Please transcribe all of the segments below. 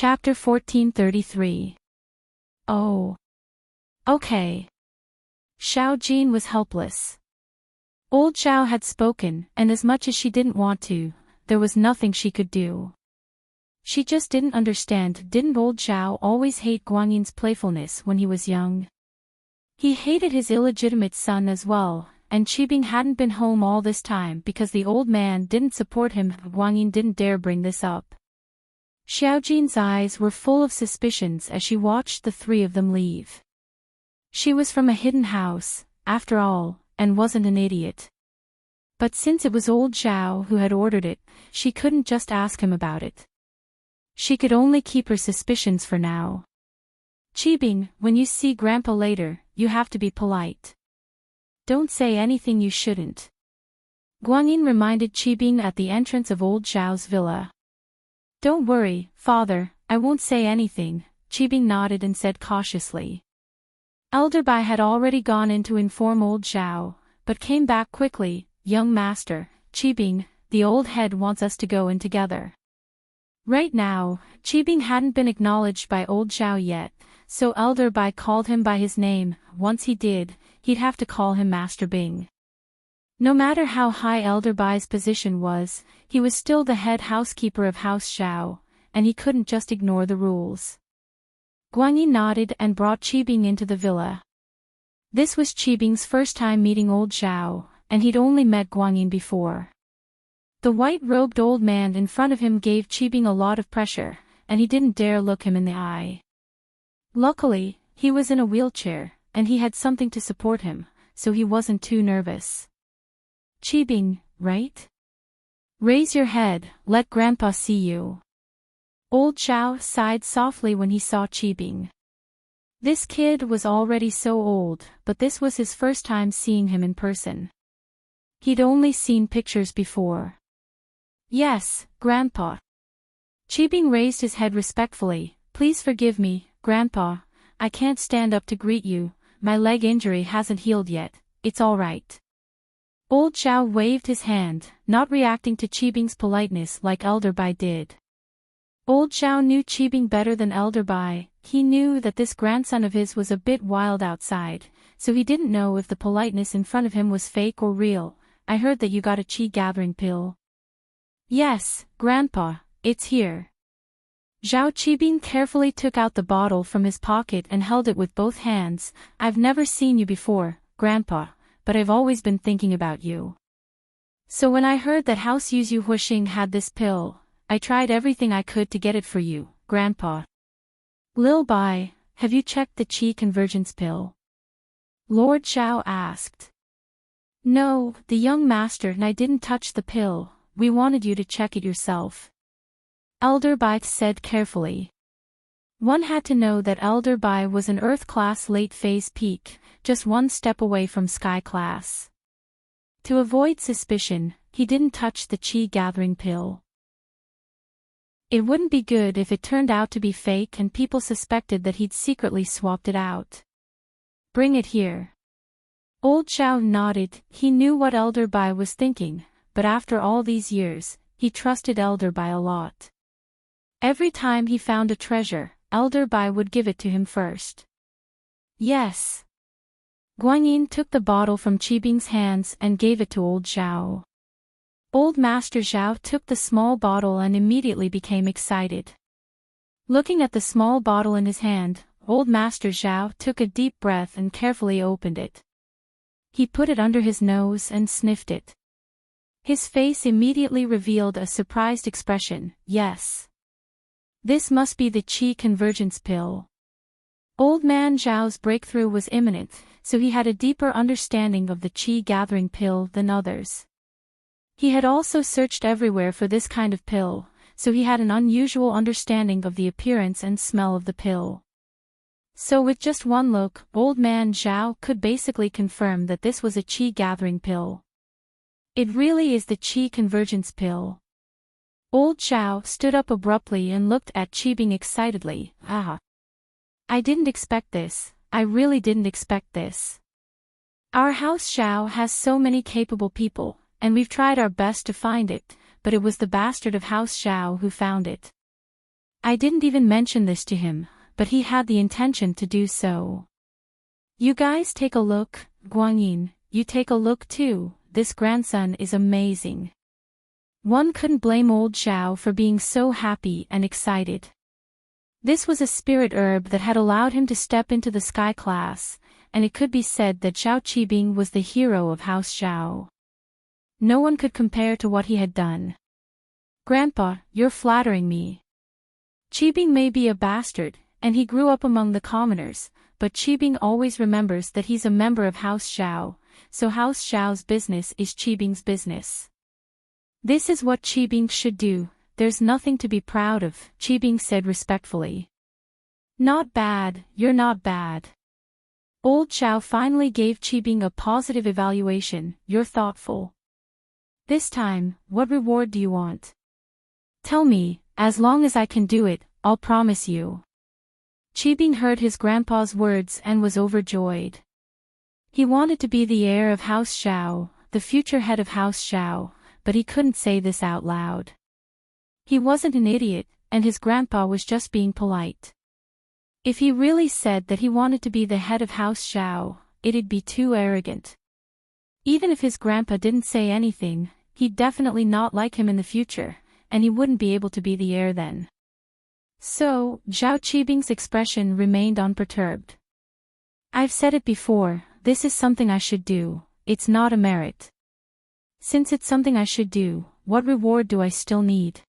Chapter 1433. Oh. Okay. Xiao Jin was helpless. Old Xiao had spoken, and as much as she didn't want to, there was nothing she could do. She just didn't understand. Didn't old Xiao always hate Guangyin's playfulness when he was young? He hated his illegitimate son as well, and Qibing hadn't been home all this time because the old man didn't support him. Guangyin didn't dare bring this up. Xiao Jin's eyes were full of suspicions as she watched the three of them leave. She was from a hidden house, after all, and wasn't an idiot. But since it was old Xiao who had ordered it, she couldn't just ask him about it. She could only keep her suspicions for now. Qibing, when you see Grandpa later, you have to be polite. Don't say anything you shouldn't. Guangyin reminded Qibing at the entrance of old Xiao's villa. Don't worry, father, I won't say anything, Qibing nodded and said cautiously. Elder Bai had already gone in to inform old Xiao, but came back quickly. Young master, Qibing, the old head wants us to go in together. Right now, Qibing hadn't been acknowledged by old Xiao yet, so Elder Bai called him by his name. Once he did, he'd have to call him Master Bing. No matter how high Elder Bai's position was, he was still the head housekeeper of House Xiao, and he couldn't just ignore the rules. Guangyin nodded and brought Qibing into the villa. This was Qibing's first time meeting old Xiao, and he'd only met Guangyin before. The white-robed old man in front of him gave Qibing a lot of pressure, and he didn't dare look him in the eye. Luckily, he was in a wheelchair, and he had something to support him, so he wasn't too nervous. Qibing, right? Raise your head, let Grandpa see you. Old Xiao sighed softly when he saw Qibing. This kid was already so old, but this was his first time seeing him in person. He'd only seen pictures before. Yes, Grandpa. Qibing raised his head respectfully. Please forgive me, Grandpa, I can't stand up to greet you, my leg injury hasn't healed yet, it's all right. Old Xiao waved his hand, not reacting to Qibing's politeness like Elder Bai did. Old Xiao knew Qibing better than Elder Bai. He knew that this grandson of his was a bit wild outside, so he didn't know if the politeness in front of him was fake or real. I heard that you got a qi gathering pill. Yes, Grandpa, it's here. Zhao Qibing carefully took out the bottle from his pocket and held it with both hands. I've never seen you before, Grandpa, but I've always been thinking about you. So when I heard that House Yuzu Huixing had this pill, I tried everything I could to get it for you, Grandpa. Lil Bai, have you checked the qi convergence pill? Lord Xiao asked. No, the young master and I didn't touch the pill, we wanted you to check it yourself. Elder Bai said carefully. One had to know that Elder Bai was an Earth class late phase peak, just one step away from Sky class. To avoid suspicion, he didn't touch the qi gathering pill. It wouldn't be good if it turned out to be fake and people suspected that he'd secretly swapped it out. Bring it here. Old Xiao nodded. He knew what Elder Bai was thinking, but after all these years, he trusted Elder Bai a lot. Every time he found a treasure, Elder Bai would give it to him first. Yes. Guanyin took the bottle from Qibing's hands and gave it to old Xiao. Old Master Xiao took the small bottle and immediately became excited. Looking at the small bottle in his hand, old Master Xiao took a deep breath and carefully opened it. He put it under his nose and sniffed it. His face immediately revealed a surprised expression. Yes. This must be the qi convergence pill. Old man Zhao's breakthrough was imminent, so he had a deeper understanding of the qi gathering pill than others. He had also searched everywhere for this kind of pill, so he had an unusual understanding of the appearance and smell of the pill. So with just one look, old man Zhao could basically confirm that this was a qi gathering pill. It really is the qi convergence pill. Old Xiao stood up abruptly and looked at Qibing excitedly. Ah! I didn't expect this, I really didn't expect this. Our house Xiao has so many capable people, and we've tried our best to find it, but it was the bastard of House Xiao who found it. I didn't even mention this to him, but he had the intention to do so. You guys take a look, Guanyin, you take a look too, this grandson is amazing. One couldn't blame old Zhao for being so happy and excited. This was a spirit herb that had allowed him to step into the sky class, and it could be said that Zhao Qibing was the hero of House Zhao. No one could compare to what he had done. Grandpa, you're flattering me. Qibing may be a bastard, and he grew up among the commoners, but Qibing always remembers that he's a member of House Zhao, so House Zhao's business is Qibing's business. This is what Qibing should do, there's nothing to be proud of, Qibing said respectfully. Not bad, you're not bad. Old Zhao finally gave Qibing a positive evaluation, you're thoughtful. This time, what reward do you want? Tell me, as long as I can do it, I'll promise you. Qibing heard his grandpa's words and was overjoyed. He wanted to be the heir of House Zhao, the future head of House Zhao, but he couldn't say this out loud. He wasn't an idiot, and his grandpa was just being polite. If he really said that he wanted to be the head of House Zhao, it'd be too arrogant. Even if his grandpa didn't say anything, he'd definitely not like him in the future, and he wouldn't be able to be the heir then. So, Zhao Qibing's expression remained unperturbed. I've said it before, this is something I should do, it's not a merit. Since it's something I should do, what reward do I still need?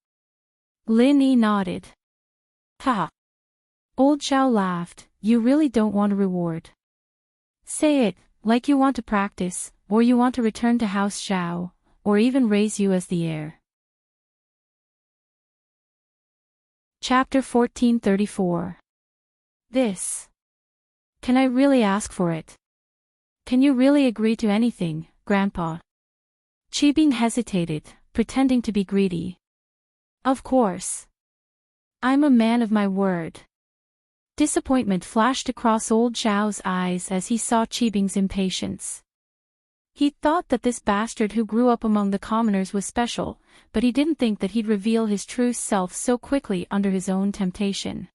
Lin Yi nodded. Ha! Old Zhao laughed, you really don't want a reward. Say it, like you want to practice, or you want to return to House Zhao, or even raise you as the heir. Chapter 1434. This. Can I really ask for it? Can you really agree to anything, Grandpa? Qibing hesitated, pretending to be greedy. Of course. I'm a man of my word. Disappointment flashed across old Zhao's eyes as he saw Qibing's impatience. He thought that this bastard who grew up among the commoners was special, but he didn't think that he'd reveal his true self so quickly under his own temptation.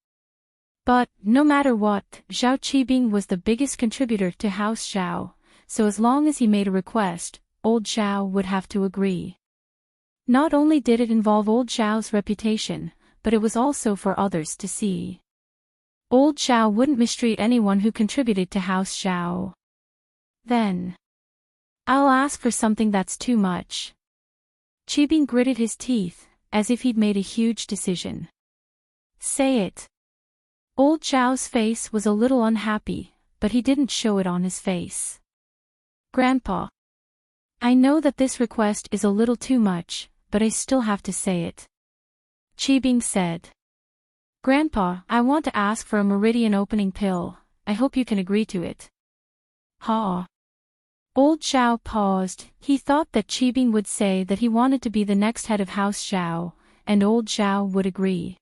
But, no matter what, Zhao Qibing was the biggest contributor to House Zhao, so as long as he made a request, old Zhao would have to agree. Not only did it involve old Zhao's reputation, but it was also for others to see. Old Zhao wouldn't mistreat anyone who contributed to House Zhao. Then. I'll ask for something that's too much. Qibing gritted his teeth, as if he'd made a huge decision. Say it. Old Zhao's face was a little unhappy, but he didn't show it on his face. Grandpa. I know that this request is a little too much, but I still have to say it. Qibing said. Grandpa, I want to ask for a meridian opening pill, I hope you can agree to it. Ha. Old Zhao paused, he thought that Qibing would say that he wanted to be the next head of House Zhao, and old Zhao would agree.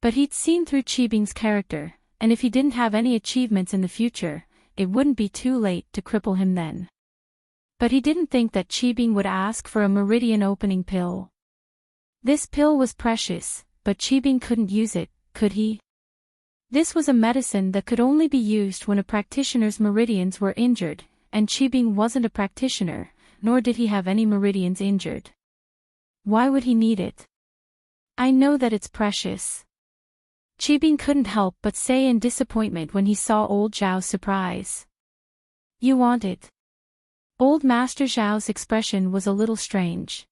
But he'd seen through Qibing's character, and if he didn't have any achievements in the future, it wouldn't be too late to cripple him then. But he didn't think that Qibing would ask for a meridian opening pill. This pill was precious, but Qibing couldn't use it, could he? This was a medicine that could only be used when a practitioner's meridians were injured, and Qibing wasn't a practitioner, nor did he have any meridians injured. Why would he need it? I know that it's precious. Qibing couldn't help but say in disappointment when he saw old Zhao's surprise. You want it? Old Master Zhao's expression was a little strange.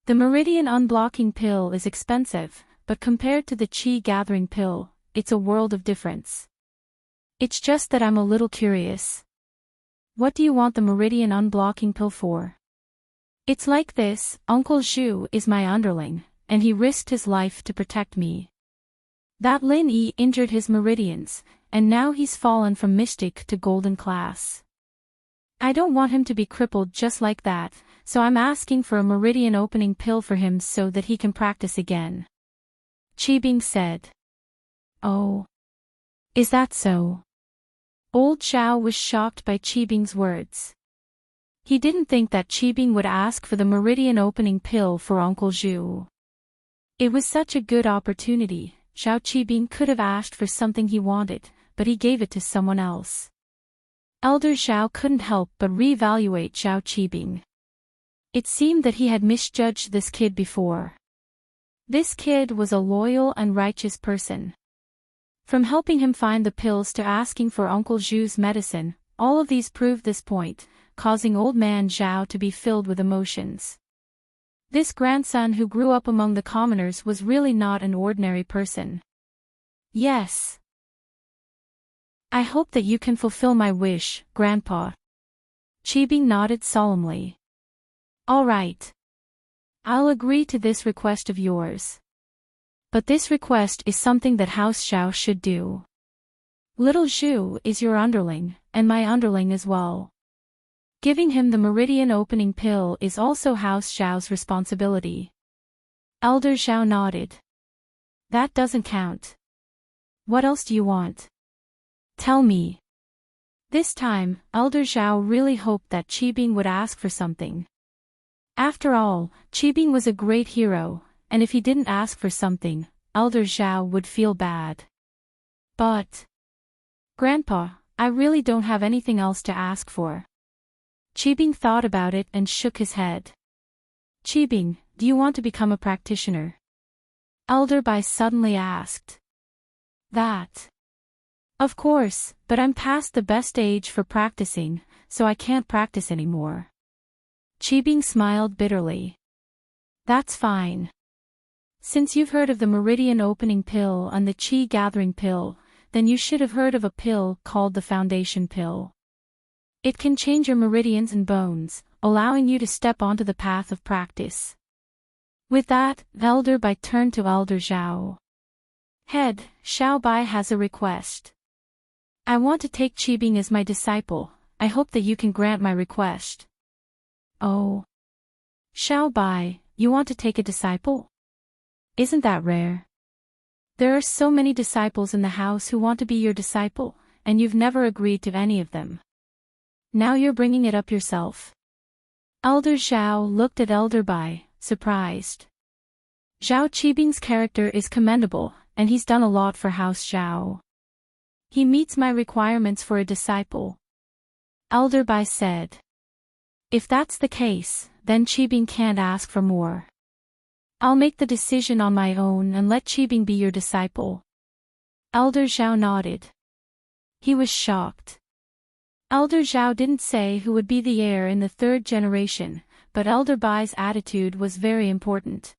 The meridian unblocking pill is expensive, but compared to the qi gathering pill, it's a world of difference. It's just that I'm a little curious. What do you want the meridian unblocking pill for? It's like this, Uncle Zhu is my underling, and he risked his life to protect me. That Lin Yi injured his meridians, and now he's fallen from mystic to golden class. I don't want him to be crippled just like that, so I'm asking for a meridian opening pill for him so that he can practice again. Qibing said. Oh. Is that so? Old Zhao was shocked by Qibing's words. He didn't think that Qibing would ask for the meridian opening pill for Uncle Zhu. It was such a good opportunity. Zhao Qibing could have asked for something he wanted, but he gave it to someone else. Elder Zhao couldn't help but reevaluate Zhao Qibing. It seemed that he had misjudged this kid before. This kid was a loyal and righteous person. From helping him find the pills to asking for Uncle Zhu's medicine, all of these proved this point, causing old man Zhao to be filled with emotions. This grandson who grew up among the commoners was really not an ordinary person. Yes. I hope that you can fulfill my wish, Grandpa. Qibing nodded solemnly. All right. I'll agree to this request of yours. But this request is something that House Zhao should do. Little Zhu is your underling, and my underling as well. Giving him the meridian opening pill is also House Zhao's responsibility. Elder Zhao nodded. That doesn't count. What else do you want? Tell me. This time, Elder Zhao really hoped that Qibing would ask for something. After all, Qibing was a great hero, and if he didn't ask for something, Elder Zhao would feel bad. But... Grandpa, I really don't have anything else to ask for. Qibing thought about it and shook his head. Qibing, do you want to become a practitioner? Elder Bai suddenly asked. That. Of course, but I'm past the best age for practicing, so I can't practice anymore. Qibing smiled bitterly. That's fine. Since you've heard of the meridian opening pill and the qi gathering pill, then you should have heard of a pill called the foundation pill. It can change your meridians and bones, allowing you to step onto the path of practice. With that, Elder Bai turned to Elder Zhao. Head, Xiao Bai has a request. I want to take Qibing as my disciple. I hope that you can grant my request. Oh. Xiao Bai, you want to take a disciple? Isn't that rare? There are so many disciples in the house who want to be your disciple, and you've never agreed to any of them. Now you're bringing it up yourself. Elder Zhao looked at Elder Bai, surprised. Zhao Qibing's character is commendable, and he's done a lot for House Zhao. He meets my requirements for a disciple. Elder Bai said. If that's the case, then Qibing can't ask for more. I'll make the decision on my own and let Qibing be your disciple. Elder Zhao nodded. He was shocked. Elder Zhao didn't say who would be the heir in the third generation, but Elder Bai's attitude was very important.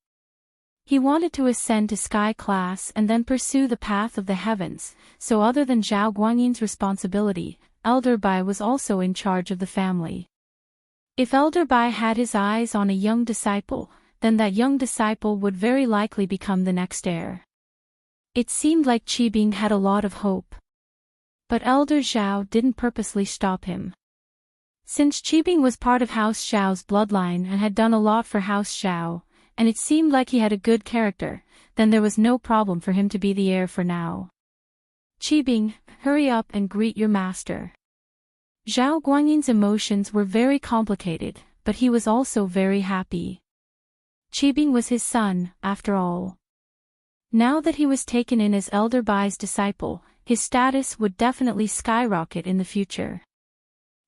He wanted to ascend to sky class and then pursue the path of the heavens, so other than Zhao Guangyin's responsibility, Elder Bai was also in charge of the family. If Elder Bai had his eyes on a young disciple, then that young disciple would very likely become the next heir. It seemed like Qibing had a lot of hope. But Elder Zhao didn't purposely stop him. Since Qibing was part of House Zhao's bloodline and had done a lot for House Zhao, and it seemed like he had a good character, then there was no problem for him to be the heir for now. Qibing, hurry up and greet your master. Zhao Guangyin's emotions were very complicated, but he was also very happy. Qibing was his son, after all. Now that he was taken in as Elder Bai's disciple, his status would definitely skyrocket in the future.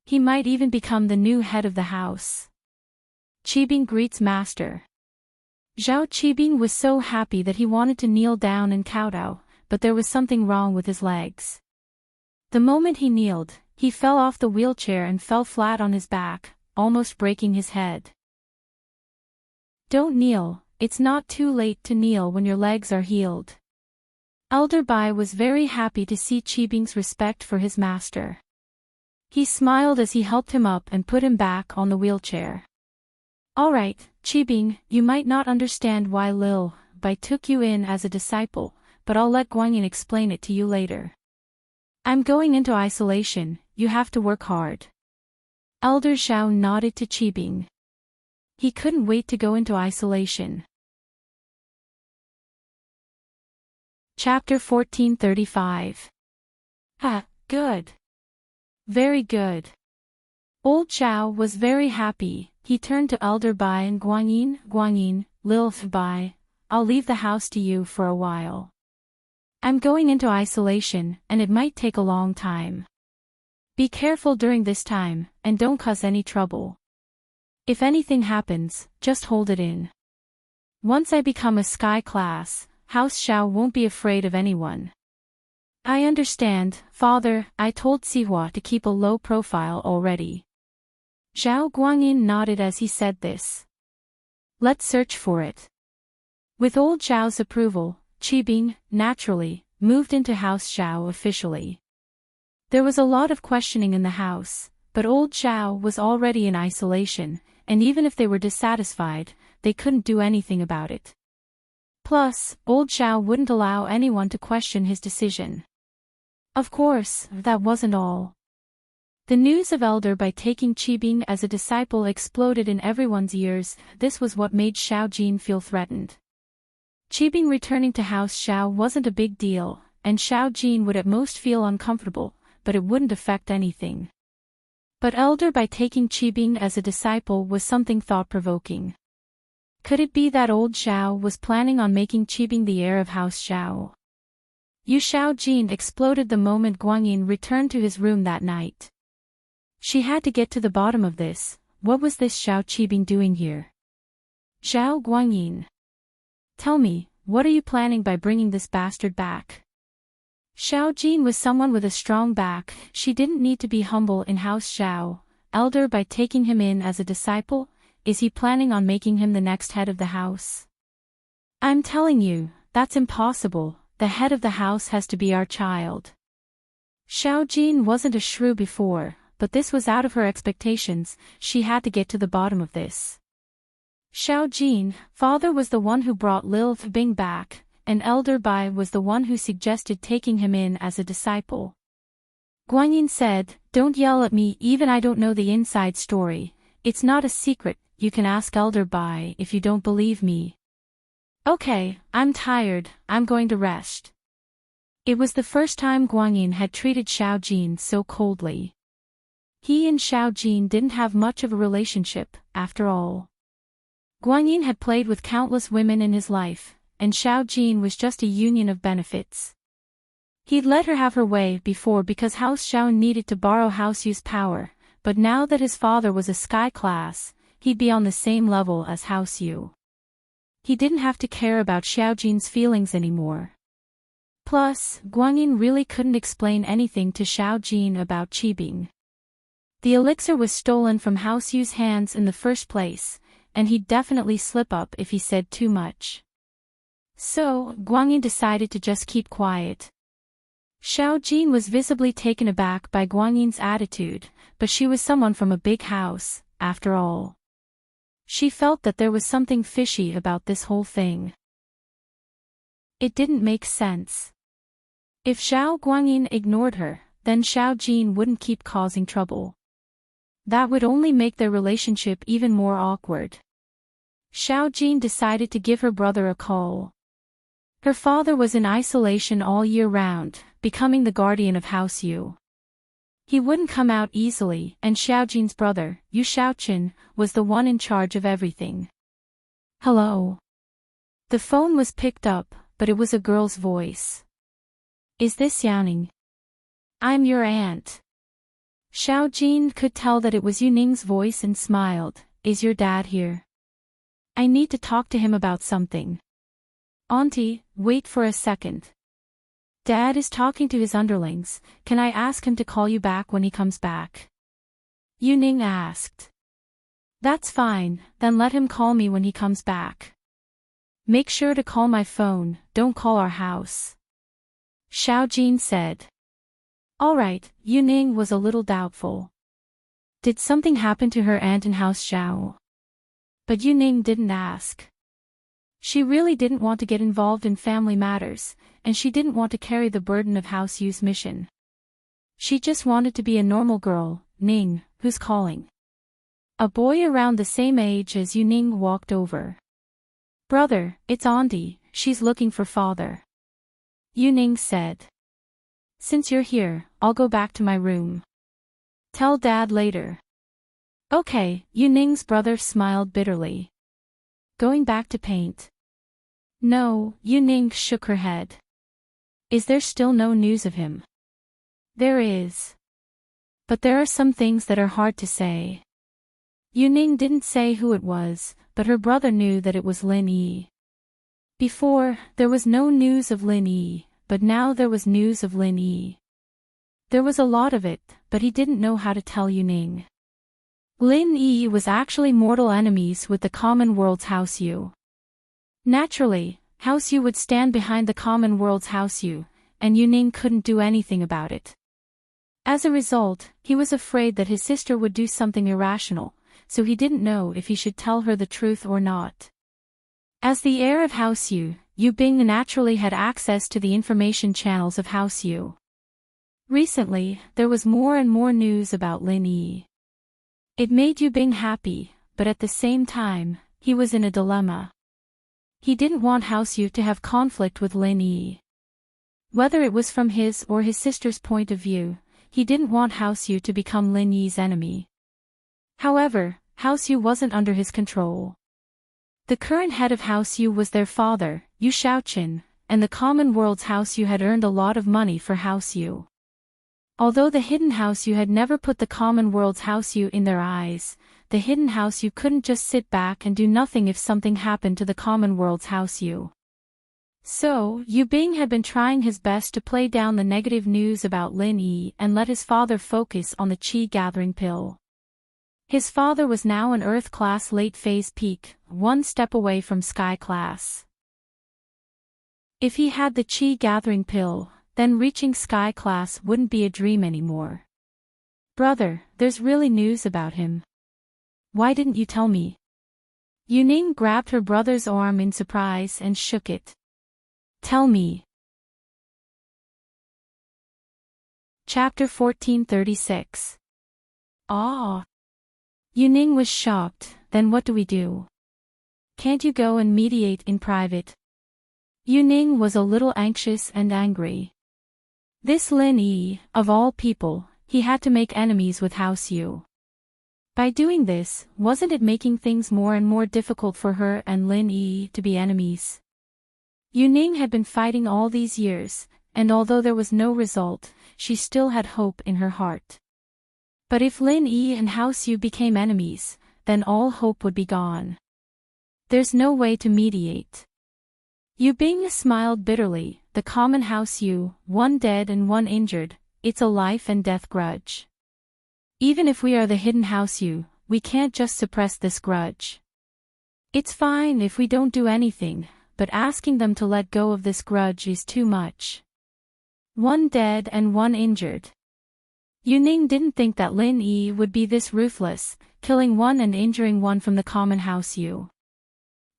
He might even become the new head of the house. Qibing greets master. Zhao Qibing was so happy that he wanted to kneel down and kowtow, but there was something wrong with his legs. The moment he kneeled, he fell off the wheelchair and fell flat on his back, almost breaking his head. Don't kneel, it's not too late to kneel when your legs are healed. Elder Bai was very happy to see Qibing's respect for his master. He smiled as he helped him up and put him back on the wheelchair. Alright, Qibing, you might not understand why Lil Bai took you in as a disciple, but I'll let Guanyin explain it to you later. I'm going into isolation, you have to work hard. Elder Zhao nodded to Qibing. He couldn't wait to go into isolation. Chapter 1435. Good. Very good. Old Zhao was very happy. He turned to Elder Bai and Guanyin, Lil Bai, I'll leave the house to you for a while. I'm going into isolation, and it might take a long time. Be careful during this time, and don't cause any trouble. If anything happens, just hold it in. Once I become a sky class, House Xiao won't be afraid of anyone. I understand, father, I told Sihua to keep a low profile already. Zhao Guanyin nodded as he said this. Let's search for it. With old Zhao's approval, Qibing, naturally, moved into House Zhao officially. There was a lot of questioning in the house, but old Zhao was already in isolation, and even if they were dissatisfied, they couldn't do anything about it. Plus, old Zhao wouldn't allow anyone to question his decision. Of course, that wasn't all. The news of Elder by taking Qibing as a disciple exploded in everyone's ears. This was what made Xiao Jin feel threatened. Qibing returning to House Xiao wasn't a big deal, and Xiao Jin would at most feel uncomfortable, but it wouldn't affect anything. But Elder by taking Qibing as a disciple was something thought-provoking. Could it be that old Xiao was planning on making Qibing the heir of House Xiao? Xiao Jin exploded the moment Guanyin returned to his room that night. She had to get to the bottom of this. What was this Xiao Qibing doing here? Zhao Guanyin. Tell me, what are you planning by bringing this bastard back? Xiao Jin was someone with a strong back. She didn't need to be humble in House Xiao. Elder by taking him in as a disciple, is he planning on making him the next head of the house? I'm telling you, that's impossible. The head of the house has to be our child. Xiao Jin wasn't a shrew before, but this was out of her expectations. She had to get to the bottom of this. Xiao Jin, father was the one who brought Lil Bing back, and Elder Bai was the one who suggested taking him in as a disciple. Guanyin said, don't yell at me, even I don't know the inside story. It's not a secret, you can ask Elder Bai if you don't believe me. Okay, I'm tired, I'm going to rest. It was the first time Guanyin had treated Xiao Jin so coldly. He and Xiao Jin didn't have much of a relationship, after all. Guanyin had played with countless women in his life, and Xiao Jin was just a union of benefits. He'd let her have her way before because House Xiao needed to borrow House Yu's power, but now that his father was a sky class, he'd be on the same level as House Yu. He didn't have to care about Xiao Jin's feelings anymore. Plus, Guanyin really couldn't explain anything to Xiao Jin about Qibing. The elixir was stolen from House Yu's hands in the first place, and he'd definitely slip up if he said too much. So, Guanyin decided to just keep quiet. Xiao Jin was visibly taken aback by Guanyin's attitude, but she was someone from a big house, after all. She felt that there was something fishy about this whole thing. It didn't make sense. If Xiao Guanyin ignored her, then Xiao Jin wouldn't keep causing trouble. That would only make their relationship even more awkward. Xiao Jin decided to give her brother a call. Her father was in isolation all year round, becoming the guardian of House Yu. He wouldn't come out easily, and Xiao Jin's brother, Yu Xiaoqin, was the one in charge of everything. Hello. The phone was picked up, but it was a girl's voice. Is this Yaning? I'm your aunt. Xiao Jin could tell that it was Yuning's voice and smiled. Is your dad here? I need to talk to him about something. Auntie, wait for a second. Dad is talking to his underlings. Can I ask him to call you back when he comes back? Yuning asked. That's fine, then let him call me when he comes back. Make sure to call my phone, don't call our house. Xiao Jin said. Alright, Yuning was a little doubtful. Did something happen to her aunt in House Xiao? But Yuning didn't ask. She really didn't want to get involved in family matters, and she didn't want to carry the burden of House Yu's mission. She just wanted to be a normal girl. Ning, who's calling? A boy around the same age as Yuning walked over. Brother, it's Auntie, she's looking for father. Yuning said. Since you're here, I'll go back to my room. Tell Dad later. Okay, Yuning's brother smiled bitterly. Going back to paint. No, Yu Ning shook her head. Is there still no news of him? There is. But there are some things that are hard to say. Yu Ning didn't say who it was, but her brother knew that it was Lin Yi. Before, there was no news of Lin Yi, but now there was news of Lin Yi. There was a lot of it, but he didn't know how to tell Yu Ning. Lin Yi was actually mortal enemies with the common world's House Yu. Naturally, House Yu would stand behind the common world's House Yu, and Yu Ning couldn't do anything about it. As a result, he was afraid that his sister would do something irrational, so he didn't know if he should tell her the truth or not. As the heir of House Yu, Yu Bing naturally had access to the information channels of House Yu. Recently, there was more and more news about Lin Yi. It made Yu Bing happy, but at the same time, he was in a dilemma. He didn't want House Yu to have conflict with Lin Yi. Whether it was from his or his sister's point of view, he didn't want House Yu to become Lin Yi's enemy. However, House Yu wasn't under his control. The current head of House Yu was their father, Yu Shaoqin, and the common world's House Yu had earned a lot of money for House Yu. Although the hidden House Yu had never put the common world's House Yu in their eyes, the hidden House Yu couldn't just sit back and do nothing if something happened to the common world's House Yu. So, Yu Bing had been trying his best to play down the negative news about Lin Yi and let his father focus on the Qi gathering pill. His father was now an Earth class late phase peak, one step away from Sky class. If he had the Qi gathering pill, then reaching Sky class wouldn't be a dream anymore. Brother, there's really news about him. Why didn't you tell me? Yu Ning grabbed her brother's arm in surprise and shook it. Tell me. Chapter 1436. Ah. Yu Ning was shocked. Then what do we do? Can't you go and mediate in private? Yu Ning was a little anxious and angry. This Lin Yi, of all people, he had to make enemies with House Yu. By doing this, wasn't it making things more and more difficult for her and Lin Yi to be enemies? Yu Ning had been fighting all these years, and although there was no result, she still had hope in her heart. But if Lin Yi and House Yu became enemies, then all hope would be gone. There's no way to mediate. Yu Bing smiled bitterly. The common House Yu, one dead and one injured, it's a life and death grudge. Even if we are the hidden House Yu, we can't just suppress this grudge. It's fine if we don't do anything, but asking them to let go of this grudge is too much. One dead and one injured. Yu Ning didn't think that Lin Yi would be this ruthless, killing one and injuring one from the common House Yu.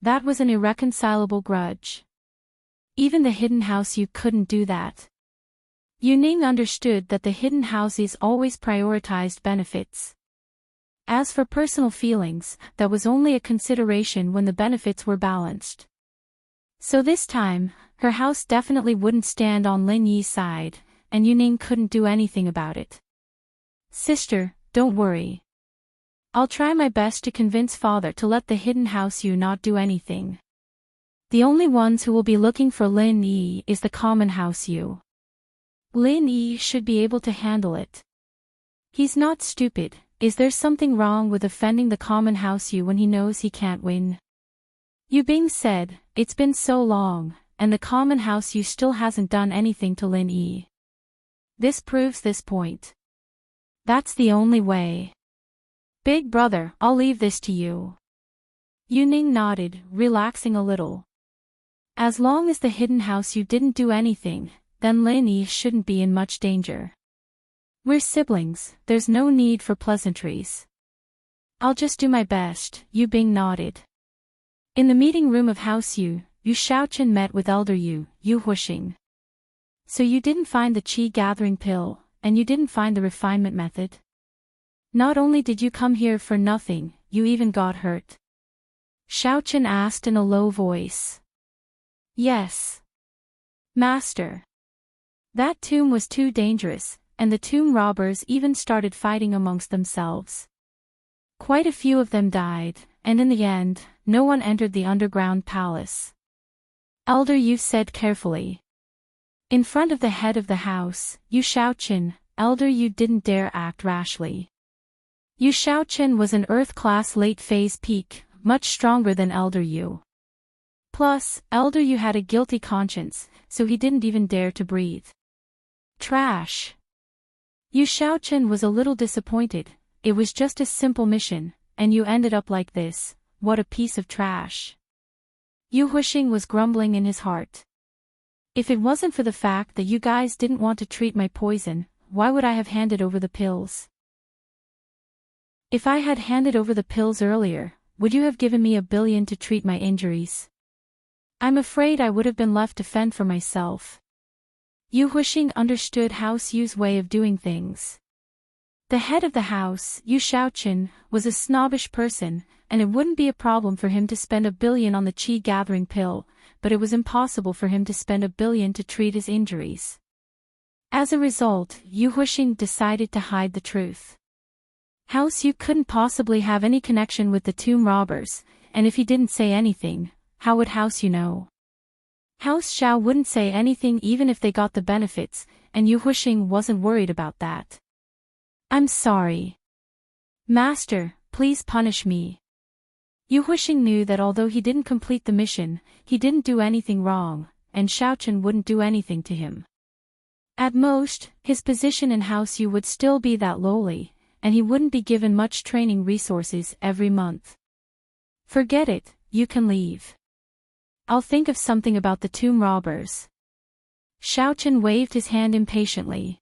That was an irreconcilable grudge. Even the hidden House Yu couldn't do that. Yu Ning understood that the hidden houses always prioritized benefits. As for personal feelings, that was only a consideration when the benefits were balanced. So this time, her house definitely wouldn't stand on Lin Yi's side, and Yu Ning couldn't do anything about it. Sister, don't worry. I'll try my best to convince father to let the hidden House Yu not do anything. The only ones who will be looking for Lin Yi is the common House Yu. Lin Yi should be able to handle it. He's not stupid. Is there something wrong with offending the common House Yu when he knows he can't win? Yu Bing said, it's been so long, and the common House Yu still hasn't done anything to Lin Yi. This proves this point. That's the only way. Big brother, I'll leave this to you. Yu Ning nodded, relaxing a little. As long as the hidden House Yu didn't do anything, then Lin Yi shouldn't be in much danger. We're siblings, there's no need for pleasantries. I'll just do my best, Yu Bing nodded. In the meeting room of House Yu, Yu Shaoqin met with Elder Yu, Yu Huixing. So you didn't find the Qi gathering pill, and you didn't find the refinement method? Not only did you come here for nothing, you even got hurt. Shaoqin asked in a low voice. Yes. Master. That tomb was too dangerous, and the tomb robbers even started fighting amongst themselves. Quite a few of them died, and in the end, no one entered the underground palace. Elder Yu said carefully. In front of the head of the house, Yu Shaoqin, Elder Yu didn't dare act rashly. Yu Shaoqin was an Earth-class late-phase peak, much stronger than Elder Yu. Plus, Elder Yu had a guilty conscience, so he didn't even dare to breathe. Trash. Yu Shaoqin was a little disappointed. It was just a simple mission, and you ended up like this. What a piece of trash. Yu Huixing was grumbling in his heart. If it wasn't for the fact that you guys didn't want to treat my poison, why would I have handed over the pills? If I had handed over the pills earlier, would you have given me $1 billion to treat my injuries? I'm afraid I would have been left to fend for myself. Yu Huixing understood House Yu's way of doing things. The head of the house, Yu Shaoqin, was a snobbish person, and it wouldn't be a problem for him to spend $1 billion on the qi-gathering pill, but it was impossible for him to spend $1 billion to treat his injuries. As a result, Yu Huixing decided to hide the truth. House Yu couldn't possibly have any connection with the tomb robbers, and if he didn't say anything, how would House Yu know? House Xiao wouldn't say anything even if they got the benefits, and Yu Huixing wasn't worried about that. I'm sorry. Master, please punish me. Yu Huixing knew that although he didn't complete the mission, he didn't do anything wrong, and Shaoqin wouldn't do anything to him. At most, his position in House Yu would still be that lowly, and he wouldn't be given much training resources every month. Forget it, you can leave. I'll think of something about the tomb robbers. Shaoqin waved his hand impatiently.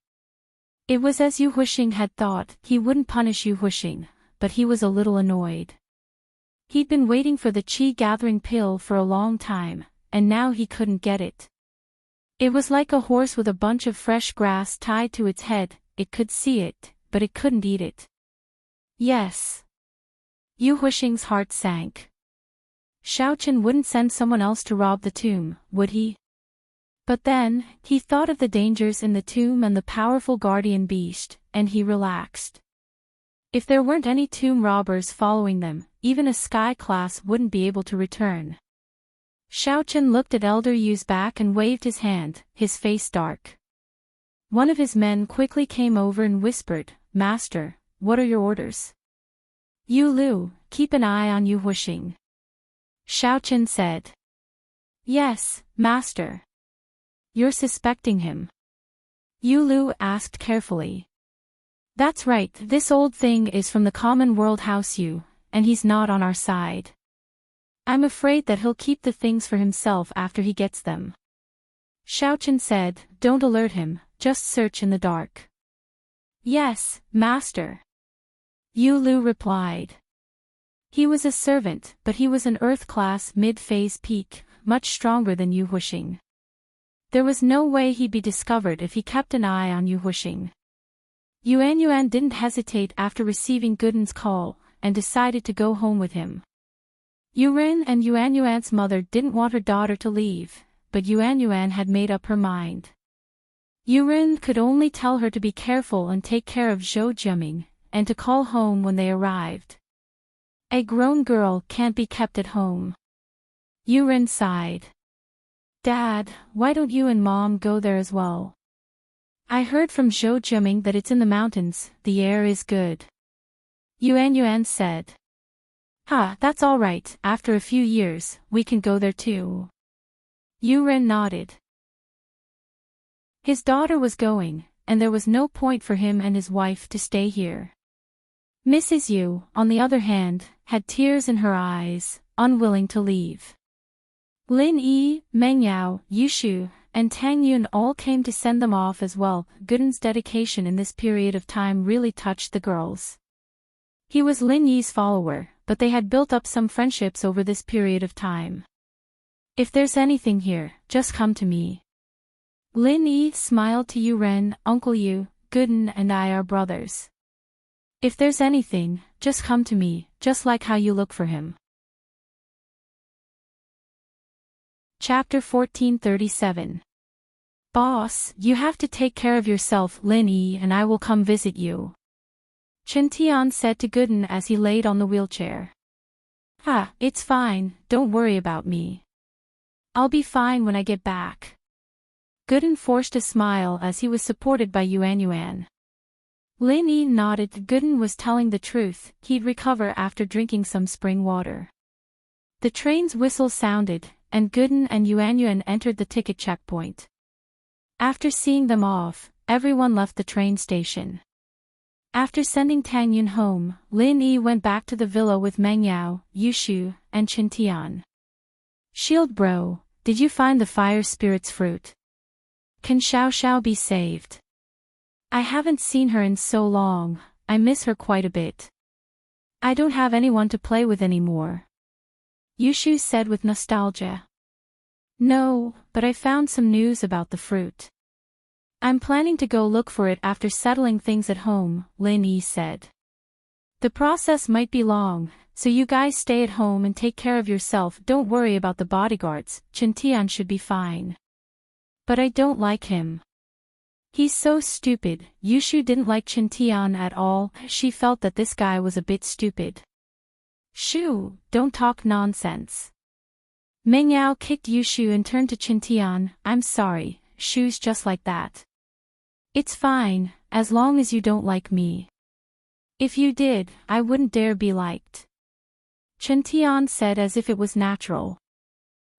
It was as Yu Huixing had thought. He wouldn't punish Yu Huixing, but he was a little annoyed. He'd been waiting for the qi-gathering pill for a long time, and now he couldn't get it. It was like a horse with a bunch of fresh grass tied to its head. It could see it, but it couldn't eat it. Yes. Yu Huixing's heart sank. Shaoqin wouldn't send someone else to rob the tomb, would he? But then, he thought of the dangers in the tomb and the powerful guardian beast, and he relaxed. If there weren't any tomb robbers following them, even a sky class wouldn't be able to return. Shaoqin looked at Elder Yu's back and waved his hand, his face dark. One of his men quickly came over and whispered, Master, what are your orders? Yu Lu, keep an eye on Yu Huixing. Shaoqin said. Yes, Master. You're suspecting him? Yu Lu asked carefully. That's right, this old thing is from the common world House Yu, and he's not on our side. I'm afraid that he'll keep the things for himself after he gets them. Shaoqin said, Don't alert him, just search in the dark. Yes, Master. Yu Lu replied. He was a servant, but he was an Earth-class mid-phase peak, much stronger than Yu Huixing. There was no way he'd be discovered if he kept an eye on Yu Huixing. Yuan didn't hesitate after receiving Gooden's call, and decided to go home with him. Yuan and Yuan's mother didn't want her daughter to leave, but Yuan had made up her mind. Yuan could only tell her to be careful and take care of Zhou Jiaming, and to call home when they arrived. A grown girl can't be kept at home. Yuan sighed. Dad, why don't you and Mom go there as well? I heard from Zhou Jiaming that it's in the mountains, the air is good. Yuan said. That's all right, after a few years, we can go there too. Yuan nodded. His daughter was going, and there was no point for him and his wife to stay here. Mrs. Yu, on the other hand, had tears in her eyes, unwilling to leave. Lin Yi, Meng Yao, Yushu, and Tang Yun all came to send them off as well. Gooden's dedication in this period of time really touched the girls. He was Lin Yi's follower, but they had built up some friendships over this period of time. If there's anything here, just come to me. Lin Yi smiled to Yuan, Uncle Yu, Gooden and I are brothers. If there's anything, just come to me, just like how you look for him. Chapter 1437. Boss, you have to take care of yourself, Lin Yi, and I will come visit you. Chen Tian said to Gooden as he laid on the wheelchair. It's fine, don't worry about me. I'll be fine when I get back. Gooden forced a smile as he was supported by Yuan Yuan. Lin Yi nodded. Gooden was telling the truth, he'd recover after drinking some spring water. The train's whistle sounded, and Gooden and Yuan Yuan entered the ticket checkpoint. After seeing them off, everyone left the train station. After sending Tang Yun home, Lin Yi went back to the villa with Meng Yao, Yushu, and Chen Tian. Shield bro, did you find the fire spirit's fruit? Can Xiao Xiao be saved? I haven't seen her in so long, I miss her quite a bit. I don't have anyone to play with anymore. Yushu said with nostalgia. No, but I found some news about the fruit. I'm planning to go look for it after settling things at home, Lin Yi said. The process might be long, so you guys stay at home and take care of yourself. Don't worry about the bodyguards, Chen Tian should be fine. But I don't like him. He's so stupid. Yushu didn't like Chen Tian at all, she felt that this guy was a bit stupid. Shoo, don't talk nonsense. Meng Yao kicked Yushu and turned to Chen Tian. I'm sorry, Shu's just like that. It's fine, as long as you don't like me. If you did, I wouldn't dare be liked. Chen Tian said as if it was natural.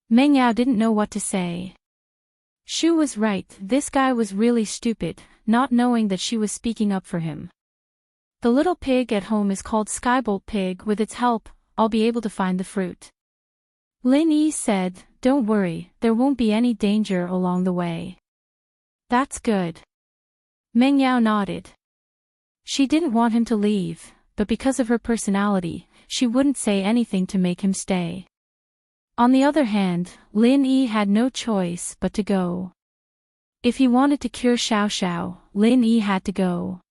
Meng Yao didn't know what to say. Shu was right, this guy was really stupid, not knowing that she was speaking up for him. The little pig at home is called Skybolt Pig. With its help, I'll be able to find the fruit. Lin Yi said, don't worry, there won't be any danger along the way. That's good. Meng Yao nodded. She didn't want him to leave, but because of her personality, she wouldn't say anything to make him stay. On the other hand, Lin Yi had no choice but to go. If he wanted to cure Xiao Xiao, Lin Yi had to go.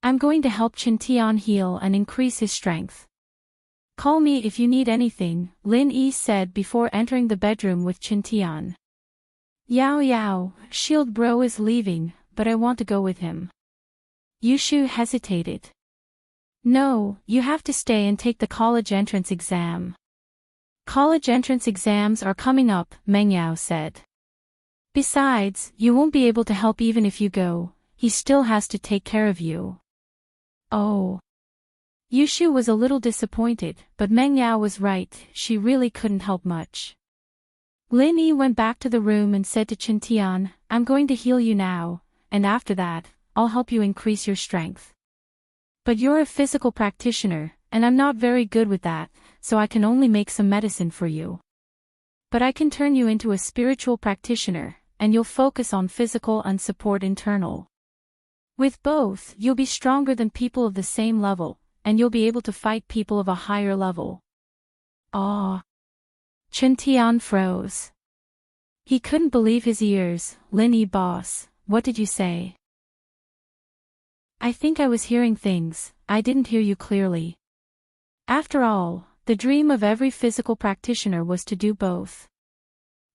I'm going to help Chen Tian heal and increase his strength. Call me if you need anything, Lin Yi said before entering the bedroom with Chen Tian. Yao Yao, Shield bro is leaving, but I want to go with him. Yushu hesitated. No, you have to stay and take the college entrance exam. College entrance exams are coming up, Meng Yao said. Besides, you won't be able to help even if you go, he still has to take care of you. Oh. Yushu was a little disappointed, but Meng Yao was right, she really couldn't help much. Lin Yi went back to the room and said to Chen Tian, I'm going to heal you now, and after that, I'll help you increase your strength. But you're a physical practitioner, and I'm not very good with that, so I can only make some medicine for you. But I can turn you into a spiritual practitioner, and you'll focus on physical and support internal. With both, you'll be stronger than people of the same level, and you'll be able to fight people of a higher level. Ah. Chen Tian froze. He couldn't believe his ears. Lin Yi boss, what did you say? I think I was hearing things, I didn't hear you clearly. After all, the dream of every physical practitioner was to do both.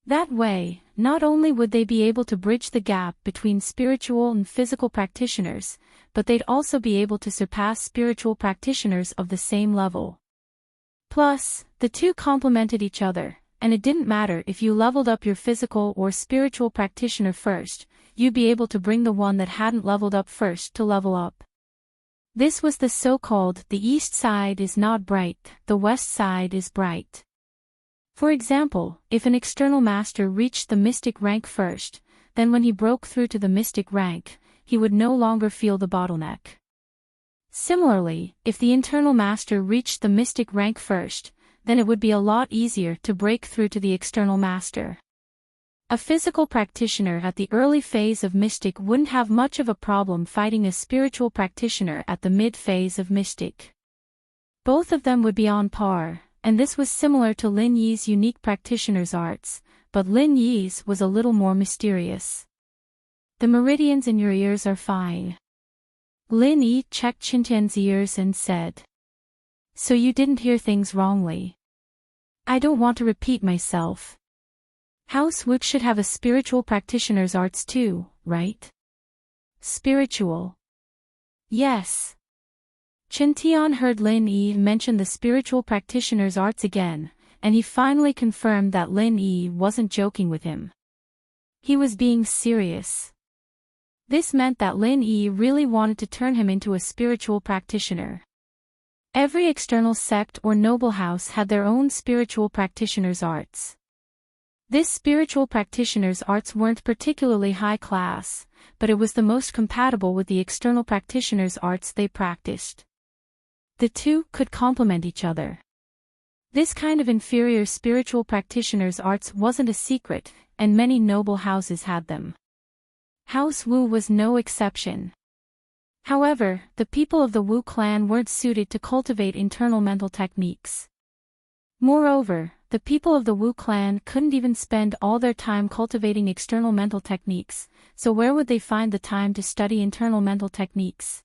That way, not only would they be able to bridge the gap between spiritual and physical practitioners, but they'd also be able to surpass spiritual practitioners of the same level. Plus, the two complemented each other, and it didn't matter if you leveled up your physical or spiritual practitioner first, you'd be able to bring the one that hadn't leveled up first to level up. This was the so-called the east side is not bright, the west side is bright. For example, if an external master reached the mystic rank first, then when he broke through to the mystic rank, he would no longer feel the bottleneck. Similarly, if the internal master reached the mystic rank first, then it would be a lot easier to break through to the external master. A physical practitioner at the early phase of mystic wouldn't have much of a problem fighting a spiritual practitioner at the mid phase of mystic. Both of them would be on par, and this was similar to Lin Yi's unique practitioner's arts, but Lin Yi's was a little more mysterious. The meridians in your ears are fine. Lin Yi checked Chen Tian's ears and said. So you didn't hear things wrongly. I don't want to repeat myself. House Wook should have a spiritual practitioner's arts too, right? Spiritual. Yes. Chen Tian heard Lin Yi mention the spiritual practitioner's arts again, and he finally confirmed that Lin Yi wasn't joking with him. He was being serious. This meant that Lin Yi really wanted to turn him into a spiritual practitioner. Every external sect or noble house had their own spiritual practitioner's arts. This spiritual practitioner's arts weren't particularly high class, but it was the most compatible with the external practitioner's arts they practiced. The two could complement each other. This kind of inferior spiritual practitioner's arts wasn't a secret, and many noble houses had them. House Wu was no exception. However, the people of the Wu clan weren't suited to cultivate internal mental techniques. Moreover, the people of the Wu clan couldn't even spend all their time cultivating external mental techniques, so where would they find the time to study internal mental techniques?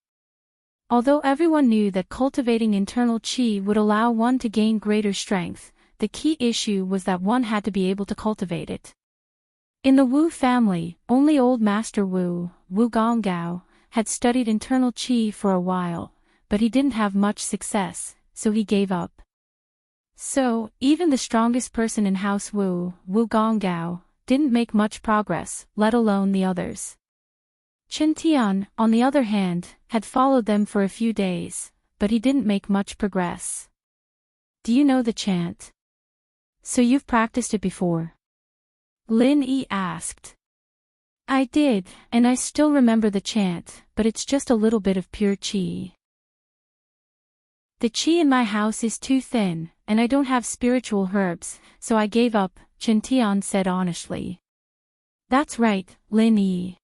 Although everyone knew that cultivating internal qi would allow one to gain greater strength, the key issue was that one had to be able to cultivate it. In the Wu family, only old Master Wu, Wu Gonggao, had studied internal qi for a while, but he didn't have much success, so he gave up. So, even the strongest person in House Wu, Wu Gonggao, didn't make much progress, let alone the others. Chen Tian, on the other hand, had followed them for a few days, but he didn't make much progress. Do you know the chant? So you've practiced it before? Lin Yi asked. I did, and I still remember the chant, but it's just a little bit of pure qi. The qi in my house is too thin, and I don't have spiritual herbs, so I gave up, Chen Tian said honestly. That's right, Lin Yi.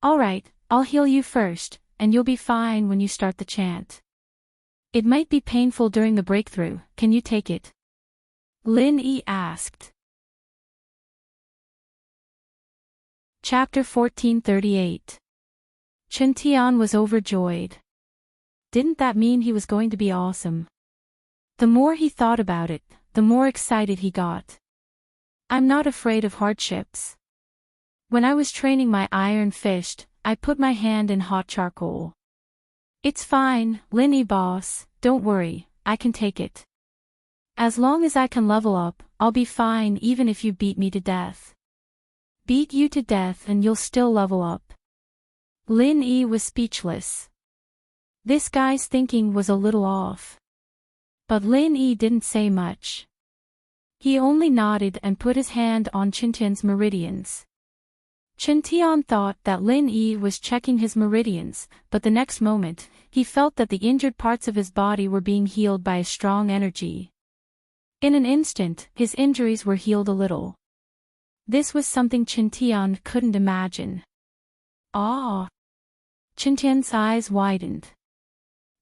Alright, I'll heal you first, and you'll be fine when you start the chant. It might be painful during the breakthrough, can you take it? Lin Yi asked. Chapter 1438. Chen Tian was overjoyed. Didn't that mean he was going to be awesome? The more he thought about it, the more excited he got. I'm not afraid of hardships. When I was training my iron fist, I put my hand in hot charcoal. It's fine, Lin Yi boss, don't worry, I can take it. As long as I can level up, I'll be fine even if you beat me to death. Beat you to death and you'll still level up. Lin Yi was speechless. This guy's thinking was a little off. But Lin Yi didn't say much. He only nodded and put his hand on Chen Tian's meridians. Chen Tian thought that Lin Yi was checking his meridians, but the next moment, he felt that the injured parts of his body were being healed by a strong energy. In an instant, his injuries were healed a little. This was something Chen Tian couldn't imagine. Ah! Chen Tian's eyes widened.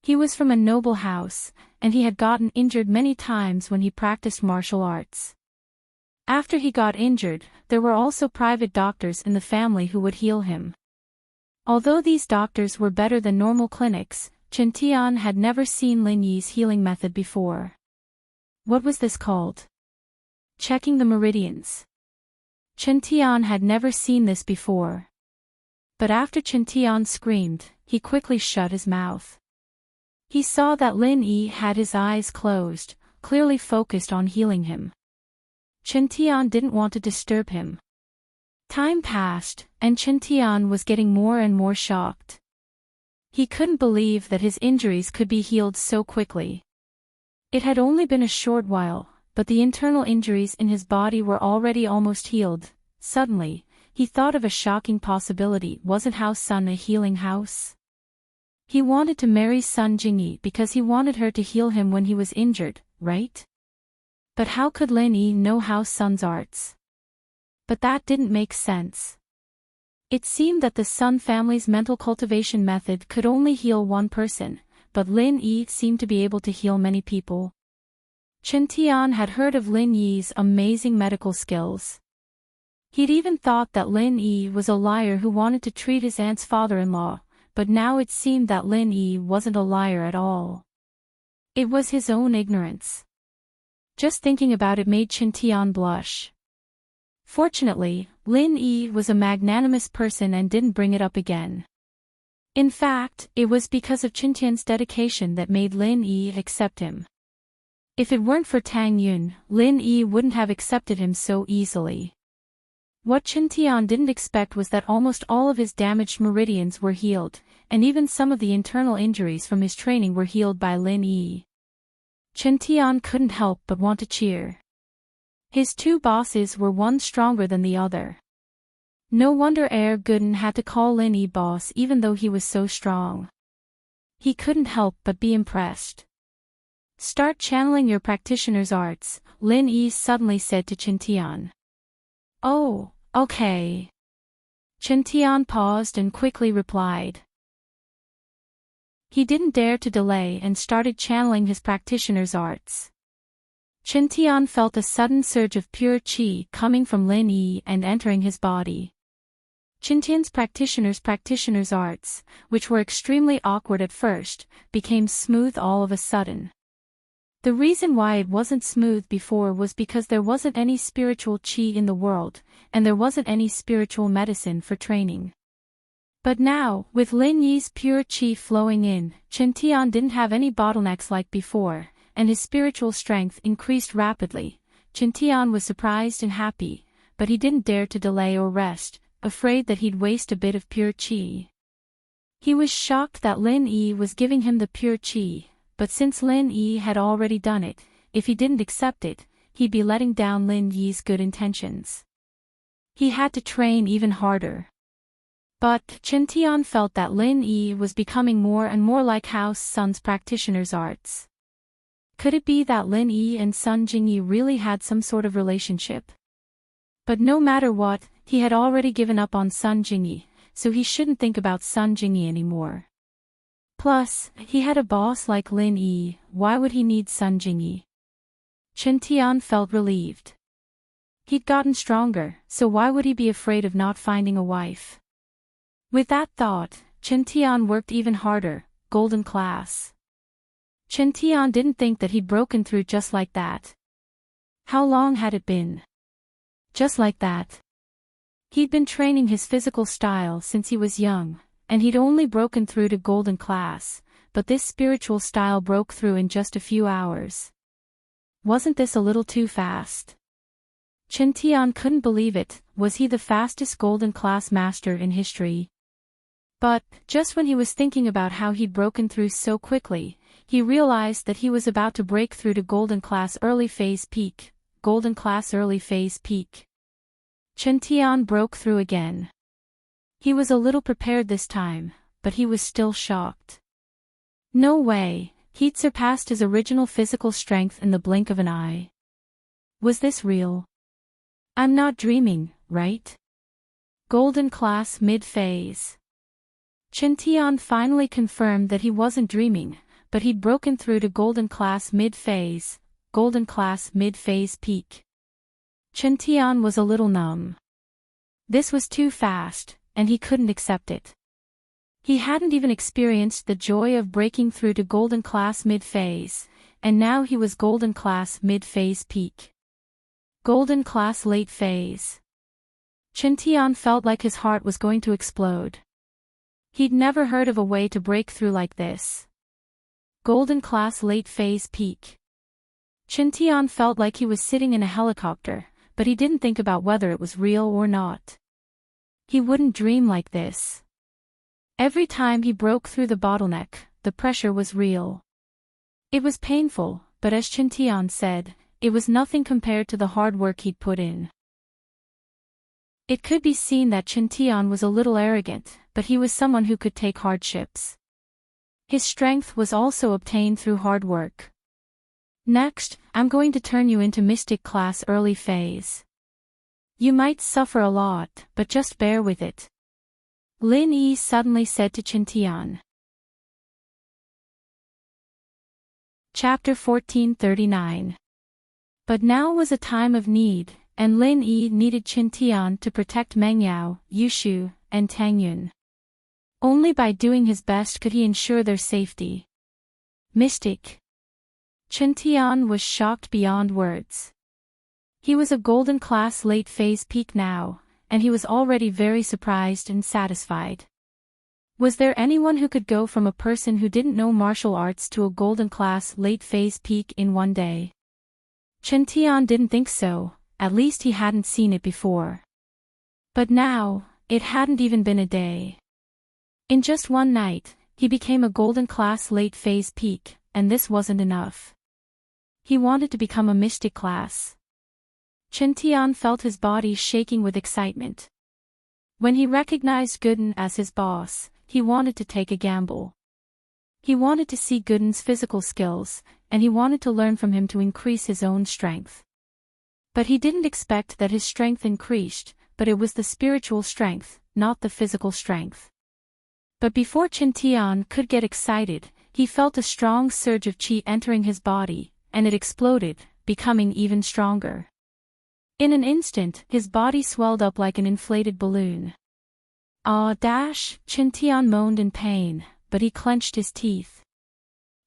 He was from a noble house, and he had gotten injured many times when he practiced martial arts. After he got injured, there were also private doctors in the family who would heal him. Although these doctors were better than normal clinics, Chen Tian had never seen Lin Yi's healing method before. What was this called? Checking the meridians. Chen Tian had never seen this before. But after Chen Tian screamed, he quickly shut his mouth. He saw that Lin Yi had his eyes closed, clearly focused on healing him. Chen Tian didn't want to disturb him. Time passed, and Chen Tian was getting more and more shocked. He couldn't believe that his injuries could be healed so quickly. It had only been a short while, but the internal injuries in his body were already almost healed. Suddenly, he thought of a shocking possibility. Wasn't House Sun a healing house? He wanted to marry Sun Jingyi because he wanted her to heal him when he was injured, right? But how could Lin Yi know House Sun's arts? But that didn't make sense. It seemed that the Sun family's mental cultivation method could only heal one person, but Lin Yi seemed to be able to heal many people. Chen Tian had heard of Lin Yi's amazing medical skills. He'd even thought that Lin Yi was a liar who wanted to treat his aunt's father-in-law, but now it seemed that Lin Yi wasn't a liar at all. It was his own ignorance. Just thinking about it made Chen Tian blush. Fortunately, Lin Yi was a magnanimous person and didn't bring it up again. In fact, it was because of Chen Tian's dedication that made Lin Yi accept him. If it weren't for Tang Yun, Lin Yi wouldn't have accepted him so easily. What Chen Tian didn't expect was that almost all of his damaged meridians were healed, and even some of the internal injuries from his training were healed by Lin Yi. Chen Tian couldn't help but want to cheer. His two bosses were one stronger than the other. No wonder Gooden had to call Lin Yi boss even though he was so strong. He couldn't help but be impressed. Start channeling your practitioner's arts, Lin Yi suddenly said to Chen Tian. Oh, okay. Chen Tian paused and quickly replied. He didn't dare to delay and started channeling his practitioner's arts. Chen Tian felt a sudden surge of pure qi coming from Lin Yi and entering his body. Chen Tian's practitioner's arts, which were extremely awkward at first, became smooth all of a sudden. The reason why it wasn't smooth before was because there wasn't any spiritual qi in the world, and there wasn't any spiritual medicine for training. But now, with Lin Yi's pure qi flowing in, Chen Tian didn't have any bottlenecks like before, and his spiritual strength increased rapidly. Chen Tian was surprised and happy, but he didn't dare to delay or rest, afraid that he'd waste a bit of pure qi. He was shocked that Lin Yi was giving him the pure qi, but since Lin Yi had already done it, if he didn't accept it, he'd be letting down Lin Yi's good intentions. He had to train even harder. But Chen Tian felt that Lin Yi was becoming more and more like House Sun's practitioner's arts. Could it be that Lin Yi and Sun Jingyi really had some sort of relationship? But no matter what, he had already given up on Sun Jingyi, so he shouldn't think about Sun Jingyi anymore. Plus, he had a boss like Lin Yi, why would he need Sun Jingyi? Chen Tian felt relieved. He'd gotten stronger, so why would he be afraid of not finding a wife? With that thought, Chen Tian worked even harder, golden class. Chen Tian didn't think that he'd broken through just like that. How long had it been? Just like that. He'd been training his physical style since he was young, and he'd only broken through to golden class, but this spiritual style broke through in just a few hours. Wasn't this a little too fast? Chen Tian couldn't believe it. Was he the fastest golden class master in history? But, just when he was thinking about how he'd broken through so quickly, he realized that he was about to break through to golden class early phase peak. Golden class early phase peak. Chen Tian broke through again. He was a little prepared this time, but he was still shocked. No way, he'd surpassed his original physical strength in the blink of an eye. Was this real? I'm not dreaming, right? Golden class mid-phase. Chen Tian finally confirmed that he wasn't dreaming, but he'd broken through to golden class mid-phase, golden class mid-phase peak. Chen Tian was a little numb. This was too fast, and he couldn't accept it. He hadn't even experienced the joy of breaking through to golden class mid-phase, and now he was golden class mid-phase peak. Golden class late phase. Chen Tian felt like his heart was going to explode. He'd never heard of a way to break through like this. Golden class late phase peak. Chen Tian felt like he was sitting in a helicopter, but he didn't think about whether it was real or not. He wouldn't dream like this. Every time he broke through the bottleneck, the pressure was real. It was painful, but as Chen Tian said, it was nothing compared to the hard work he'd put in. It could be seen that Chen Tian was a little arrogant, but he was someone who could take hardships. His strength was also obtained through hard work. Next, I'm going to turn you into Mystic Class early phase. You might suffer a lot, but just bear with it. Lin Yi suddenly said to Chen Tian. Chapter 1439. But now was a time of need, and Lin Yi needed Chen Tian to protect Meng Yao, Yushu, and Tang Yun. Only by doing his best could he ensure their safety. Mystic. Chen Tian was shocked beyond words. He was a golden class late phase peak now, and he was already very surprised and satisfied. Was there anyone who could go from a person who didn't know martial arts to a golden class late phase peak in one day? Chen Tian didn't think so, at least he hadn't seen it before. But now, it hadn't even been a day. In just one night, he became a golden class late phase peak, and this wasn't enough. He wanted to become a mystic class. Chen Tian felt his body shaking with excitement. When he recognized Gooden as his boss, he wanted to take a gamble. He wanted to see Gooden's physical skills, and he wanted to learn from him to increase his own strength. But he didn't expect that his strength increased, but it was the spiritual strength, not the physical strength. But before Chen Tian could get excited, he felt a strong surge of qi entering his body, and it exploded, becoming even stronger. In an instant, his body swelled up like an inflated balloon. Chen Tian moaned in pain, but he clenched his teeth.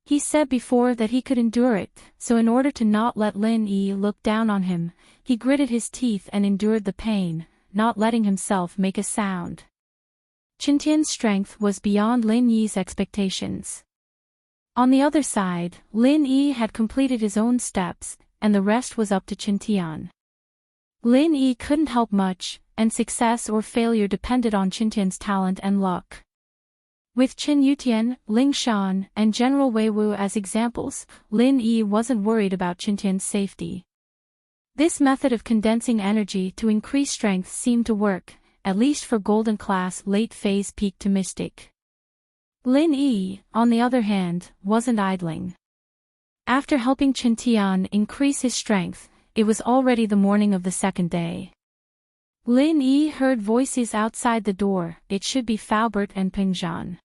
He said before that he could endure it, so in order to not let Lin Yi look down on him, he gritted his teeth and endured the pain, not letting himself make a sound. Chen Tian's strength was beyond Lin Yi's expectations. On the other side, Lin Yi had completed his own steps, and the rest was up to Chen Tian. Lin Yi couldn't help much, and success or failure depended on Chen Tian's talent and luck. With Chen Yutian, Ling Shan, and General Wei Wu as examples, Lin Yi wasn't worried about Chen Tian's safety. This method of condensing energy to increase strength seemed to work, at least for golden class late phase peak to mystic. Lin Yi, on the other hand, wasn't idling. After helping Chen Tian increase his strength, it was already the morning of the second day. Lin Yi heard voices outside the door. It should be Faubert and Peng Zhan.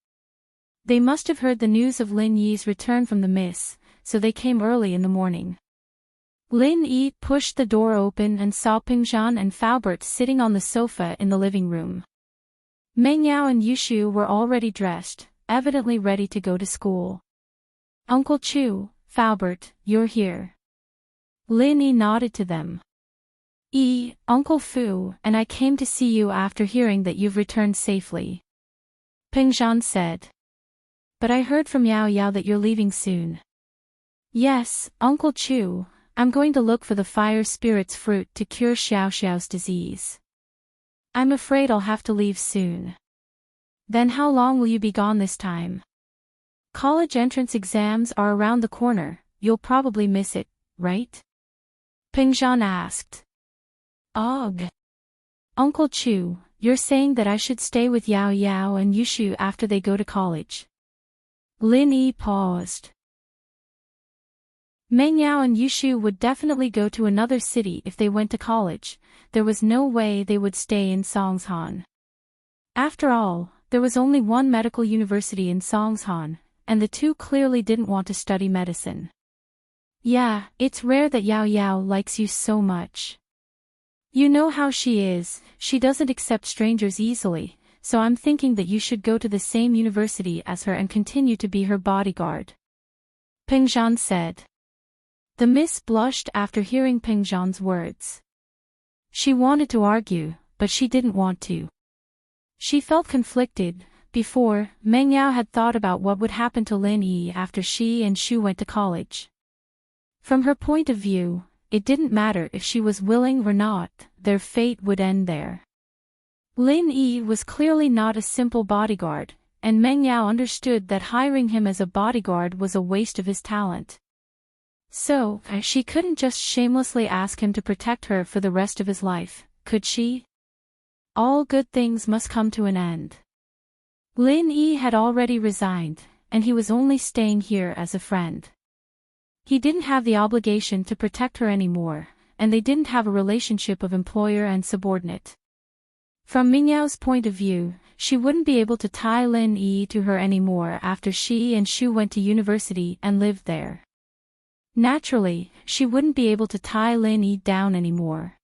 They must have heard the news of Lin Yi's return from the miss, so they came early in the morning. Lin Yi pushed the door open and saw Peng Zhan and Faubert sitting on the sofa in the living room. Meng Yao and Yushu were already dressed, evidently ready to go to school. "Uncle Chu, Faubert, you're here." Lin Yi nodded to them. Uncle Fu, and I came to see you after hearing that you've returned safely," Peng Zhan said. "But I heard from Yao Yao that you're leaving soon." "Yes, Uncle Chu, I'm going to look for the fire spirit's fruit to cure Xiao Xiao's disease. I'm afraid I'll have to leave soon." "Then how long will you be gone this time?" "College entrance exams are around the corner, you'll probably miss it, right?" Peng Zhan asked. "Ugh. Uncle Chu, you're saying that I should stay with Yao Yao and Yushu after they go to college?" Lin Yi paused. Meng Yao and Yushu would definitely go to another city if they went to college. There was no way they would stay in Songshan. After all, there was only one medical university in Songshan, and the two clearly didn't want to study medicine. "Yeah, it's rare that Yao Yao likes you so much. You know how she is, she doesn't accept strangers easily, so I'm thinking that you should go to the same university as her and continue to be her bodyguard," Peng Zhan said. The miss blushed after hearing Peng Zhan's words. She wanted to argue, but she didn't want to. She felt conflicted. Before, Meng Yao had thought about what would happen to Lin Yi after she and Shu went to college. From her point of view, it didn't matter if she was willing or not, their fate would end there. Lin Yi was clearly not a simple bodyguard, and Meng Yao understood that hiring him as a bodyguard was a waste of his talent. So, she couldn't just shamelessly ask him to protect her for the rest of his life, could she? All good things must come to an end. Lin Yi had already resigned, and he was only staying here as a friend. He didn't have the obligation to protect her anymore, and they didn't have a relationship of employer and subordinate. From Meng Yao's point of view, she wouldn't be able to tie Lin Yi to her anymore after she and Shu went to university and lived there. Naturally, she wouldn't be able to tie Lin Yi down anymore.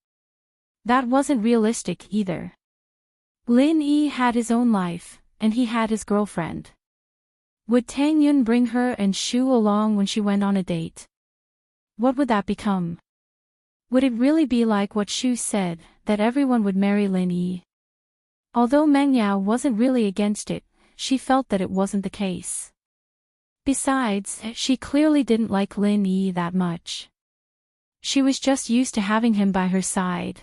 That wasn't realistic either. Lin Yi had his own life, and he had his girlfriend. Would Tang Yun bring her and Shu along when she went on a date? What would that become? Would it really be like what Shu said, that everyone would marry Lin Yi? Although Meng Yao wasn't really against it, she felt that it wasn't the case. Besides, she clearly didn't like Lin Yi that much. She was just used to having him by her side.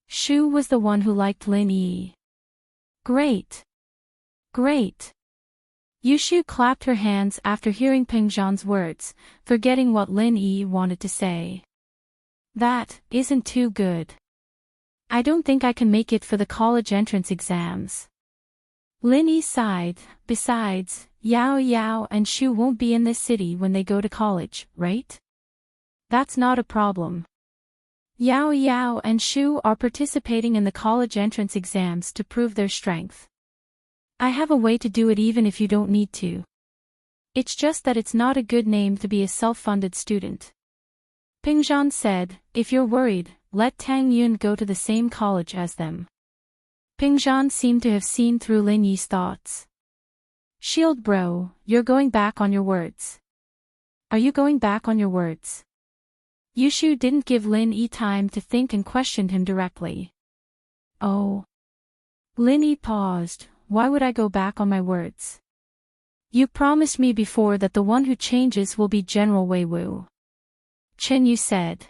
Shu was the one who liked Lin Yi. Great! Great! Yushu clapped her hands after hearing Peng Zhan's words, forgetting what Lin Yi wanted to say. That isn't too good. I don't think I can make it for the college entrance exams. Lin Yi sighed. Besides, Yao Yao and Shu won't be in this city when they go to college, right? That's not a problem. Yao Yao and Shu are participating in the college entrance exams to prove their strength. I have a way to do it even if you don't need to. It's just that it's not a good name to be a self-funded student. Peng Zhan said, if you're worried, let Tang Yun go to the same college as them. Peng Zhan seemed to have seen through Lin Yi's thoughts. Shield bro, you're going back on your words. Are you going back on your words? Yushu didn't give Lin Yi time to think and questioned him directly. Oh. Lin Yi paused. Why would I go back on my words? You promised me before that the one who changes will be General Wei Wu. Chen Yu said.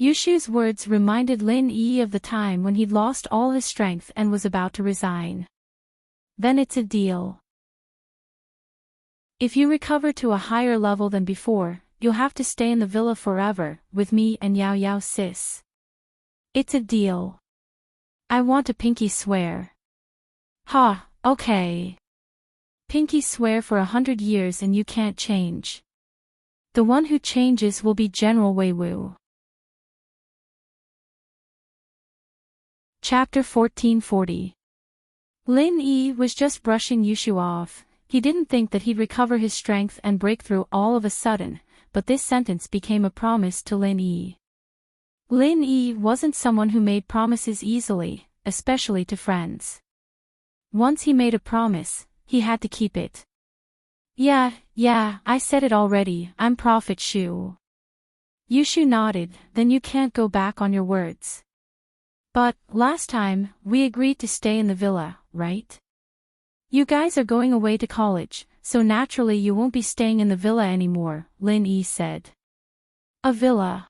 Yushu's words reminded Lin Yi of the time when he'd lost all his strength and was about to resign. Then it's a deal. If you recover to a higher level than before, you'll have to stay in the villa forever, with me and Yao Yao sis. It's a deal. I want a pinky swear. Ha, okay. Pinky swear for 100 years and you can't change. The one who changes will be General Wei Wu. Chapter 1440. Lin Yi was just brushing Yushu off. He didn't think that he'd recover his strength and break through all of a sudden, but this sentence became a promise to Lin Yi. Lin Yi wasn't someone who made promises easily, especially to friends. Once he made a promise, he had to keep it. Yeah, I said it already, I'm Prophet Shu. Yushu nodded, then you can't go back on your words. But, last time, we agreed to stay in the villa, right? You guys are going away to college, so naturally you won't be staying in the villa anymore, Lin Yi said. A villa.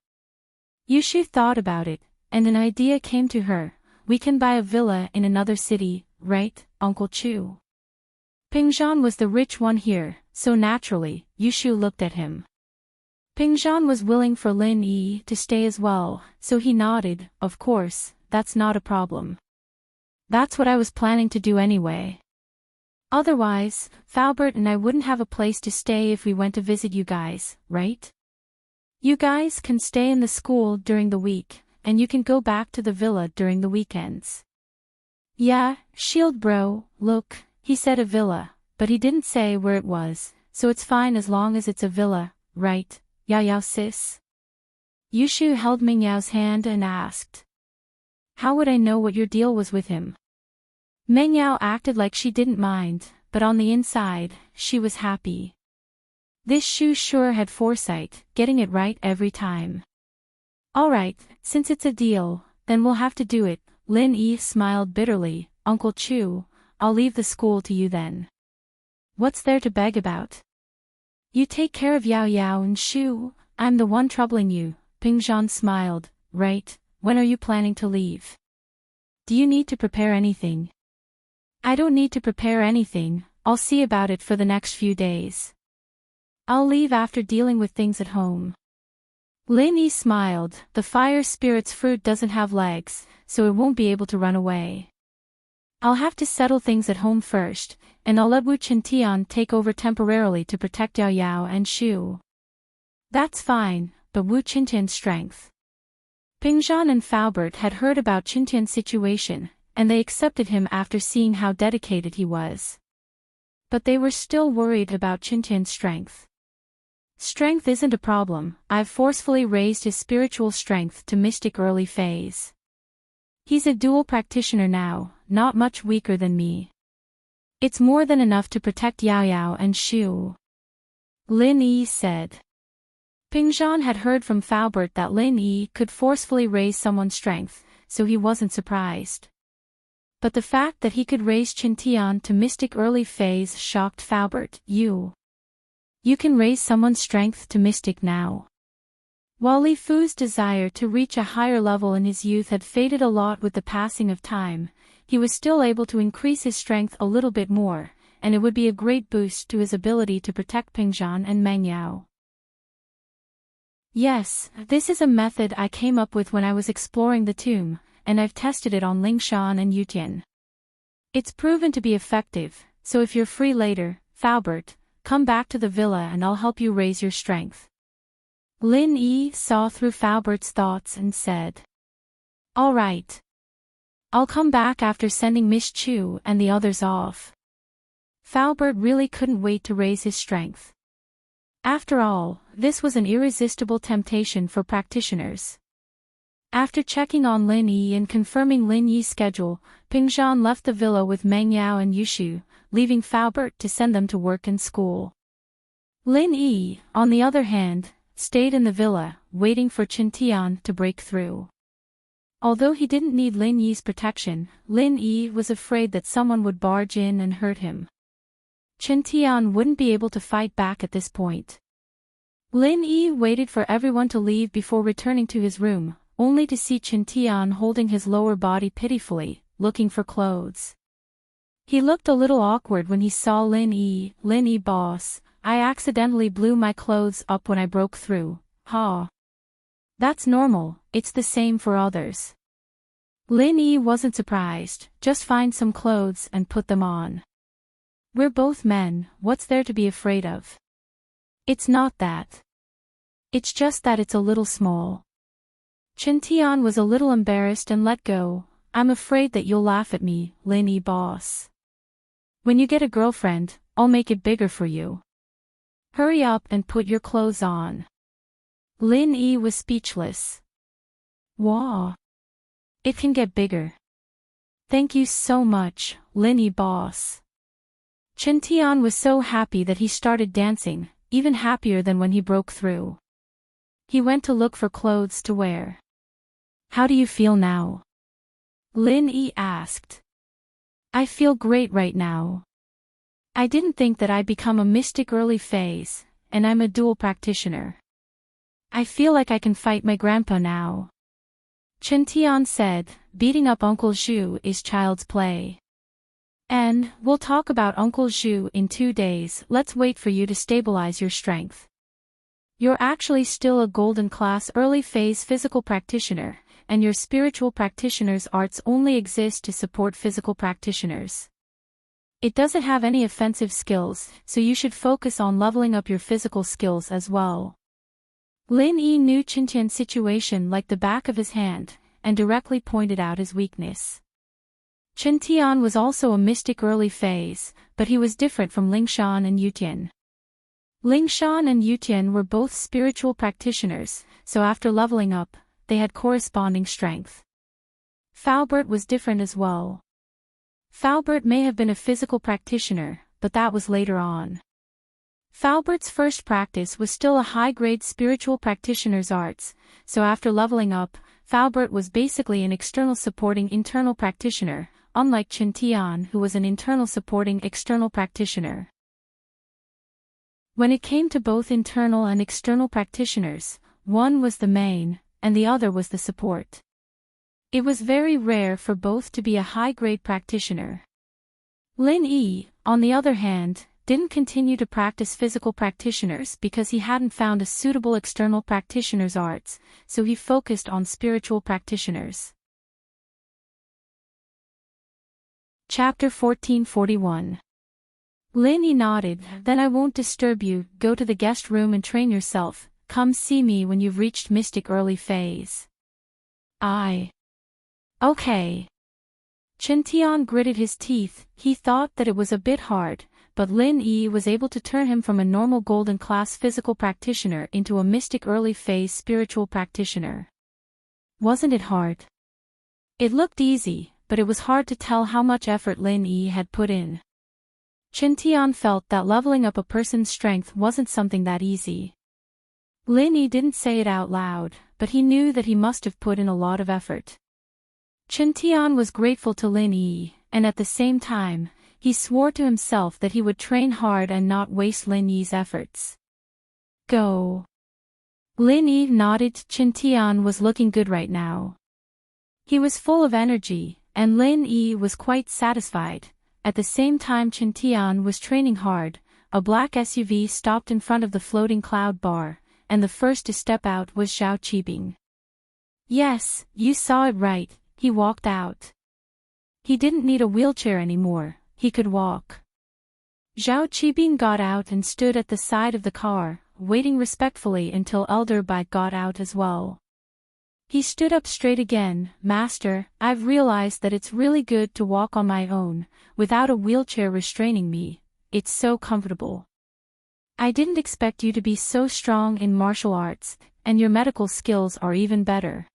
Yushu thought about it, and an idea came to her. We can buy a villa in another city, right, Uncle Chu? Peng Zhan was the rich one here, so naturally, Yushu looked at him. Peng Zhan was willing for Lin Yi to stay as well, so he nodded. Of course, that's not a problem. That's what I was planning to do anyway. Otherwise, Faubert and I wouldn't have a place to stay if we went to visit you guys, right? You guys can stay in the school during the week, and you can go back to the villa during the weekends. Yeah, Shield bro, look, he said a villa, but he didn't say where it was, so it's fine as long as it's a villa, right, Yao Yao sis? Yushu held Ming Yao's hand and asked. How would I know what your deal was with him? Meng Yao acted like she didn't mind, but on the inside, she was happy. This Shu sure had foresight, getting it right every time. Alright, since it's a deal, then we'll have to do it. Lin Yi smiled bitterly. Uncle Chu, I'll leave the school to you then. What's there to beg about? You take care of Yao Yao and Shu, I'm the one troubling you. Peng Zhan smiled. Right, when are you planning to leave? Do you need to prepare anything? I don't need to prepare anything, I'll see about it for the next few days. I'll leave after dealing with things at home. Lin Yi smiled. The fire spirit's fruit doesn't have legs, so it won't be able to run away. I'll have to settle things at home first, and I'll let Wu Chintian take over temporarily to protect Yao Yao and Shu. That's fine, but Wu Chintian's strength. Peng Zhan and Faubert had heard about Chintian's situation, and they accepted him after seeing how dedicated he was. But they were still worried about Chintian's strength. Strength isn't a problem, I've forcefully raised his spiritual strength to mystic early phase. He's a dual practitioner now, not much weaker than me. It's more than enough to protect Yao Yao and Shu. Lin Yi said. Peng Zhan had heard from Faubert that Lin Yi could forcefully raise someone's strength, so he wasn't surprised. But the fact that he could raise Chintian to Mystic Early Phase shocked Faubert. You can raise someone's strength to Mystic now. While Li Fu's desire to reach a higher level in his youth had faded a lot with the passing of time, he was still able to increase his strength a little bit more, and it would be a great boost to his ability to protect Pingzhan and Meng Yao. Yes, this is a method I came up with when I was exploring the tomb, and I've tested it on Lingshan and Yutian. It's proven to be effective, so if you're free later, Faubert, come back to the villa and I'll help you raise your strength. Lin Yi saw through Faubert's thoughts and said, "All right. I'll come back after sending Miss Chu and the others off." Faubert really couldn't wait to raise his strength. After all, this was an irresistible temptation for practitioners. After checking on Lin Yi and confirming Lin Yi's schedule, Pingzhan left the villa with Meng Yao and Yushu, leaving Faubert to send them to work and school. Lin Yi, on the other hand, stayed in the villa, waiting for Chintian to break through. Although he didn't need Lin Yi's protection, Lin Yi was afraid that someone would barge in and hurt him. Chintian wouldn't be able to fight back at this point. Lin Yi waited for everyone to leave before returning to his room, only to see Chintian holding his lower body pitifully, looking for clothes. He looked a little awkward when he saw Lin Yi. "Lin Yi boss, I accidentally blew my clothes up when I broke through, huh? That's normal, it's the same for others." Lin Yi wasn't surprised, "Just find some clothes and put them on. We're both men, what's there to be afraid of?" "It's not that. It's just that it's a little small." Chintian was a little embarrassed and let go. "I'm afraid that you'll laugh at me, Lin Yi boss. When you get a girlfriend, I'll make it bigger for you. Hurry up and put your clothes on." Lin Yi was speechless. "Wow. It can get bigger. Thank you so much, Lin Yi boss." Chintian was so happy that he started dancing, even happier than when he broke through. He went to look for clothes to wear. "How do you feel now?" Lin Yi asked. "I feel great right now. I didn't think that I'd become a Mystic Early Phase, and I'm a dual practitioner. I feel like I can fight my grandpa now." Chintian said, "Beating up Uncle Zhu is child's play. And we'll talk about Uncle Zhu in 2 days. Let's wait for you to stabilize your strength. You're actually still a golden class early phase physical practitioner, and your spiritual practitioner's arts only exist to support physical practitioners. It doesn't have any offensive skills, so you should focus on leveling up your physical skills as well." Lin Yi knew Chintian's situation like the back of his hand, and directly pointed out his weakness. Chintian was also a Mystic Early Phase, but he was different from Lingshan and Yutian. Lingshan and Yutian were both spiritual practitioners, so after leveling up, they had corresponding strength. Faubert was different as well. Faubert may have been a physical practitioner, but that was later on. Faubert's first practice was still a high-grade spiritual practitioner's arts, so after leveling up, Faubert was basically an external supporting internal practitioner, unlike Chintian who was an internal supporting external practitioner. When it came to both internal and external practitioners, one was the main, and the other was the support. It was very rare for both to be a high-grade practitioner. Lin Yi, on the other hand, didn't continue to practice physical practitioners because he hadn't found a suitable external practitioner's arts, so he focused on spiritual practitioners. Chapter 1441. Lin Yi nodded. "Then I won't disturb you, go to the guest room and train yourself, come see me when you've reached Mystic Early Phase." Okay. Chintian gritted his teeth. He thought that it was a bit hard, but Lin Yi was able to turn him from a normal golden class physical practitioner into a Mystic Early Phase spiritual practitioner. Wasn't it hard? It looked easy, but it was hard to tell how much effort Lin Yi had put in. Chintian felt that leveling up a person's strength wasn't something that easy. Lin Yi didn't say it out loud, but he knew that he must have put in a lot of effort. Chen Tian was grateful to Lin Yi, and at the same time, he swore to himself that he would train hard and not waste Lin Yi's efforts. Go. Lin Yi nodded. Chen Tian was looking good right now. He was full of energy, and Lin Yi was quite satisfied. At the same time Chen Tian was training hard, a black SUV stopped in front of the floating cloud bar, and the first to step out was Zhao Qibing. Yes, you saw it right, he walked out. He didn't need a wheelchair anymore, he could walk. Zhao Qibing got out and stood at the side of the car, waiting respectfully until Elder Bai got out as well. He stood up straight again. Master, I've realized that it's really good to walk on my own, without a wheelchair restraining me. It's so comfortable. I didn't expect you to be so strong in martial arts, and your medical skills are even better.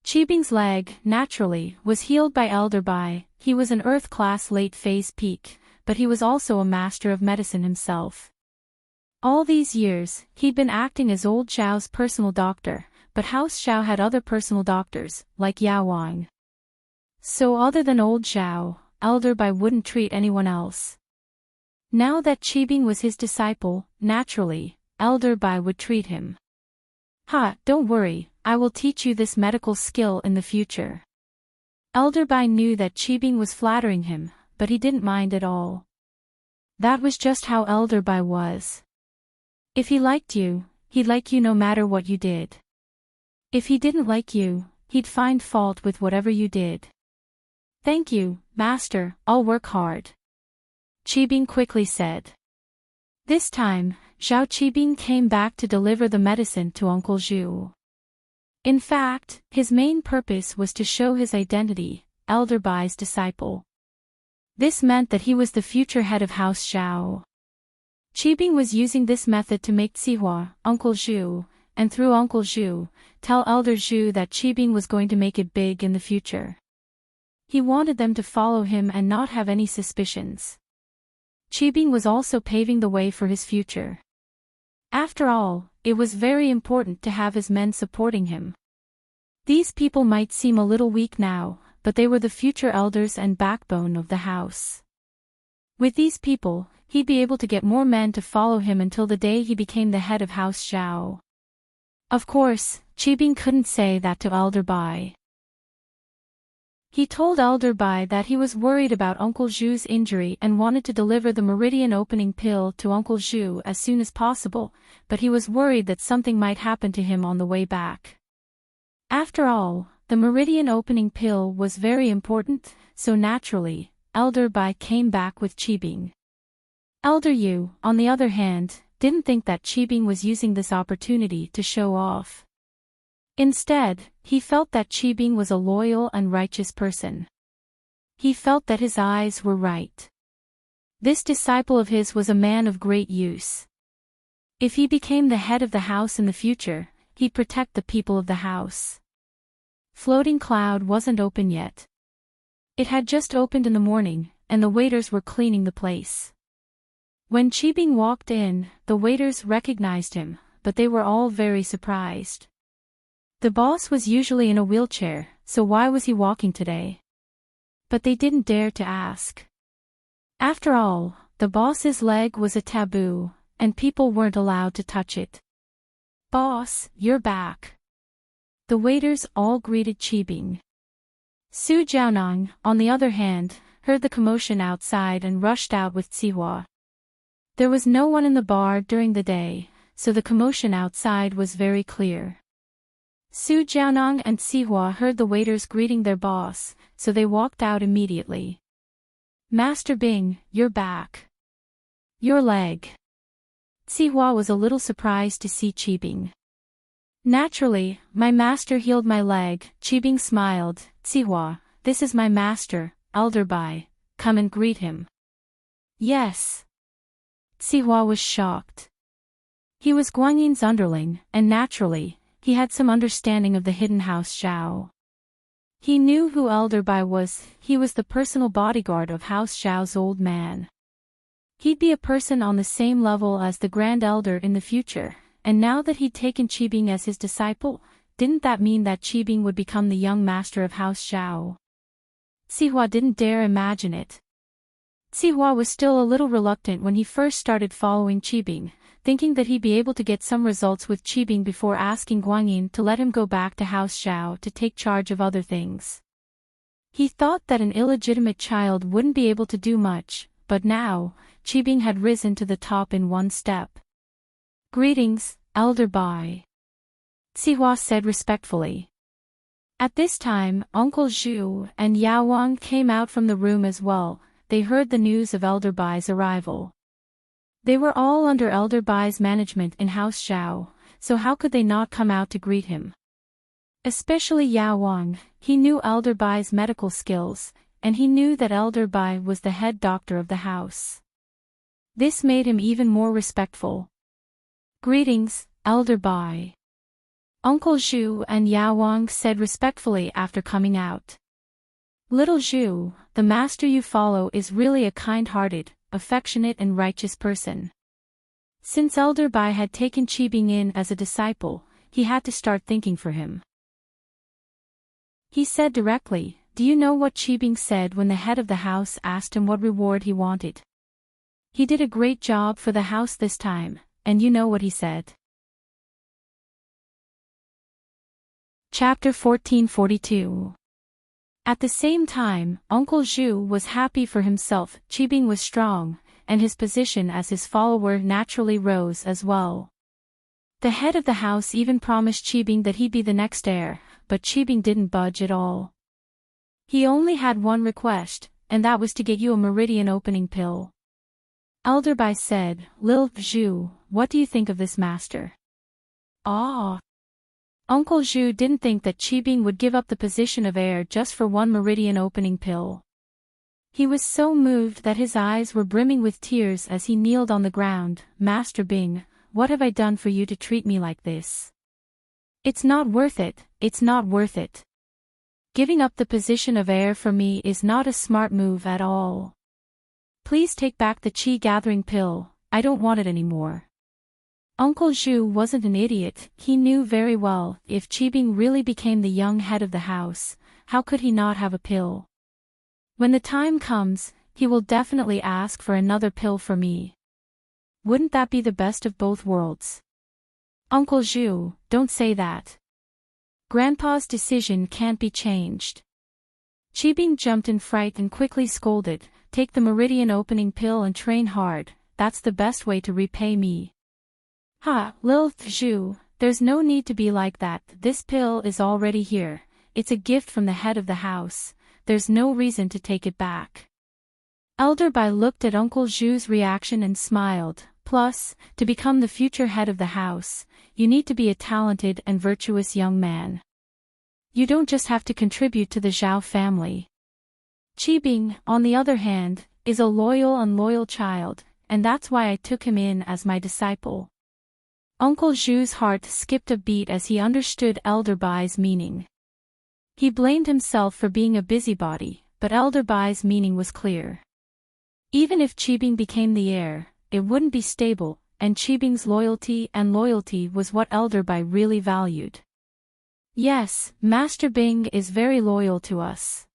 Qibing's leg, naturally, was healed by Elder Bai. He was an Earth-class late-phase peak, but he was also a master of medicine himself. All these years, he'd been acting as old Zhao's personal doctor, but House Zhao had other personal doctors, like Yao Wang. So other than old Zhao, Elder Bai wouldn't treat anyone else. Now that Qibing was his disciple, naturally, Elder Bai would treat him. Don't worry, I will teach you this medical skill in the future. Elder Bai knew that Qibing was flattering him, but he didn't mind at all. That was just how Elder Bai was. If he liked you, he'd like you no matter what you did. If he didn't like you, he'd find fault with whatever you did. Thank you, Master, I'll work hard. Qibing quickly said. This time, Zhao Qibing came back to deliver the medicine to Uncle Zhu. In fact, his main purpose was to show his identity, Elder Bai's disciple. This meant that he was the future head of House Zhao. Qibing was using this method to make Sihua, Uncle Zhu, and through Uncle Zhu, tell Elder Zhu that Qibing was going to make it big in the future. He wanted them to follow him and not have any suspicions. Qibing was also paving the way for his future. After all, it was very important to have his men supporting him. These people might seem a little weak now, but they were the future elders and backbone of the house. With these people, he'd be able to get more men to follow him until the day he became the head of House Zhao. Of course, Qibing couldn't say that to Elder Bai. He told Elder Bai that he was worried about Uncle Zhu's injury and wanted to deliver the meridian opening pill to Uncle Zhu as soon as possible, but he was worried that something might happen to him on the way back. After all, the meridian opening pill was very important, so naturally, Elder Bai came back with Qibing. Elder Yu, on the other hand, didn't think that Qibing was using this opportunity to show off. Instead, he felt that Qibing was a loyal and righteous person. He felt that his eyes were right. This disciple of his was a man of great use. If he became the head of the house in the future, he'd protect the people of the house. Floating Cloud wasn't open yet. It had just opened in the morning, and the waiters were cleaning the place. When Qibing walked in, the waiters recognized him, but they were all very surprised. The boss was usually in a wheelchair, so why was he walking today? But they didn't dare to ask. After all, the boss's leg was a taboo, and people weren't allowed to touch it. Boss, you're back. The waiters all greeted Qibing. Su Jiaonang, on the other hand, heard the commotion outside and rushed out with Sihua. There was no one in the bar during the day, so the commotion outside was very clear. Su Jiaonang and Sihua heard the waiters greeting their boss, so they walked out immediately. Master Bing, you're back. Your leg. Sihua was a little surprised to see Qibing. Naturally, my master healed my leg. Qibing smiled. Sihua, this is my master, Elder Bai. Come and greet him. Yes. Sihua was shocked. He was Guanyin's underling, and naturally, he had some understanding of the hidden House Zhao. He knew who Elder Bai was. He was the personal bodyguard of House Zhao's old man. He'd be a person on the same level as the Grand Elder in the future, and now that he'd taken Qibing as his disciple, didn't that mean that Qibing would become the young master of House Zhao? Sihua didn't dare imagine it. Sihua was still a little reluctant when he first started following Qibing, thinking that he'd be able to get some results with Qibing before asking Guanyin to let him go back to House Zhao to take charge of other things. He thought that an illegitimate child wouldn't be able to do much, but now, Qibing had risen to the top in one step. "Greetings, Elder Bai," Sihua said respectfully. At this time, Uncle Zhu and Yao Wang came out from the room as well. They heard the news of Elder Bai's arrival. They were all under Elder Bai's management in House Zhao, so how could they not come out to greet him? Especially Yao Wang. He knew Elder Bai's medical skills, and he knew that Elder Bai was the head doctor of the house. This made him even more respectful. "Greetings, Elder Bai," Uncle Zhu and Yao Wang said respectfully after coming out. "Little Zhu, the master you follow is really a kind-hearted, affectionate and righteous person." Since Elder Bai had taken Qibing in as a disciple, he had to start thinking for him. He said directly, "Do you know what Qibing said when the head of the house asked him what reward he wanted? He did a great job for the house this time, and you know what he said." Chapter 1442. At the same time, Uncle Zhu was happy for himself. Qibing was strong, and his position as his follower naturally rose as well. The head of the house even promised Qibing that he'd be the next heir, but Qibing didn't budge at all. He only had one request, and that was to get you a meridian opening pill. Elder Bai said, "Lil Zhu, what do you think of this master?" "Ah." Uncle Zhu didn't think that Qibing would give up the position of heir just for one meridian opening pill. He was so moved that his eyes were brimming with tears as he kneeled on the ground. "Master Bing, what have I done for you to treat me like this? It's not worth it, it's not worth it. Giving up the position of heir for me is not a smart move at all. Please take back the qi gathering pill, I don't want it anymore." Uncle Zhu wasn't an idiot. He knew very well, if Qibing really became the young head of the house, how could he not have a pill? "When the time comes, he will definitely ask for another pill for me. Wouldn't that be the best of both worlds?" "Uncle Zhu, don't say that. Grandpa's decision can't be changed." Qibing jumped in fright and quickly scolded, "Take the meridian opening pill and train hard, that's the best way to repay me." "Ha, Lil Zhu, there's no need to be like that. This pill is already here. It's a gift from the head of the house. There's no reason to take it back." Elder Bai looked at Uncle Zhu's reaction and smiled. "Plus, to become the future head of the house, you need to be a talented and virtuous young man. You don't just have to contribute to the Zhao family. Qibing, on the other hand, is a loyal and loyal child, and that's why I took him in as my disciple." Uncle Zhu's heart skipped a beat as he understood Elder Bai's meaning. He blamed himself for being a busybody, but Elder Bai's meaning was clear. Even if Qibing became the heir, it wouldn't be stable, and Qibing's loyalty was what Elder Bai really valued. "Yes, Master Bing is very loyal to us.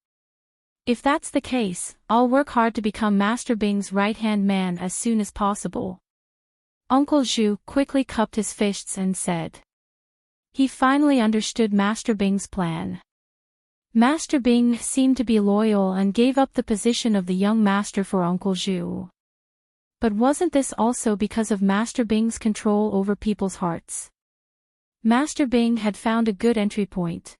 If that's the case, I'll work hard to become Master Bing's right-hand man as soon as possible." Uncle Zhu quickly cupped his fists and said. He finally understood Master Bing's plan. Master Bing seemed to be loyal and gave up the position of the young master for Uncle Zhu. But wasn't this also because of Master Bing's control over people's hearts? Master Bing had found a good entry point.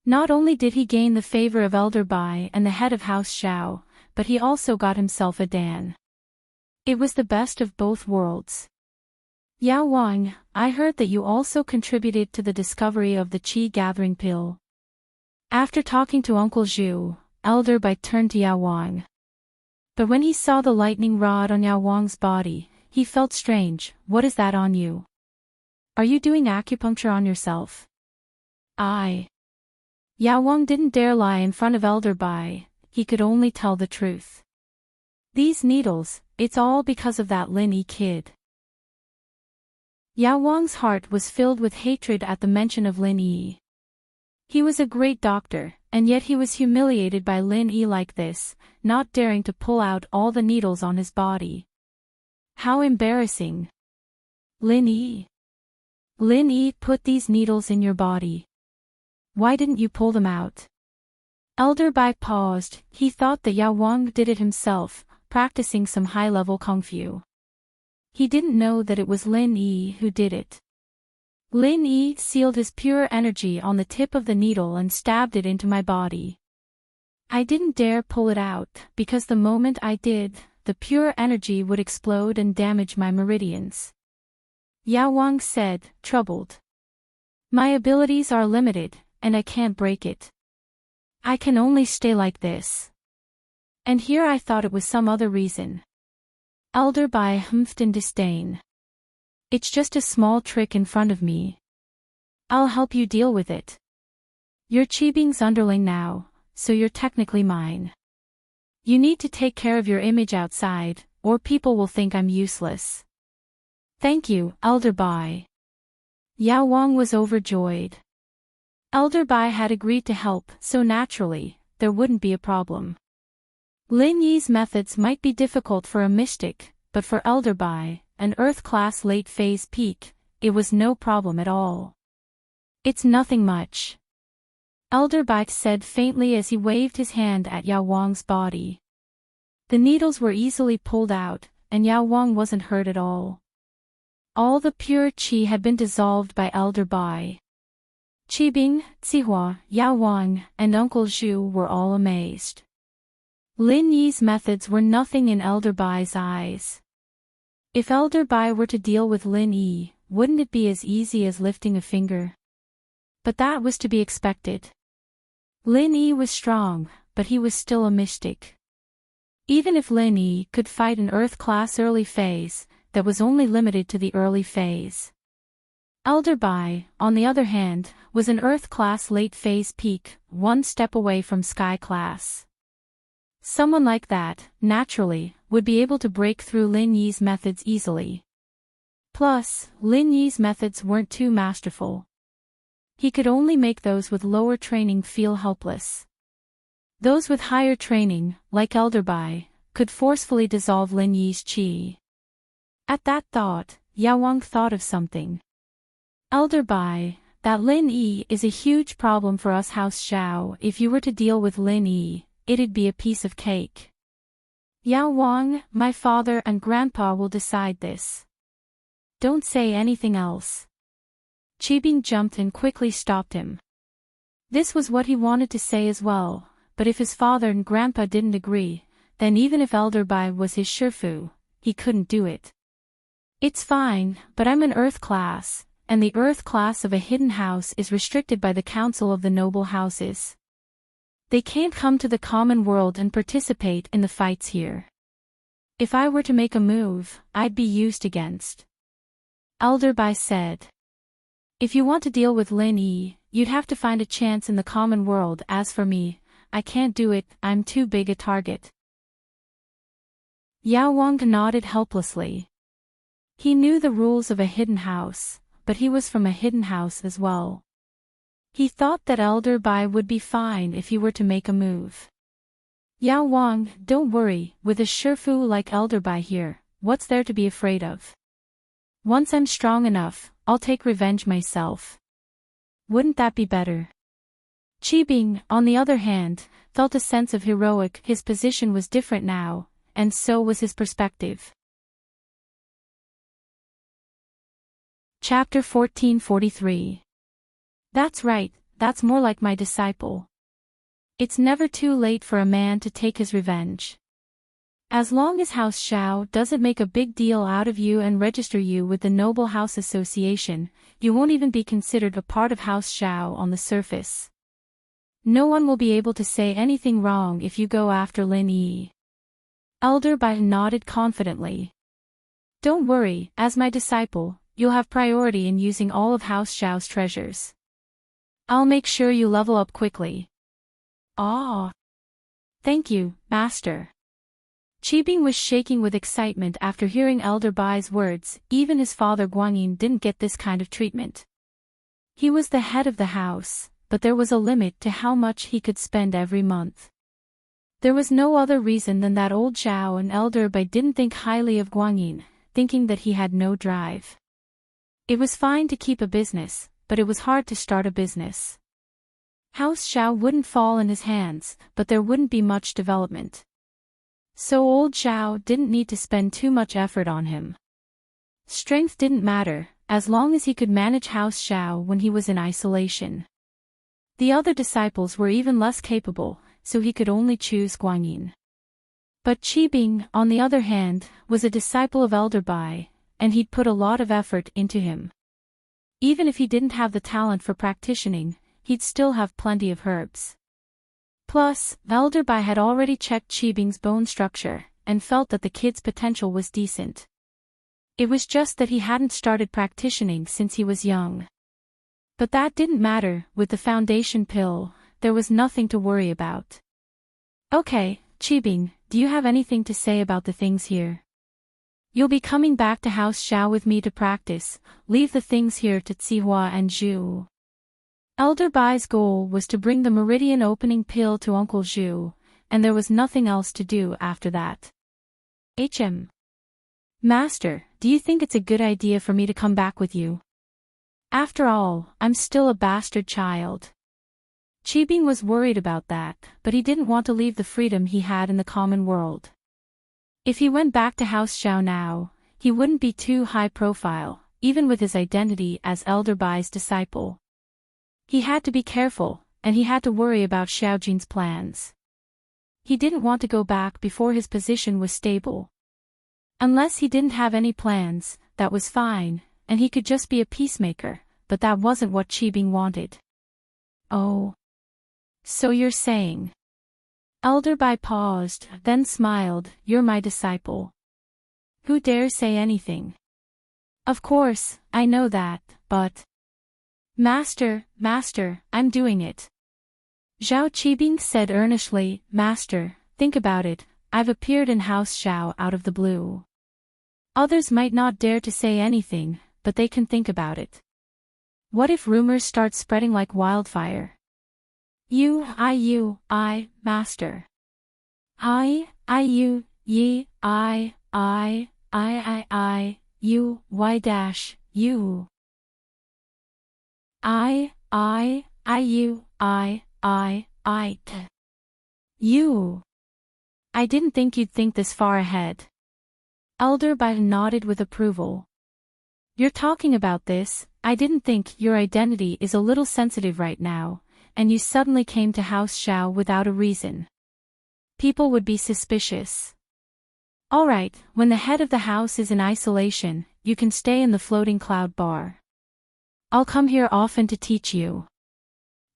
Not only did he gain the favor of Elder Bai and the head of House Zhao, but he also got himself a Dan. It was the best of both worlds. "Yao Wang, I heard that you also contributed to the discovery of the qi gathering pill." After talking to Uncle Zhu, Elder Bai turned to Yao Wang. But when he saw the lightning rod on Yao Wang's body, he felt strange. "What is that on you? Are you doing acupuncture on yourself?" Yao Wang didn't dare lie in front of Elder Bai, he could only tell the truth. "These needles, it's all because of that Lin Yi kid." Yao Wang's heart was filled with hatred at the mention of Lin Yi. He was a great doctor, and yet he was humiliated by Lin Yi like this, not daring to pull out all the needles on his body. How embarrassing. Lin Yi. Lin Yi, put these needles in your body. Why didn't you pull them out? Elder Bai paused. He thought that Yao Wang did it himself, practicing some high-level kung fu. He didn't know that it was Lin Yi who did it. Lin Yi sealed his pure energy on the tip of the needle and stabbed it into my body. I didn't dare pull it out, because the moment I did, the pure energy would explode and damage my meridians. Yao Wang said, troubled. My abilities are limited, and I can't break it. I can only stay like this. And here I thought it was some other reason. Elder Bai humphed in disdain. It's just a small trick in front of me. I'll help you deal with it. You're Qibing's underling now, so you're technically mine. You need to take care of your image outside, or people will think I'm useless. Thank you, Elder Bai. Yao Wang was overjoyed. Elder Bai had agreed to help, so naturally, there wouldn't be a problem. Lin Yi's methods might be difficult for a mystic, but for Elder Bai, an Earth-class late-phase peak, it was no problem at all. It's nothing much. Elder Bai said faintly as he waved his hand at Yao Wang's body. The needles were easily pulled out, and Yao Wang wasn't hurt at all. All the pure qi had been dissolved by Elder Bai. Qibing, Zihua, Yao Wang, and Uncle Zhu were all amazed. Lin Yi's methods were nothing in Elder Bai's eyes. If Elder Bai were to deal with Lin Yi, wouldn't it be as easy as lifting a finger? But that was to be expected. Lin Yi was strong, but he was still a mystic. Even if Lin Yi could fight an Earth-class early phase, that was only limited to the early phase. Elder Bai, on the other hand, was an Earth-class late-phase peak, one step away from Sky-class. Someone like that, naturally, would be able to break through Lin Yi's methods easily. Plus, Lin Yi's methods weren't too masterful. He could only make those with lower training feel helpless. Those with higher training, like Elder Bai, could forcefully dissolve Lin Yi's qi. At that thought, Yao Wang thought of something. Elder Bai, that Lin Yi is a huge problem for us House Xiao. If you were to deal with Lin Yi, it'd be a piece of cake. Yao Wang, my father and grandpa will decide this. Don't say anything else. Qibing jumped and quickly stopped him. This was what he wanted to say as well, but if his father and grandpa didn't agree, then even if Elder Bai was his shifu, he couldn't do it. It's fine, but I'm an Earth class, and the Earth class of a hidden house is restricted by the Council of the Noble Houses. They can't come to the common world and participate in the fights here. If I were to make a move, I'd be used against. Elder Bai said. If you want to deal with Lin Yi, you'd have to find a chance in the common world. As for me, I can't do it, I'm too big a target. Yao Wang nodded helplessly. He knew the rules of a hidden house, but he was from a hidden house as well. He thought that Elder Bai would be fine if he were to make a move. Yao Wang, don't worry, with a shifu like Elder Bai here, what's there to be afraid of? Once I'm strong enough, I'll take revenge myself. Wouldn't that be better? Qibing, on the other hand, felt a sense of heroic. His position was different now, and so was his perspective. Chapter 1443. That's right, that's more like my disciple. It's never too late for a man to take his revenge. As long as House Xiao doesn't make a big deal out of you and register you with the Noble House Association, you won't even be considered a part of House Xiao on the surface. No one will be able to say anything wrong if you go after Lin Yi. Elder Bai nodded confidently. Don't worry, as my disciple, you'll have priority in using all of House Xiao's treasures. I'll make sure you level up quickly. Ah. Thank you, Master. Qibing was shaking with excitement after hearing Elder Bai's words. Even his father Guanyin didn't get this kind of treatment. He was the head of the house, but there was a limit to how much he could spend every month. There was no other reason than that old Zhao and Elder Bai didn't think highly of Guanyin, thinking that he had no drive. It was fine to keep a business, but it was hard to start a business. House Zhao wouldn't fall in his hands, but there wouldn't be much development. So old Zhao didn't need to spend too much effort on him. Strength didn't matter, as long as he could manage House Zhao when he was in isolation. The other disciples were even less capable, so he could only choose Guanyin. But Qibing, on the other hand, was a disciple of Elder Bai, and he'd put a lot of effort into him. Even if he didn't have the talent for practicing, he'd still have plenty of herbs. Plus, Elder Bai had already checked Qibing's bone structure, and felt that the kid's potential was decent. It was just that he hadn't started practicing since he was young. But that didn't matter. With the foundation pill, there was nothing to worry about. Okay, Qibing, do you have anything to say about the things here? You'll be coming back to House Zhao with me to practice. Leave the things here to Zihua and Zhu. Elder Bai's goal was to bring the meridian opening pill to Uncle Zhu, and there was nothing else to do after that. Master, do you think it's a good idea for me to come back with you? After all, I'm still a bastard child. Qibing was worried about that, but he didn't want to leave the freedom he had in the common world. If he went back to House Zhao now, he wouldn't be too high profile, even with his identity as Elder Bai's disciple. He had to be careful, and he had to worry about Xiaojin's plans. He didn't want to go back before his position was stable. Unless he didn't have any plans, that was fine, and he could just be a peacemaker, but that wasn't what Qibing wanted. Oh. So you're saying. Elder Bai paused, then smiled, you're my disciple. Who dares say anything? Of course, I know that, but... Master, I'm doing it. Zhao Qibing said earnestly, Master, think about it, I've appeared in House Zhao out of the blue. Others might not dare to say anything, but they can think about it. What if rumors start spreading like wildfire? Master. I didn't think you'd think this far ahead. Elder Bai nodded with approval. You're talking about this, I didn't think your identity is a little sensitive right now, and you suddenly came to House Zhao without a reason. People would be suspicious. Alright, when the head of the house is in isolation, you can stay in the floating cloud bar. I'll come here often to teach you.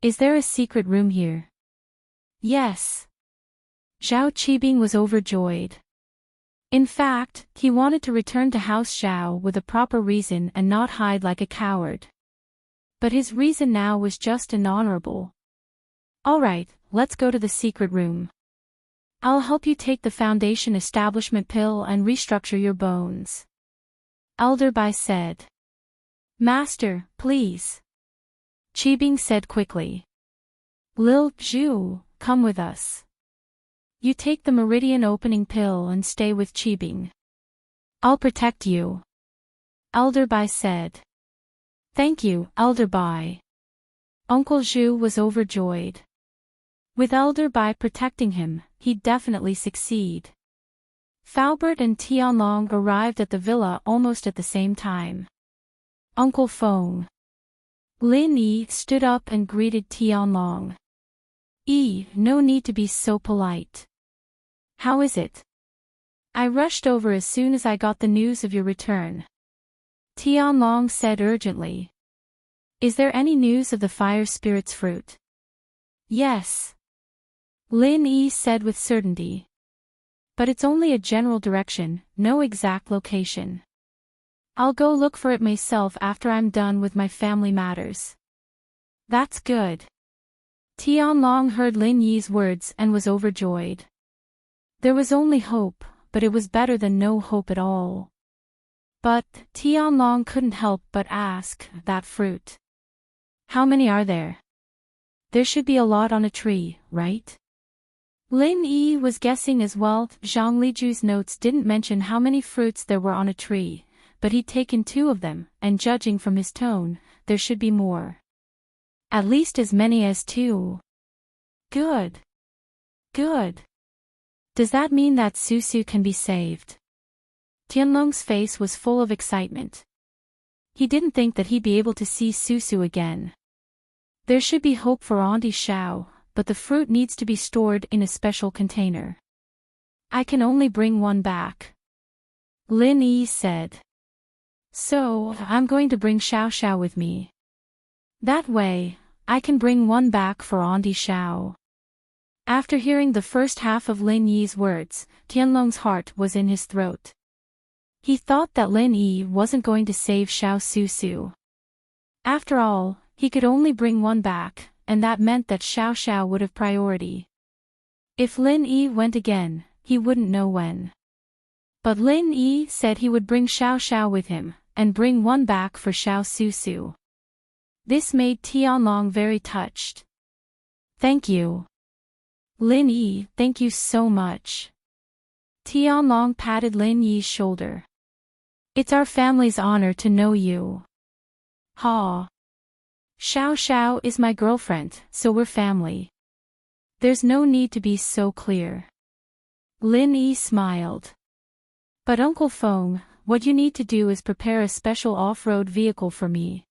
Is there a secret room here? Yes. Zhao Qibing was overjoyed. In fact, he wanted to return to House Zhao with a proper reason and not hide like a coward. But his reason now was just and honorable. Alright, let's go to the secret room. I'll help you take the foundation establishment pill and restructure your bones. Elder Bai said. Master, please. Qibing said quickly. Lil Zhu, come with us. You take the meridian opening pill and stay with Qibing. I'll protect you. Elder Bai said. Thank you, Elder Bai. Uncle Zhu was overjoyed. With Elder Bai protecting him, he'd definitely succeed. Faubert and Tianlong arrived at the villa almost at the same time. Uncle Feng. Lin Yi stood up and greeted Tianlong. No need to be so polite. How is it? I rushed over as soon as I got the news of your return. Tianlong said urgently. Is there any news of the fire spirit's fruit? Yes. Lin Yi said with certainty. But it's only a general direction, no exact location. I'll go look for it myself after I'm done with my family matters. That's good. Tianlong heard Lin Yi's words and was overjoyed. There was only hope, but it was better than no hope at all. But Tianlong couldn't help but ask, that fruit. How many are there? There should be a lot on a tree, right? Lin Yi was guessing as well. Zhang Liju's notes didn't mention how many fruits there were on a tree, but he'd taken 2 of them, and judging from his tone, there should be more. At least as many as 2. Good. Good. Does that mean that Susu can be saved? Tianlong's face was full of excitement. He didn't think that he'd be able to see Susu again. There should be hope for Auntie Xiao, but the fruit needs to be stored in a special container. I can only bring one back. Lin Yi said. So, I'm going to bring Xiao Xiao with me. That way, I can bring one back for Auntie Xiao. After hearing the first half of Lin Yi's words, Tianlong's heart was in his throat. He thought that Lin Yi wasn't going to save Xiao Susu. After all, he could only bring one back, and that meant that Xiao Xiao would have priority. If Lin Yi went again, he wouldn't know when. But Lin Yi said he would bring Xiao Xiao with him, and bring one back for Xiao Susu. This made Tianlong very touched. Thank you. Lin Yi, thank you so much. Tianlong patted Lin Yi's shoulder. It's our family's honor to know you. Ha. Xiao Xiao is my girlfriend, so we're family. There's no need to be so clear. Lin Yi smiled. But Uncle Feng, what you need to do is prepare a special off-road vehicle for me.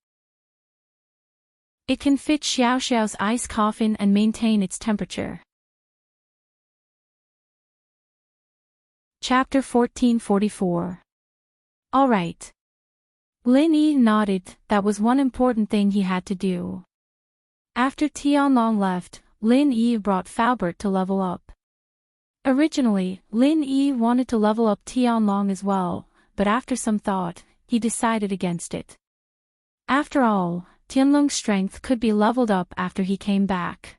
It can fit Xiao Xiao's ice coffin and maintain its temperature. Chapter 1444. All right. Lin Yi nodded. That was one important thing he had to do. After Tianlong left, Lin Yi brought Faubert to level up. Originally, Lin Yi wanted to level up Tianlong as well, but after some thought, he decided against it. After all, Tianlong's strength could be leveled up after he came back.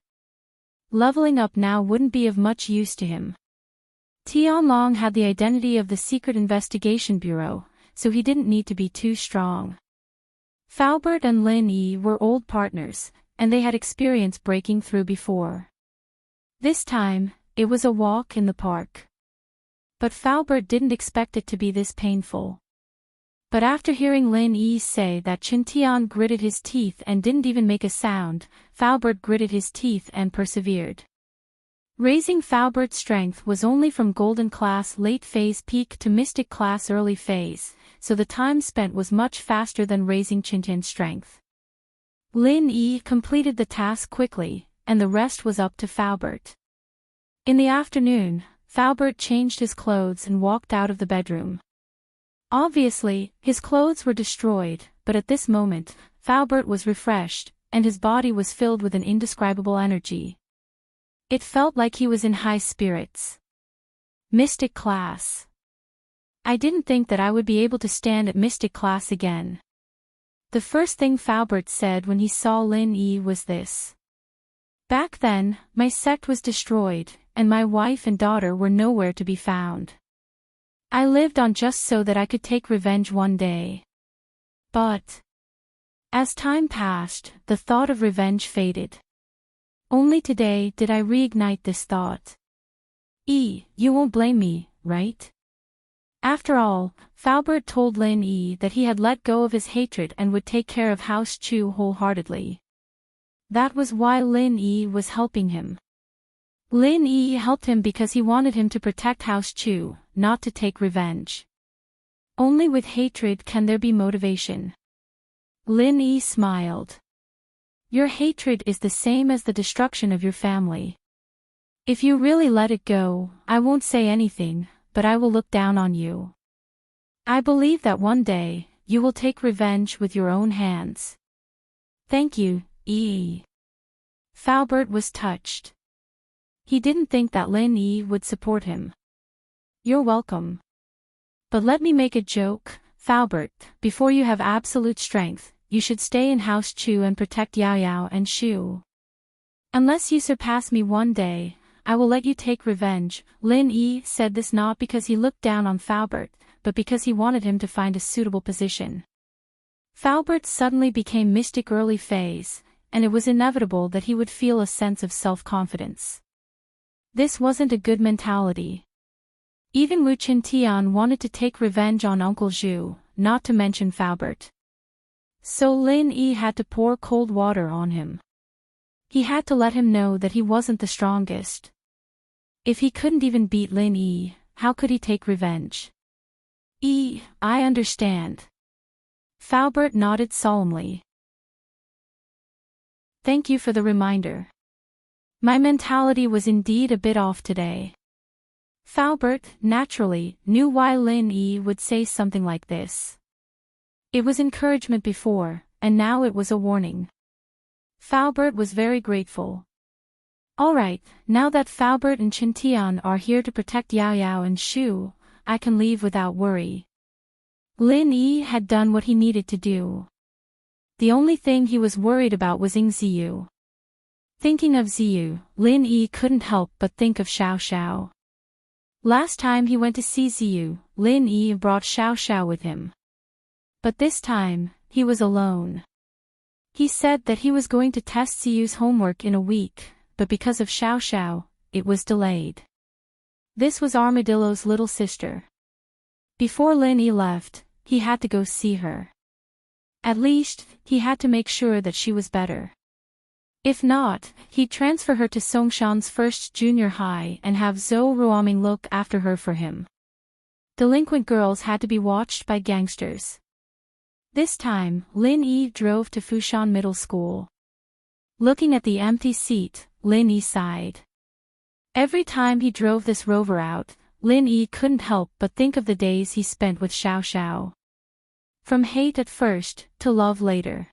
Leveling up now wouldn't be of much use to him. Tianlong had the identity of the Secret Investigation Bureau, so he didn't need to be too strong. Faubert and Lin Yi were old partners, and they had experience breaking through before. This time, it was a walk in the park. But Faubert didn't expect it to be this painful. But after hearing Lin Yi say that Qintian gritted his teeth and didn't even make a sound, Faubert gritted his teeth and persevered. Raising Faubert's strength was only from Golden Class late phase peak to Mystic Class early phase, so the time spent was much faster than raising Qintian's strength. Lin Yi completed the task quickly, and the rest was up to Faubert. In the afternoon, Faubert changed his clothes and walked out of the bedroom. Obviously, his clothes were destroyed, but at this moment, Faubert was refreshed, and his body was filled with an indescribable energy. It felt like he was in high spirits. Mystic Class. I didn't think that I would be able to stand at Mystic Class again. The first thing Faubert said when he saw Lin Yi was this. Back then, my sect was destroyed, and my wife and daughter were nowhere to be found. I lived on just so that I could take revenge one day. But as time passed, the thought of revenge faded. Only today did I reignite this thought. You won't blame me, right? After all, Faubert told Lin Yi that he had let go of his hatred and would take care of House Chu wholeheartedly. That was why Lin Yi was helping him. Lin Yi helped him because he wanted him to protect House Chu, not to take revenge. Only with hatred can there be motivation. Lin Yi smiled. Your hatred is the same as the destruction of your family. If you really let it go, I won't say anything, but I will look down on you. I believe that one day, you will take revenge with your own hands. Thank you, Yi. Faubert was touched. He didn't think that Lin Yi would support him. You're welcome. But let me make a joke, Faubert, before you have absolute strength, you should stay in House Chu and protect Yao Yao and Shu. Unless you surpass me one day, I will let you take revenge. Lin Yi said this not because he looked down on Faubert, but because he wanted him to find a suitable position. Faubert suddenly became mystic early phase, and it was inevitable that he would feel a sense of self-confidence. This wasn't a good mentality. Even Wu Qintian wanted to take revenge on Uncle Zhu, not to mention Faubert. So Lin Yi had to pour cold water on him. He had to let him know that he wasn't the strongest. If he couldn't even beat Lin Yi, how could he take revenge? I understand. Faubert nodded solemnly. Thank you for the reminder. My mentality was indeed a bit off today. Faubert, naturally, knew why Lin Yi would say something like this. It was encouragement before, and now it was a warning. Faubert was very grateful. Alright, now that Faubert and Qintian are here to protect Yao Yao and Shu, I can leave without worry. Lin Yi had done what he needed to do. The only thing he was worried about was Ying Ziyu. Thinking of Ziyu, Lin Yi couldn't help but think of Xiao Xiao. Last time he went to see Ziyu, Lin Yi brought Xiao Xiao with him. But this time, he was alone. He said that he was going to test Ziyu's homework in a week, but because of Xiao Xiao, it was delayed. This was Armadillo's little sister. Before Lin Yi left, he had to go see her. At least, he had to make sure that she was better. If not, he'd transfer her to Songshan's first junior high and have Zhou Ruoming look after her for him. Delinquent girls had to be watched by gangsters. This time, Lin Yi drove to Fushan Middle School. Looking at the empty seat, Lin Yi sighed. Every time he drove this rover out, Lin Yi couldn't help but think of the days he spent with Xiao Xiao. From hate at first, to love later.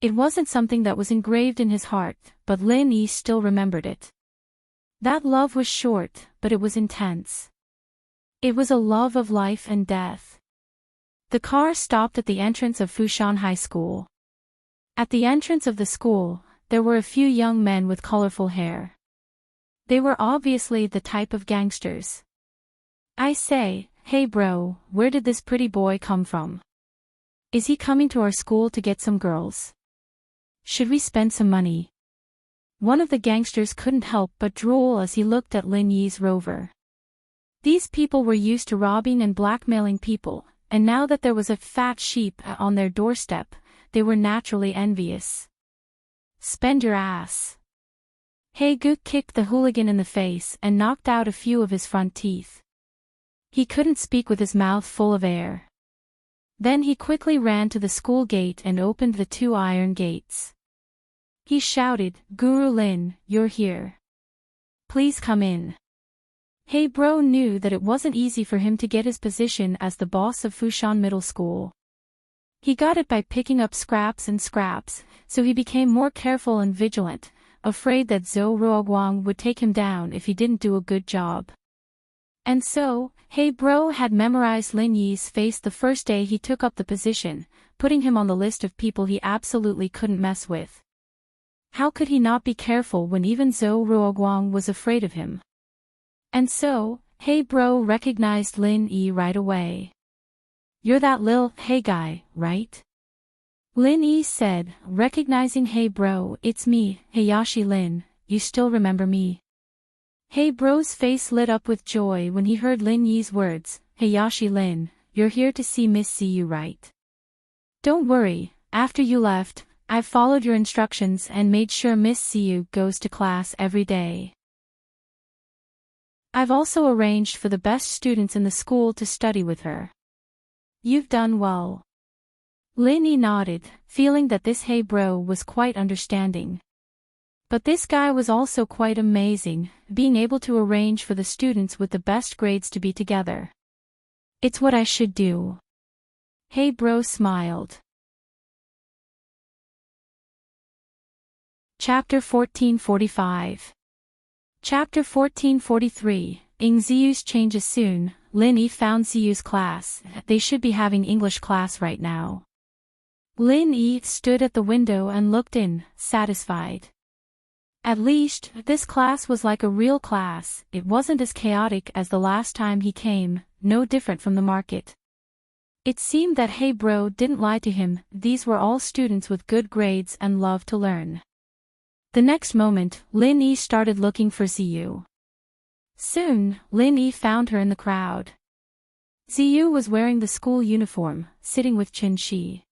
It wasn't something that was engraved in his heart, but Lin Yi still remembered it. That love was short, but it was intense. It was a love of life and death. The car stopped at the entrance of Fushan High School. At the entrance of the school, there were a few young men with colorful hair. They were obviously the type of gangsters. I say, hey bro, where did this pretty boy come from? Is he coming to our school to get some girls? Should we spend some money? One of the gangsters couldn't help but drool as he looked at Lin Yi's rover. These people were used to robbing and blackmailing people, and now that there was a fat sheep on their doorstep, they were naturally envious. Spend your ass. Hey Gook kicked the hooligan in the face and knocked out a few of his front teeth. He couldn't speak with his mouth full of air. Then he quickly ran to the school gate and opened the 2 iron gates. He shouted, Guru Lin, you're here. Please come in. Hey bro knew that it wasn't easy for him to get his position as the boss of Fushan Middle School. He got it by picking up scraps and scraps, so he became more careful and vigilant, afraid that Zhou Ruoguang would take him down if he didn't do a good job. And so, Hey Bro had memorized Lin Yi's face the first day he took up the position, putting him on the list of people he absolutely couldn't mess with. How could he not be careful when even Zhou Ruoguang was afraid of him? And so, Hey Bro recognized Lin Yi right away. You're that lil Hey guy, right? Lin Yi said, recognizing Hey Bro, it's me, Hayashi Lin, you still remember me? Hey Bro's face lit up with joy when he heard Lin Yi's words, Hayashi Lin, you're here to see Miss Ziyu, right? Don't worry, after you left, I've followed your instructions and made sure Miss Ziyu goes to class every day. I've also arranged for the best students in the school to study with her. You've done well. Lin Yi nodded, feeling that this Hey Bro was quite understanding. But this guy was also quite amazing, being able to arrange for the students with the best grades to be together. It's what I should do. Hey Bro smiled. Chapter 1445. Chapter 1443, Ying Ziyu's changes soon. Lin Yi found Ziyu's class, they should be having English class right now. Lin Yi stood at the window and looked in, satisfied. At least, this class was like a real class. It wasn't as chaotic as the last time he came, no different from the market. It seemed that Hey Bro didn't lie to him, these were all students with good grades and love to learn. The next moment, Lin Yi started looking for Ziyu. Soon, Lin Yi found her in the crowd. Ziyu was wearing the school uniform, sitting with Qin Shi.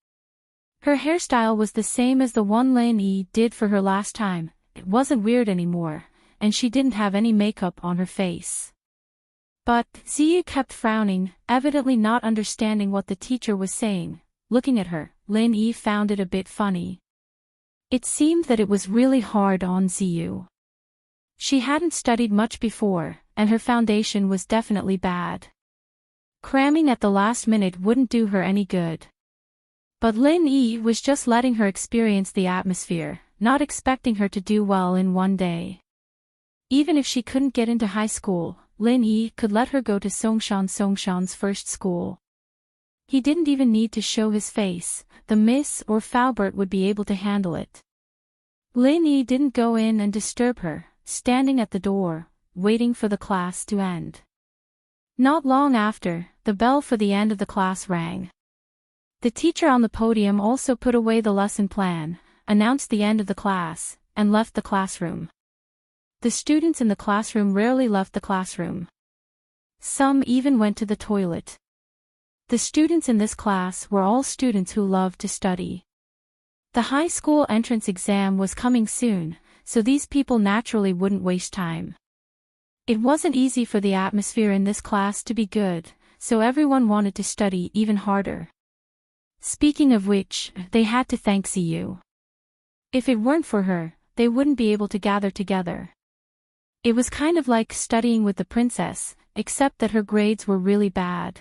Her hairstyle was the same as the one Lin Yi did for her last time, it wasn't weird anymore, and she didn't have any makeup on her face. But, Ziyu kept frowning, evidently not understanding what the teacher was saying. Looking at her, Lin Yi found it a bit funny. It seemed that it was really hard on Ziyu. She hadn't studied much before, and her foundation was definitely bad. Cramming at the last minute wouldn't do her any good. But Lin Yi was just letting her experience the atmosphere, not expecting her to do well in one day. Even if she couldn't get into high school, Lin Yi could let her go to Songshan's first school. He didn't even need to show his face, the Miss or Faubert would be able to handle it. Lin Yi didn't go in and disturb her, standing at the door, waiting for the class to end. Not long after, the bell for the end of the class rang. The teacher on the podium also put away the lesson plan, announced the end of the class, and left the classroom. The students in the classroom rarely left the classroom. Some even went to the toilet. The students in this class were all students who loved to study. The high school entrance exam was coming soon, so these people naturally wouldn't waste time. It wasn't easy for the atmosphere in this class to be good, so everyone wanted to study even harder. Speaking of which, they had to thank Ziyu. If it weren't for her, they wouldn't be able to gather together. It was kind of like studying with the princess, except that her grades were really bad.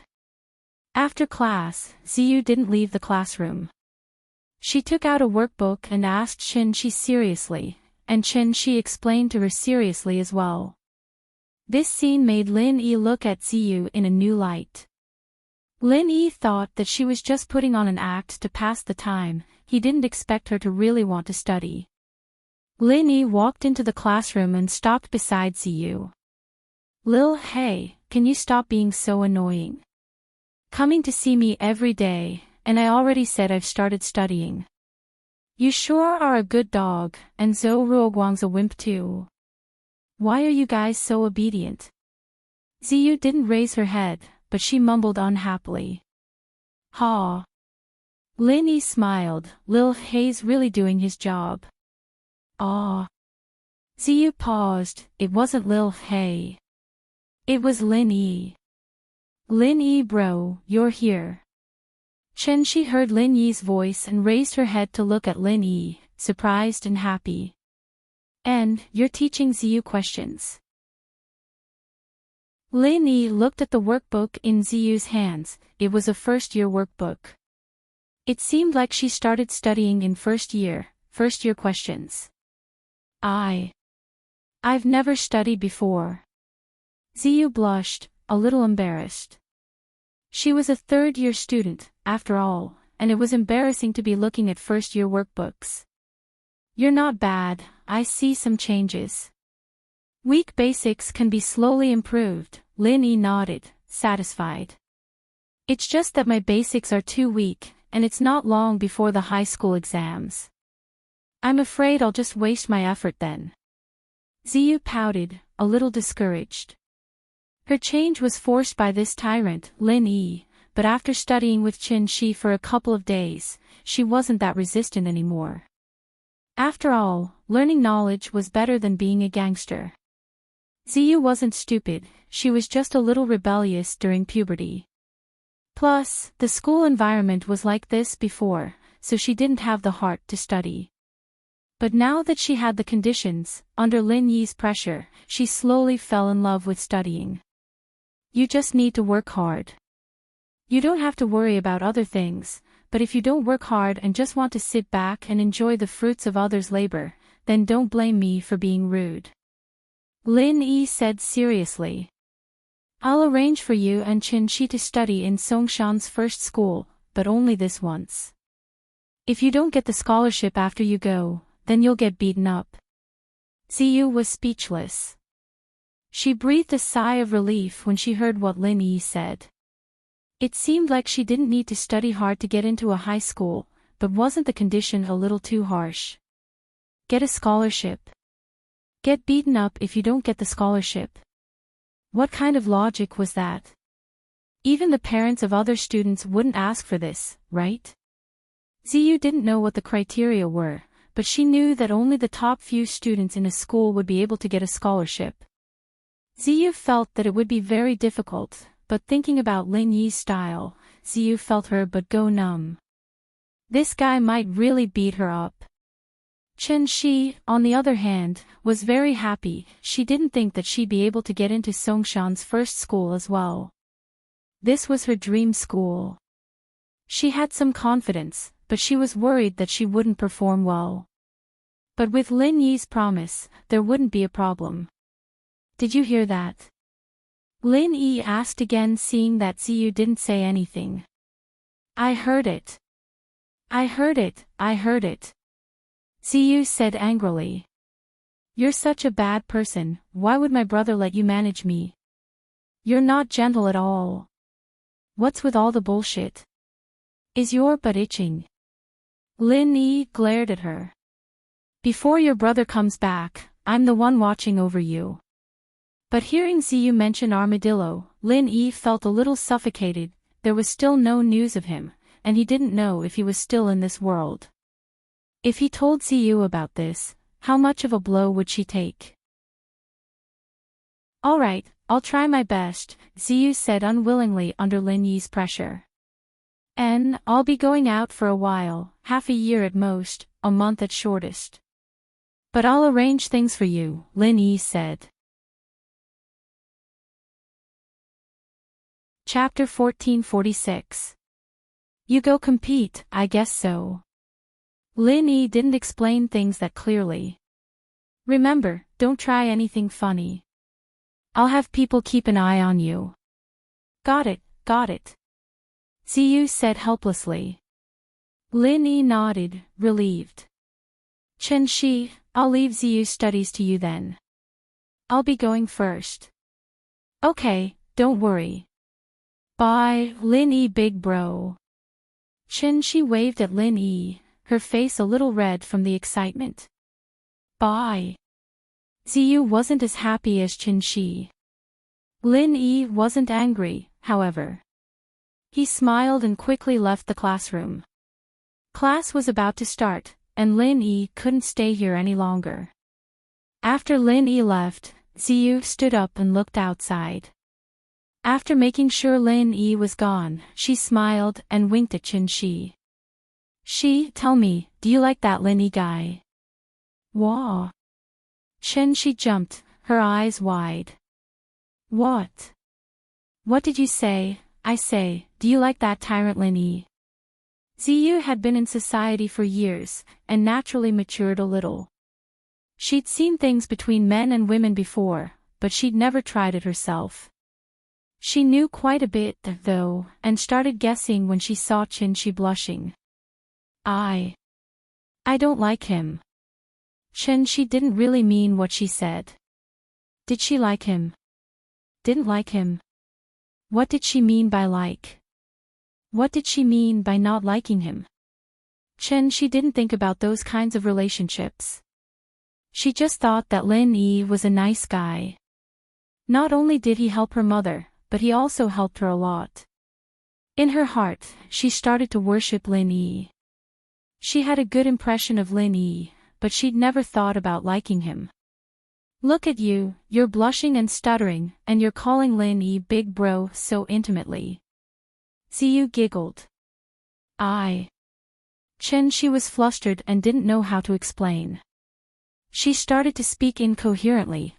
After class, Ziyu didn't leave the classroom. She took out a workbook and asked Qin Shi seriously, and Qin Shi explained to her seriously as well. This scene made Lin Yi look at Ziyu in a new light. Lin Yi thought that she was just putting on an act to pass the time, he didn't expect her to really want to study. Lin Yi walked into the classroom and stopped beside Ziyu. Lil, hey, can you stop being so annoying? Coming to see me every day, and I already said I've started studying. You sure are a good dog, and Zhou Ruoguang's a wimp too. Why are you guys so obedient? Ziyu didn't raise her head, but she mumbled unhappily. Ha. Lin Yi smiled, Lil Hei's really doing his job. Ah. Ziyu paused, it wasn't Lil Hei. It was Lin Yi. Lin Yi bro, you're here. Qin Shi heard Lin Yi's voice and raised her head to look at Lin Yi, surprised and happy. And, you're teaching Ziyu questions. Lin Yi looked at the workbook in Ziyu's hands, it was a first-year workbook. It seemed like she started studying in first year questions. I've never studied before. Ziyu blushed, a little embarrassed. She was a third-year student, after all, and it was embarrassing to be looking at first-year workbooks. You're not bad, I see some changes. Weak basics can be slowly improved, Lin Yi nodded, satisfied. It's just that my basics are too weak, and it's not long before the high school exams. I'm afraid I'll just waste my effort then. Ziyu pouted, a little discouraged. Her change was forced by this tyrant, Lin Yi, but after studying with Qin Shi for a couple of days, she wasn't that resistant anymore. After all, learning knowledge was better than being a gangster. Ziyu wasn't stupid, she was just a little rebellious during puberty. Plus, the school environment was like this before, so she didn't have the heart to study. But now that she had the conditions, under Lin Yi's pressure, she slowly fell in love with studying. You just need to work hard. You don't have to worry about other things, but if you don't work hard and just want to sit back and enjoy the fruits of others' labor, then don't blame me for being rude. Lin Yi said seriously. I'll arrange for you and Qin Shi to study in Songshan's first school, but only this once. If you don't get the scholarship after you go, then you'll get beaten up. Ziyu was speechless. She breathed a sigh of relief when she heard what Lin Yi said. It seemed like she didn't need to study hard to get into a high school, but wasn't the condition a little too harsh? Get a scholarship. Get beaten up if you don't get the scholarship. What kind of logic was that? Even the parents of other students wouldn't ask for this, right? Ziyu didn't know what the criteria were, but she knew that only the top few students in a school would be able to get a scholarship. Ziyu felt that it would be very difficult, but thinking about Lin Yi's style, Ziyu felt her but go numb. This guy might really beat her up. Chen Shi, on the other hand, was very happy. She didn't think that she'd be able to get into Songshan's first school as well. This was her dream school. She had some confidence, but she was worried that she wouldn't perform well. But with Lin Yi's promise, there wouldn't be a problem. Did you hear that? Lin Yi asked again, seeing that Ziyu didn't say anything. I heard it. I heard it, I heard it. Ziyu said angrily. You're such a bad person, why would my brother let you manage me? You're not gentle at all. What's with all the bullshit? Is your butt itching? Lin Yi glared at her. Before your brother comes back, I'm the one watching over you. But hearing Ziyu mention armadillo, Lin Yi felt a little suffocated. There was still no news of him, and he didn't know if he was still in this world. If he told Ziyu about this, how much of a blow would she take? All right, I'll try my best, Ziyu said unwillingly under Lin Yi's pressure. And I'll be going out for a while, half a year at most, a month at shortest. But I'll arrange things for you, Lin Yi said. Chapter 1446. You go compete, I guess so. Lin Yi didn't explain things that clearly. Remember, don't try anything funny. I'll have people keep an eye on you. Got it, got it. Ziyu said helplessly. Lin Yi nodded, relieved. Chen Shi, I'll leave Ziyu's studies to you then. I'll be going first. Okay, don't worry. Bye, Lin Yi big bro. Chen Shi waved at Lin Yi, her face a little red from the excitement. Bye. Ziyu wasn't as happy as Chen Shi. Lin Yi wasn't angry, however. He smiled and quickly left the classroom. Class was about to start, and Lin Yi couldn't stay here any longer. After Lin Yi left, Ziyu stood up and looked outside. After making sure Lin Yi was gone, she smiled and winked at Chen Shi. Tell me, do you like that Lin Yi guy? Wah. Chen Shi jumped, her eyes wide. What? What did you say? I say, do you like that tyrant Lin Yi? Ziyu had been in society for years, and naturally matured a little. She'd seen things between men and women before, but she'd never tried it herself. She knew quite a bit, though, and started guessing when she saw Chen Shi blushing. I don't like him. Chen Shi didn't really mean what she said. Did she like him? Didn't like him? What did she mean by like? What did she mean by not liking him? Chen Shi didn't think about those kinds of relationships. She just thought that Lin Yi was a nice guy. Not only did he help her mother, but he also helped her a lot. In her heart, she started to worship Lin Yi. She had a good impression of Lin Yi, but she'd never thought about liking him. Look at you, you're blushing and stuttering, and you're calling Lin Yi big bro so intimately. Ziyu giggled. Chen Shi was flustered and didn't know how to explain. She started to speak incoherently.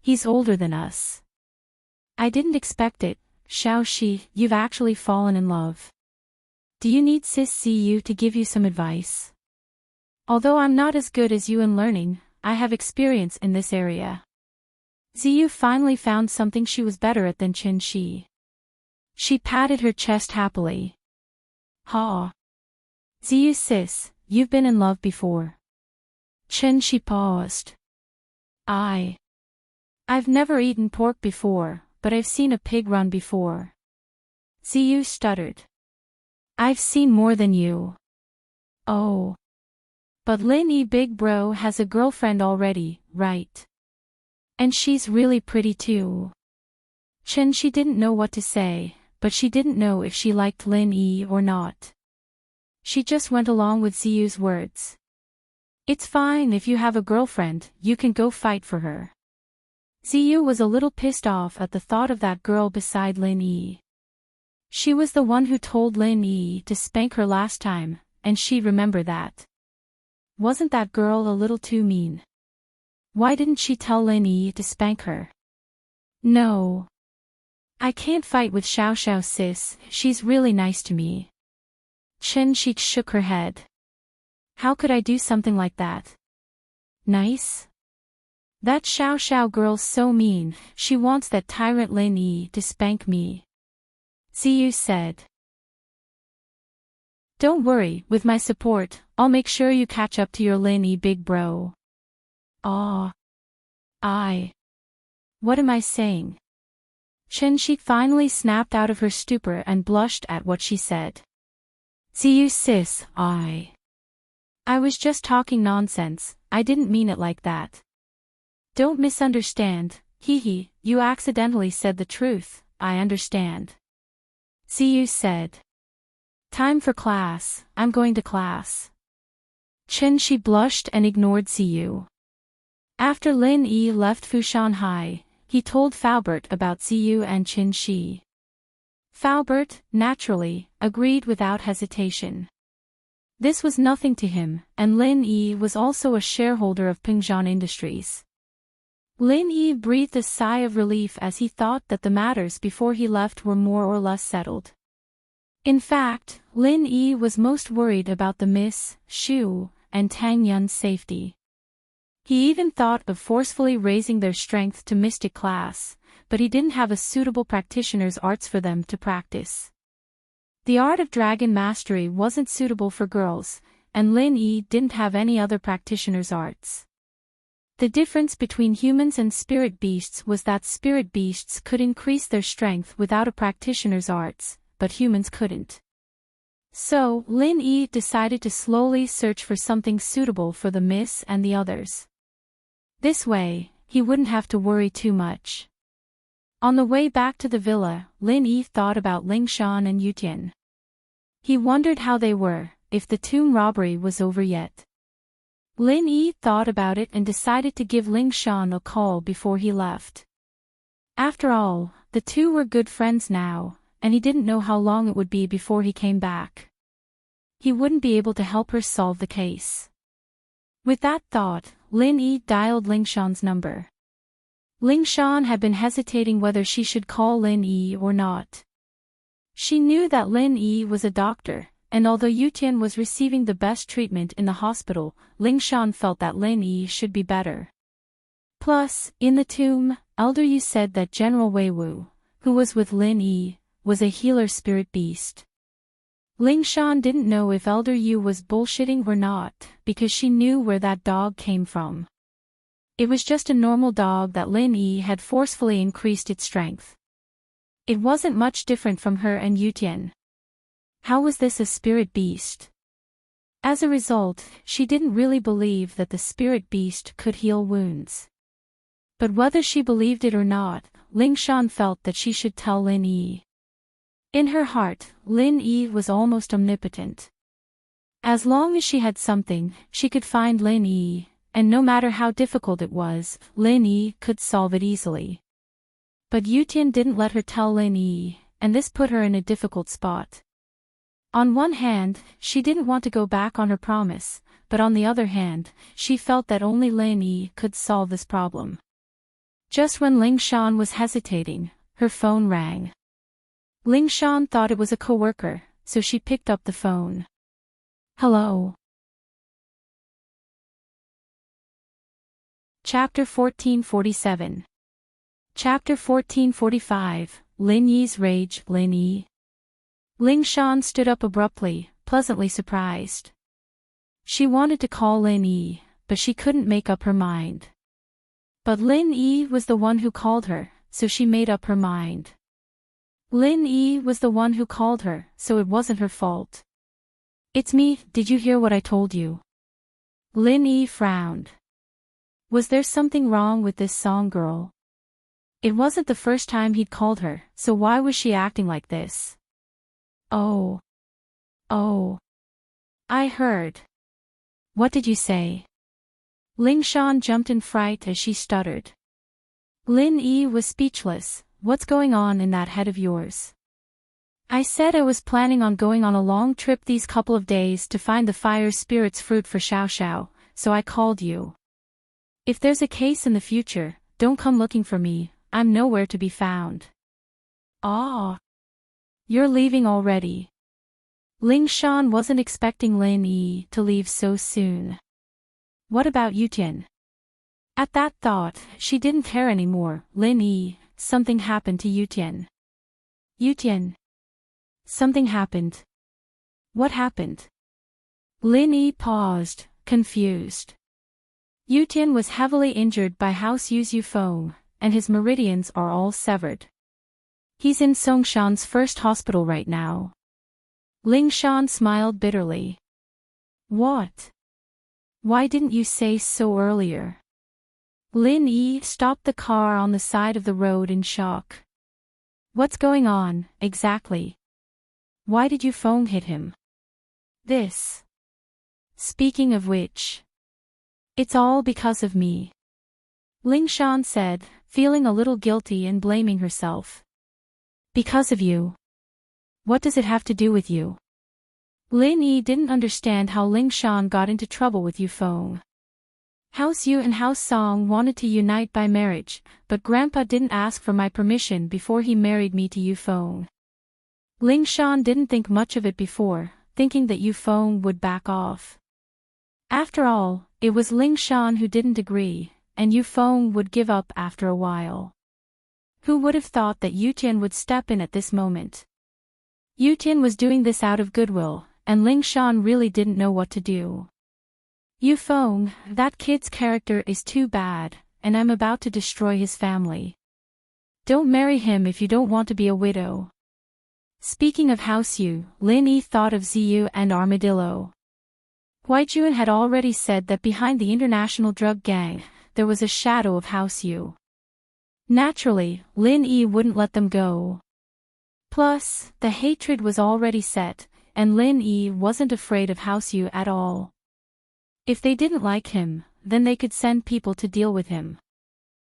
He's older than us. I didn't expect it, Xiao Shi, you've actually fallen in love. Do you need Sis Ziyu to give you some advice? Although I'm not as good as you in learning, I have experience in this area. Ziyu finally found something she was better at than Chen Shi. She patted her chest happily. Ha! Ziyu sis, you've been in love before. Chen Shi paused. I've never eaten pork before, but I've seen a pig run before. Ziyu stuttered. I've seen more than you. Oh. But Lin Yi big bro has a girlfriend already, right? And she's really pretty too. She didn't know what to say, but she didn't know if she liked Lin Yi or not. She just went along with Ziyu's words. It's fine if you have a girlfriend, you can go fight for her. Ziyu was a little pissed off at the thought of that girl beside Lin Yi. She was the one who told Lin Yi to spank her last time, and she'd remember that. Wasn't that girl a little too mean? Why didn't she tell Lin Yi to spank her? No. I can't fight with Xiao Xiao sis, she's really nice to me. She shook her head. How could I do something like that? Nice? That Xiao Xiao girl's so mean, she wants that tyrant Lin Yi to spank me. Ziyu said. Don't worry, with my support, I'll make sure you catch up to your Lin Yi big bro. Aw. What am I saying? Shi finally snapped out of her stupor and blushed at what she said. Ziyu sis, I was just talking nonsense, I didn't mean it like that. Don't misunderstand, hee, you accidentally said the truth, I understand. Ziyu said. Time for class, I'm going to class. She blushed and ignored Ziyu. After Lin Yi left Fushan High, he told Faubert about Ziyu and Qin Shi. Faubert, naturally, agreed without hesitation. This was nothing to him, and Lin Yi was also a shareholder of Pingzhan Industries. Lin Yi breathed a sigh of relief as he thought that the matters before he left were more or less settled. In fact, Lin Yi was most worried about the Miss, Shu, and Tang Yun's safety. He even thought of forcefully raising their strength to mystic class, but he didn't have a suitable practitioner's arts for them to practice. The art of dragon mastery wasn't suitable for girls, and Lin Yi didn't have any other practitioner's arts. The difference between humans and spirit beasts was that spirit beasts could increase their strength without a practitioner's arts, but humans couldn't. So, Lin Yi decided to slowly search for something suitable for the Miss and the others. This way, he wouldn't have to worry too much. On the way back to the villa, Lin Yi thought about Lingshan and Yutian. He wondered how they were, if the tomb robbery was over yet. Lin Yi thought about it and decided to give Lingshan a call before he left. After all, the two were good friends now, and he didn't know how long it would be before he came back. He wouldn't be able to help her solve the case. With that thought, Lin Yi dialed Lingshan's number. Lingshan had been hesitating whether she should call Lin Yi or not. She knew that Lin Yi was a doctor, and although Yutian was receiving the best treatment in the hospital, Lingshan felt that Lin Yi should be better. Plus, in the tomb, Elder Yu said that General Weiwu, who was with Lin Yi, was a healer spirit beast. Lingshan didn't know if Elder Yu was bullshitting or not, because she knew where that dog came from. It was just a normal dog that Lin Yi had forcefully increased its strength. It wasn't much different from her and Yutian. How was this a spirit beast? As a result, she didn't really believe that the spirit beast could heal wounds. But whether she believed it or not, Lingshan felt that she should tell Lin Yi. In her heart, Lin Yi was almost omnipotent. As long as she had something, she could find Lin Yi, and no matter how difficult it was, Lin Yi could solve it easily. But Yutian didn't let her tell Lin Yi, and this put her in a difficult spot. On one hand, she didn't want to go back on her promise, but on the other hand, she felt that only Lin Yi could solve this problem. Just when Lingshan was hesitating, her phone rang. Lingshan thought it was a coworker, so she picked up the phone. Hello. Chapter 1447. Chapter 1445, Lin Yi's Rage. Lin Yi. Lingshan stood up abruptly, pleasantly surprised. She wanted to call Lin Yi, but she couldn't make up her mind. But Lin Yi was the one who called her, so she made up her mind. Lin Yi was the one who called her, so it wasn't her fault. It's me, did you hear what I told you? Lin Yi frowned. Was there something wrong with this song girl? It wasn't the first time he'd called her, so why was she acting like this? Oh. I heard. What did you say? Ling Shan jumped in fright as she stuttered. Lin Yi was speechless. What's going on in that head of yours? I said I was planning on going on a long trip these couple of days to find the fire spirit's fruit for Xiao Xiao, so I called you. If there's a case in the future, don't come looking for me, I'm nowhere to be found. Ah. You're leaving already. Ling Shan wasn't expecting Lin Yi to leave so soon. What about Yutian? At that thought, she didn't care anymore. Lin Yi, something happened to Yutian. Yutian. Something happened. What happened? Lin Yi paused, confused. Yutian was heavily injured by House Yu's Yufeng, and his meridians are all severed. He's in Songshan's first hospital right now. Ling Shan smiled bitterly. What? Why didn't you say so earlier? Lin Yi stopped the car on the side of the road in shock. What's going on, exactly? Why did Yufeng hit him? This. Speaking of which. It's all because of me. Ling Shan said, feeling a little guilty and blaming herself. Because of you. What does it have to do with you? Lin Yi didn't understand how Ling Shan got into trouble with Yufeng. House Yu and House Song wanted to unite by marriage, but Grandpa didn't ask for my permission before he married me to Yufeng. Ling Shan didn't think much of it before, thinking that Yufeng would back off. After all, it was Ling Shan who didn't agree, and Yufeng would give up after a while. Who would have thought that Yutian would step in at this moment? Yutian was doing this out of goodwill, and Ling Shan really didn't know what to do. Yufeng, that kid's character is too bad, and I'm about to destroy his family. Don't marry him if you don't want to be a widow. Speaking of House Yu, Lin Yi thought of Ziyu and Armadillo. Huaijuan had already said that behind the international drug gang, there was a shadow of House Yu. Naturally, Lin Yi wouldn't let them go. Plus, the hatred was already set, and Lin Yi wasn't afraid of House Yu at all. If they didn't like him, then they could send people to deal with him.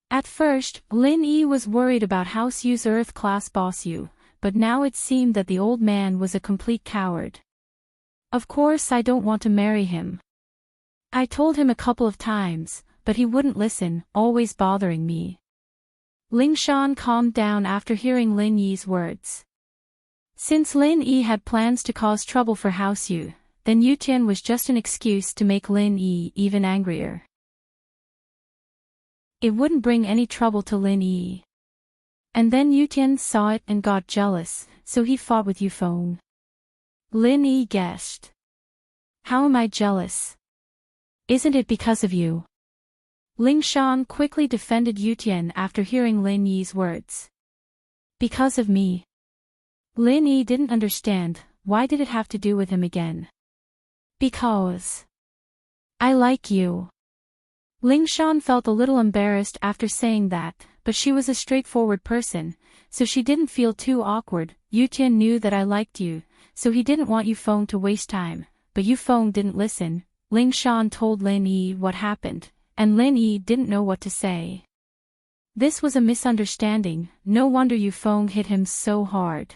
At first, Lin Yi was worried about House Yu's Earth-class boss Yu, but now it seemed that the old man was a complete coward. Of course I don't want to marry him. I told him a couple of times, but he wouldn't listen, always bothering me. Ling Shan calmed down after hearing Lin Yi's words. Since Lin Yi had plans to cause trouble for House Yu, then Yutian was just an excuse to make Lin Yi even angrier. It wouldn't bring any trouble to Lin Yi. And then Yutian saw it and got jealous, so he fought with Yufeng. Lin Yi guessed. How am I jealous? Isn't it because of you? Ling Shan quickly defended Yutian after hearing Lin Yi's words. Because of me. Lin Yi didn't understand, why did it have to do with him again? Because I like you. Ling Shan felt a little embarrassed after saying that, but she was a straightforward person, so she didn't feel too awkward. Yutian knew that I liked you, so he didn't want Yufeng to waste time, but Yufeng didn't listen. Ling Shan told Lin Yi what happened, and Lin Yi didn't know what to say. This was a misunderstanding, no wonder Yufeng hit him so hard.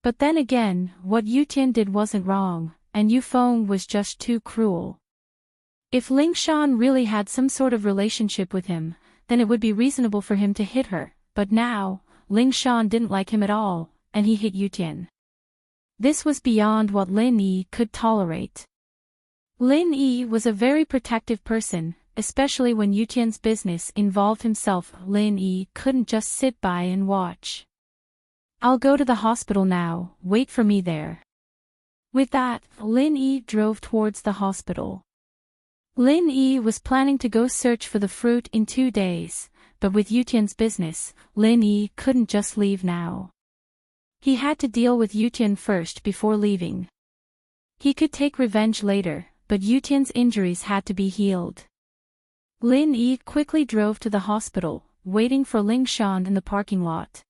But then again, what Yutian did wasn't wrong, and Yufeng was just too cruel. If Ling Shan really had some sort of relationship with him, then it would be reasonable for him to hit her, but now, Ling Shan didn't like him at all, and he hit Yutian. This was beyond what Lin Yi could tolerate. Lin Yi was a very protective person, especially when Yutian's business involved himself. Lin Yi couldn't just sit by and watch. I'll go to the hospital now, wait for me there. With that, Lin Yi drove towards the hospital. Lin Yi was planning to go search for the fruit in 2 days, but with Yutian's business, Lin Yi couldn't just leave now. He had to deal with Yutian first before leaving. He could take revenge later, but Yutian's injuries had to be healed. Lin Yi quickly drove to the hospital, waiting for Ling Shan in the parking lot.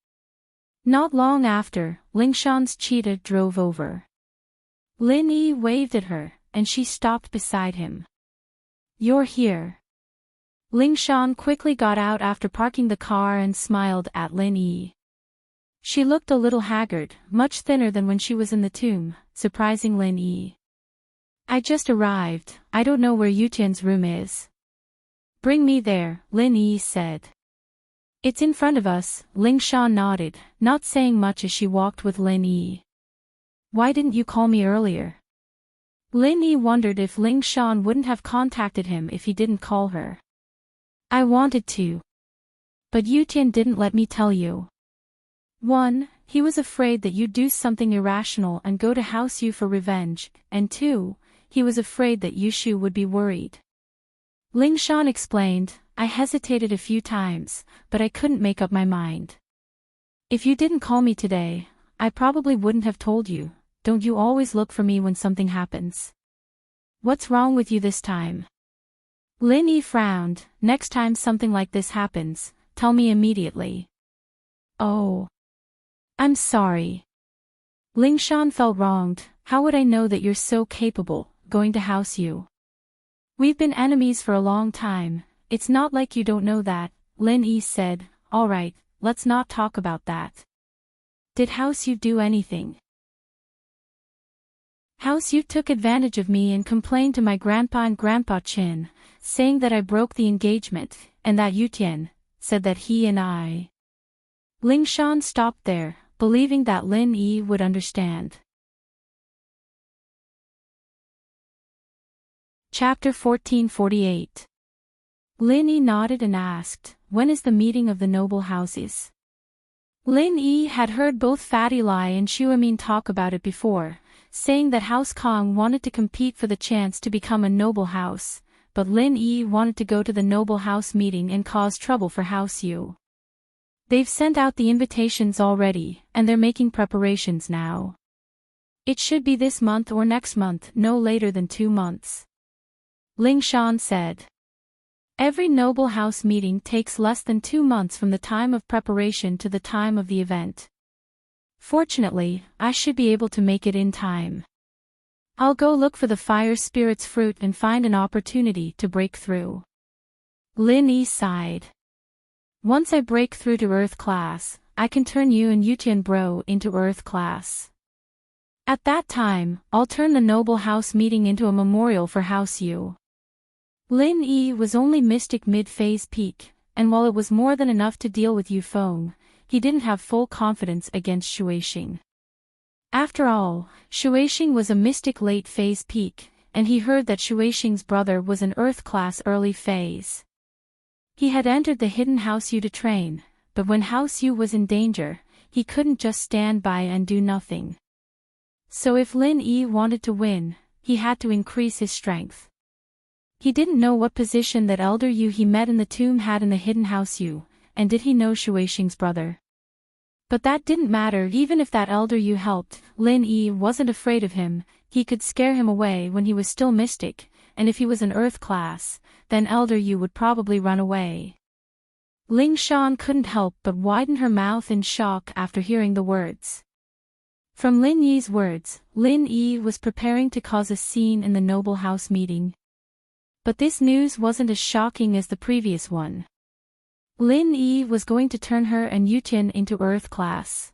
Not long after, Ling Shan's cheetah drove over. Lin Yi waved at her, and she stopped beside him. "You're here." Ling Shan quickly got out after parking the car and smiled at Lin Yi. She looked a little haggard, much thinner than when she was in the tomb, surprising Lin Yi. "I just arrived, I don't know where Yutian's room is." "Bring me there," Lin Yi said. "It's in front of us," Ling Shan nodded, not saying much as she walked with Lin Yi. "Why didn't you call me earlier?" Lin Yi wondered if Ling Shan wouldn't have contacted him if he didn't call her. "I wanted to. But Yutian didn't let me tell you. 1. He was afraid that you'd do something irrational and go to House Yu for revenge, and 2. He was afraid that Yushu would be worried." Ling Shan explained, "I hesitated a few times, but I couldn't make up my mind. If you didn't call me today, I probably wouldn't have told you. Don't you always look for me when something happens? What's wrong with you this time?" Lin Yi frowned. "Next time something like this happens, tell me immediately." "Oh. I'm sorry." Ling Shan felt wronged. "How would I know that you're so capable, going to House Yu? We've been enemies for a long time, it's not like you don't know that." Lin Yi said, "All right, let's not talk about that. Did House Yu do anything?" "House Yu took advantage of me and complained to my grandpa and Grandpa Qin, saying that I broke the engagement, and that Yutian said that he and I." Ling Shan stopped there, believing that Lin Yi would understand. Chapter 1448. Lin Yi nodded and asked, "When is the meeting of the noble houses?" Lin Yi had heard both Fatty Lai and Xuemin talk about it before, saying that House Kong wanted to compete for the chance to become a noble house, but Lin Yi wanted to go to the noble house meeting and cause trouble for House Yu. They've sent out the invitations already, and they're making preparations now. It should be this month or next month, no later than 2 months. Ling Shan said. Every noble house meeting takes less than 2 months from the time of preparation to the time of the event. Fortunately, I should be able to make it in time. I'll go look for the fire spirit's fruit and find an opportunity to break through. Lin Yi sighed. Once I break through to Earth class, I can turn you and Yutian Bro into Earth class. At that time, I'll turn the noble house meeting into a memorial for House Yu. Lin Yi was only mystic mid-phase peak, and while it was more than enough to deal with Yu Feng, he didn't have full confidence against Shuixing. After all, Shuixing was a mystic late-phase peak, and he heard that Shuixing's brother was an Earth-class early phase. He had entered the hidden House Yu to train, but when House Yu was in danger, he couldn't just stand by and do nothing. So if Lin Yi wanted to win, he had to increase his strength. He didn't know what position that Elder Yu he met in the tomb had in the hidden House Yu, and did he know Shuixing's brother? But that didn't matter. Even if that Elder Yu helped, Lin Yi wasn't afraid of him. He could scare him away when he was still mystic, and if he was an Earth class, then Elder Yu would probably run away. Ling Shan couldn't help but widen her mouth in shock after hearing the words. From Lin Yi's words, Lin Yi was preparing to cause a scene in the noble house meeting. But this news wasn't as shocking as the previous one. Lin Yi was going to turn her and Yutian into Earth class.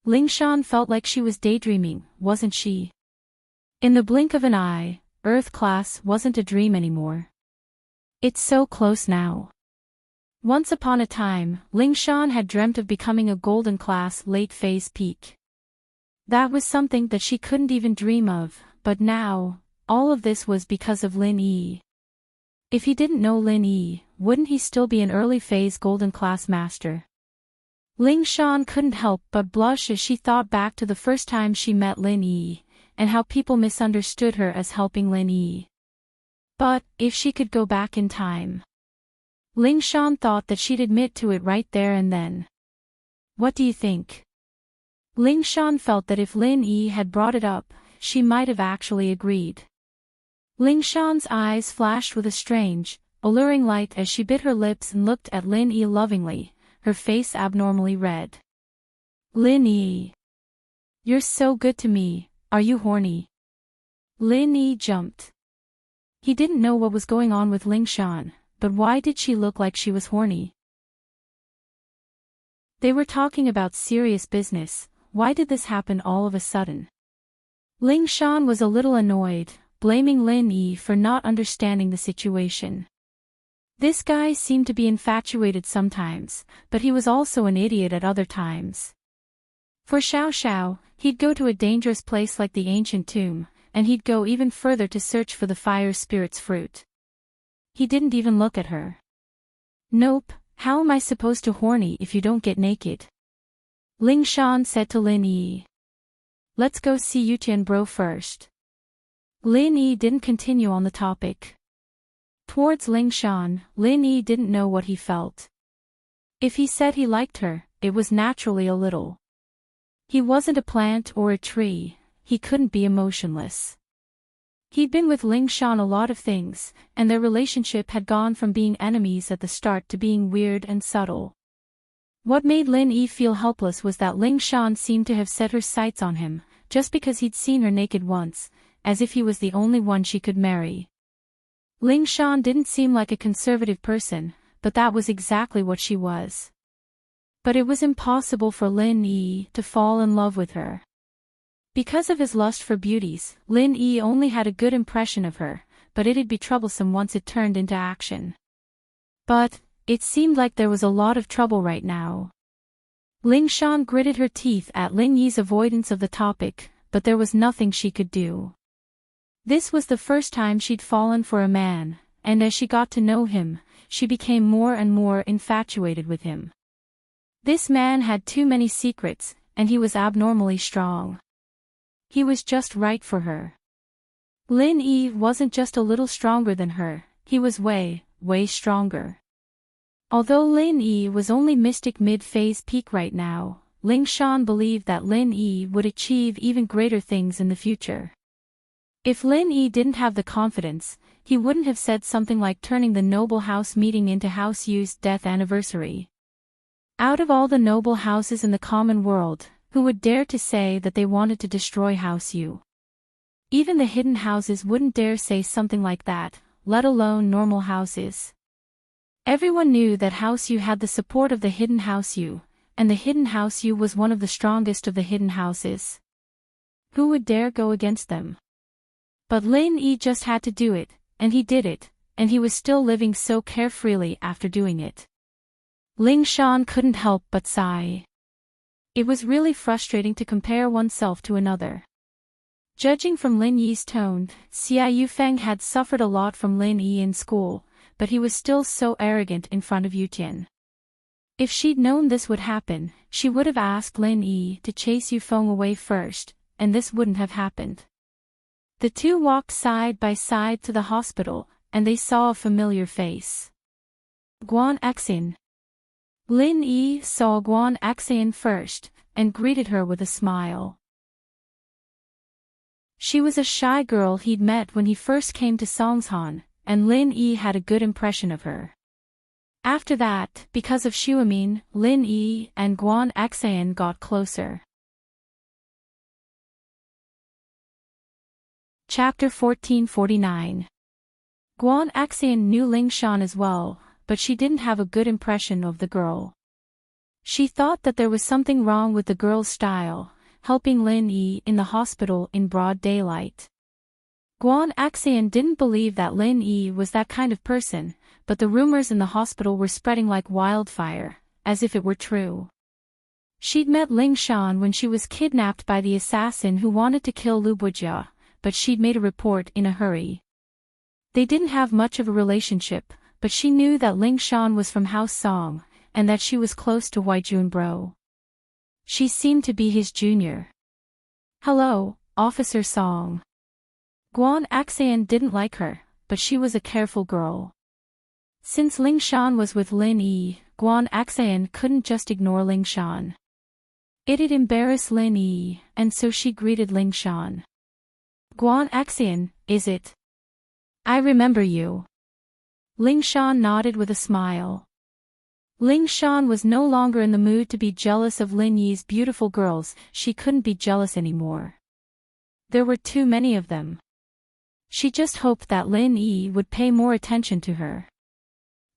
Ling Shan felt like she was daydreaming, wasn't she? In the blink of an eye, Earth class wasn't a dream anymore. It's so close now. Once upon a time, Ling Shan had dreamt of becoming a golden class late phase peak. That was something that she couldn't even dream of, but now, all of this was because of Lin Yi. If he didn't know Lin Yi, wouldn't he still be an early phase golden class master? Ling Shan couldn't help but blush as she thought back to the first time she met Lin Yi, and how people misunderstood her as helping Lin Yi. But, if she could go back in time. Ling Shan thought that she'd admit to it right there and then. What do you think? Ling Shan felt that if Lin Yi had brought it up, she might have actually agreed. Ling Shan's eyes flashed with a strange, alluring light as she bit her lips and looked at Lin Yi lovingly, her face abnormally red. Lin Yi. You're so good to me, are you horny? Lin Yi jumped. He didn't know what was going on with Ling Shan, but why did she look like she was horny? They were talking about serious business, why did this happen all of a sudden? Ling Shan was a little annoyed, blaming Lin Yi for not understanding the situation. This guy seemed to be infatuated sometimes, but he was also an idiot at other times. For Xiao Xiao, he'd go to a dangerous place like the ancient tomb, and he'd go even further to search for the fire spirit's fruit. He didn't even look at her. Nope, how am I supposed to horny if you don't get naked? Ling Shan said to Lin Yi. Let's go see Yutian bro first. Lin Yi didn't continue on the topic. Towards Ling Shan, Lin Yi didn't know what he felt. If he said he liked her, it was naturally a little. He wasn't a plant or a tree, he couldn't be emotionless. He'd been with Ling Shan a lot of things, and their relationship had gone from being enemies at the start to being weird and subtle. What made Lin Yi feel helpless was that Ling Shan seemed to have set her sights on him, just because he'd seen her naked once, as if he was the only one she could marry. Ling Shan didn't seem like a conservative person, but that was exactly what she was. But it was impossible for Lin Yi to fall in love with her. Because of his lust for beauties, Lin Yi only had a good impression of her, but it'd be troublesome once it turned into action. But, it seemed like there was a lot of trouble right now. Ling Shan gritted her teeth at Lin Yi's avoidance of the topic, but there was nothing she could do. This was the first time she'd fallen for a man, and as she got to know him, she became more and more infatuated with him. This man had too many secrets, and he was abnormally strong. He was just right for her. Lin Yi wasn't just a little stronger than her, he was way, way stronger. Although Lin Yi was only mystic mid-phase peak right now, Ling Shan believed that Lin Yi would achieve even greater things in the future. If Lin Yi didn't have the confidence, he wouldn't have said something like turning the noble house meeting into House Yu's death anniversary. Out of all the noble houses in the common world, who would dare to say that they wanted to destroy House Yu? Even the hidden houses wouldn't dare say something like that, let alone normal houses. Everyone knew that House Yu had the support of the hidden House Yu, and the hidden House Yu was one of the strongest of the hidden houses. Who would dare go against them? But Lin Yi just had to do it, and he did it, and he was still living so carefreely after doing it. Ling Shan couldn't help but sigh. It was really frustrating to compare oneself to another. Judging from Lin Yi's tone, Xia Yufeng had suffered a lot from Lin Yi in school, but he was still so arrogant in front of Yutian. If she'd known this would happen, she would have asked Lin Yi to chase Yufeng away first, and this wouldn't have happened. The two walked side by side to the hospital, and they saw a familiar face. Guan Exin. Lin Yi saw Guan Exin first, and greeted her with a smile. She was a shy girl he'd met when he first came to Songshan, and Lin Yi had a good impression of her. After that, because of Xuemin, Lin Yi and Guan Exin got closer. Chapter 1449. Guan Exin knew Ling Shan as well, but she didn't have a good impression of the girl. She thought that there was something wrong with the girl's style, helping Lin Yi in the hospital in broad daylight. Guan Exin didn't believe that Lin Yi was that kind of person, but the rumors in the hospital were spreading like wildfire, as if it were true. She'd met Ling Shan when she was kidnapped by the assassin who wanted to kill Lu Bujia, but she'd made a report in a hurry. They didn't have much of a relationship, but she knew that Ling Shan was from House Song, and that she was close to Huijun Bro. She seemed to be his junior. Hello, Officer Song. Guan Exin didn't like her, but she was a careful girl. Since Ling Shan was with Lin Yi, Guan Axan couldn't just ignore Ling Shan. It'd embarrass Lin Yi, and so she greeted Ling Shan. Guan Axan, is it? I remember you. Ling Shan nodded with a smile. Ling Shan was no longer in the mood to be jealous of Lin Yi's beautiful girls, she couldn't be jealous anymore. There were too many of them. She just hoped that Lin Yi would pay more attention to her.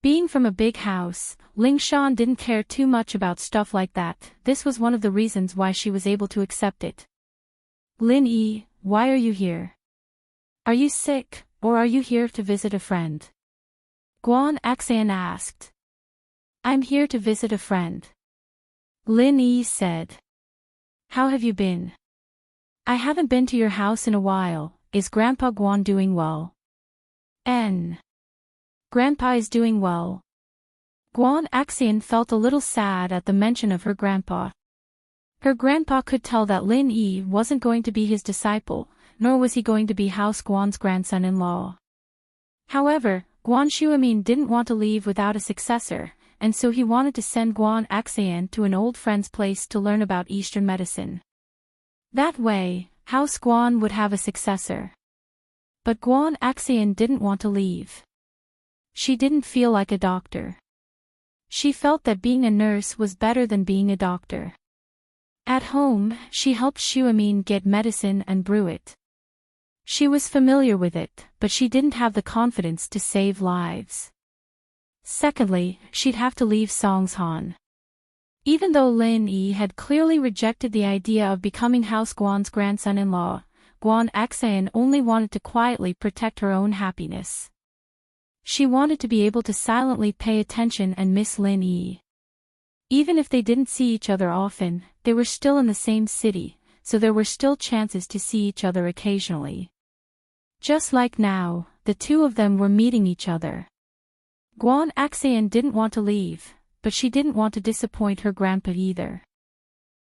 Being from a big house, Ling Shan didn't care too much about stuff like that. This was one of the reasons why she was able to accept it. Lin Yi, why are you here? Are you sick, or are you here to visit a friend? Guan Axan asked. I'm here to visit a friend. Lin Yi said. How have you been? I haven't been to your house in a while. Is Grandpa Guan doing well? Grandpa is doing well. Guan Axan felt a little sad at the mention of her grandpa. Her grandpa could tell that Lin Yi wasn't going to be his disciple, nor was he going to be House Guan's grandson-in-law. However, Guan Xuemin didn't want to leave without a successor, and so he wanted to send Guan Axan to an old friend's place to learn about Eastern medicine. That way, House Guan would have a successor. But Guan Axan didn't want to leave. She didn't feel like a doctor. She felt that being a nurse was better than being a doctor. At home, she helped Xuemin get medicine and brew it. She was familiar with it, but she didn't have the confidence to save lives. Secondly, she'd have to leave Songshan. Even though Lin Yi had clearly rejected the idea of becoming House Guan's grandson-in-law, Guan Axan only wanted to quietly protect her own happiness. She wanted to be able to silently pay attention and miss Lin Yi. Even if they didn't see each other often, they were still in the same city, so there were still chances to see each other occasionally. Just like now, the two of them were meeting each other. Guan Axan didn't want to leave, but she didn't want to disappoint her grandpa either.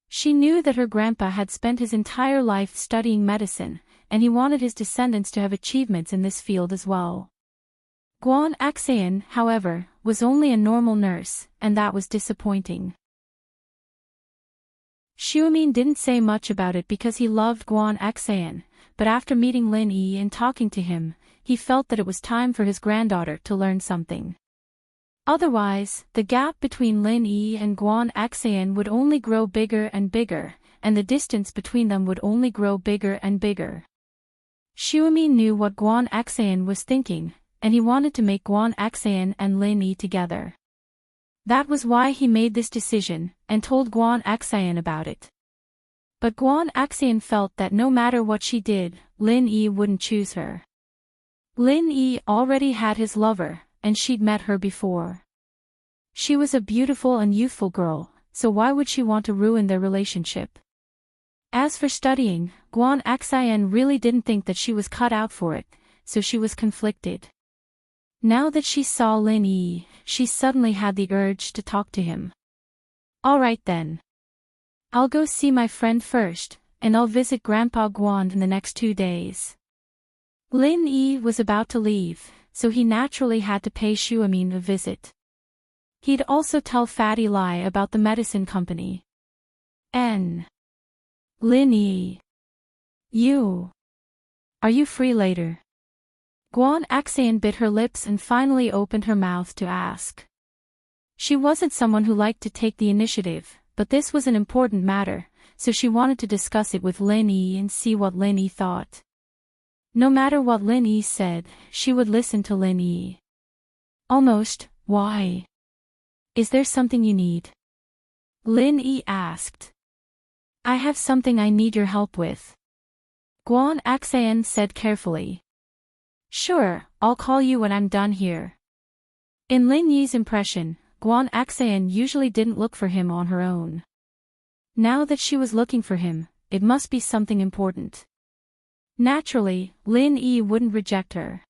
She knew that her grandpa had spent his entire life studying medicine, and he wanted his descendants to have achievements in this field as well. Guan Axan, however, was only a normal nurse, and that was disappointing. Xuemin didn't say much about it because he loved Guan Axan, but after meeting Lin Yi and talking to him, he felt that it was time for his granddaughter to learn something. Otherwise, the gap between Lin Yi and Guan Axan would only grow bigger and bigger, and the distance between them would only grow bigger and bigger. Xuemin knew what Guan Axan was thinking, and he wanted to make Guan Axan and Lin Yi together. That was why he made this decision, and told Guan Axan about it. But Guan Axan felt that no matter what she did, Lin Yi wouldn't choose her. Lin Yi already had his lover, and she'd met her before. She was a beautiful and youthful girl, so why would she want to ruin their relationship? As for studying, Guan Axan really didn't think that she was cut out for it, so she was conflicted. Now that she saw Lin Yi, she suddenly had the urge to talk to him. Alright then. I'll go see my friend first, and I'll visit Grandpa Guan in the next 2 days. Lin Yi was about to leave, so he naturally had to pay Xuemin a visit. He'd also tell Fatty Lai about the medicine company. Lin Yi. Are you free later? Guan Axan bit her lips and finally opened her mouth to ask. She wasn't someone who liked to take the initiative, but this was an important matter, so she wanted to discuss it with Lin Yi and see what Lin Yi thought. No matter what Lin Yi said, she would listen to Lin Yi. Almost. Why? Is there something you need? Lin Yi asked. I have something I need your help with. Guan Axan said carefully. Sure, I'll call you when I'm done here. In Lin Yi's impression, Guan Axan usually didn't look for him on her own. Now that she was looking for him, it must be something important. Naturally, Lin Yi wouldn't reject her.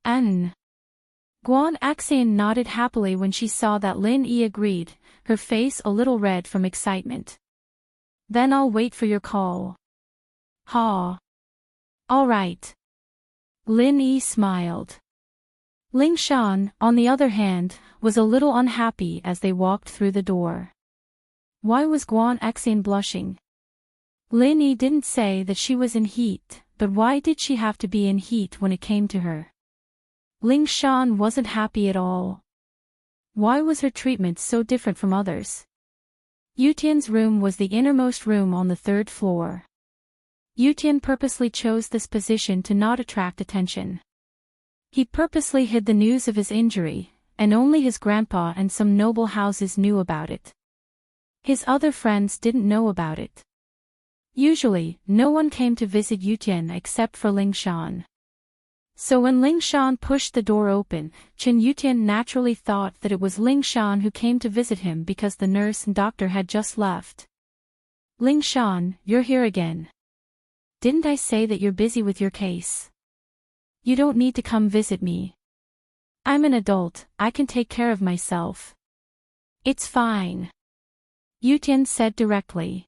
Guan Axan nodded happily when she saw that Lin Yi agreed, her face a little red from excitement. Then I'll wait for your call. Ha. All right. Lin Yi smiled. Ling Shan, on the other hand, was a little unhappy as they walked through the door. Why was Guan Xing blushing? Lin Yi didn't say that she was in heat, but why did she have to be in heat when it came to her? Ling Shan wasn't happy at all. Why was her treatment so different from others? Yutian's room was the innermost room on the third floor. Yutian purposely chose this position to not attract attention. He purposely hid the news of his injury, and only his grandpa and some noble houses knew about it. His other friends didn't know about it. Usually, no one came to visit Yutian except for Ling Shan. So when Ling Shan pushed the door open, Chen Yutian naturally thought that it was Ling Shan who came to visit him because the nurse and doctor had just left. Ling Shan, you're here again. Didn't I say that you're busy with your case? You don't need to come visit me. I'm an adult, I can take care of myself. It's fine. Yutian said directly.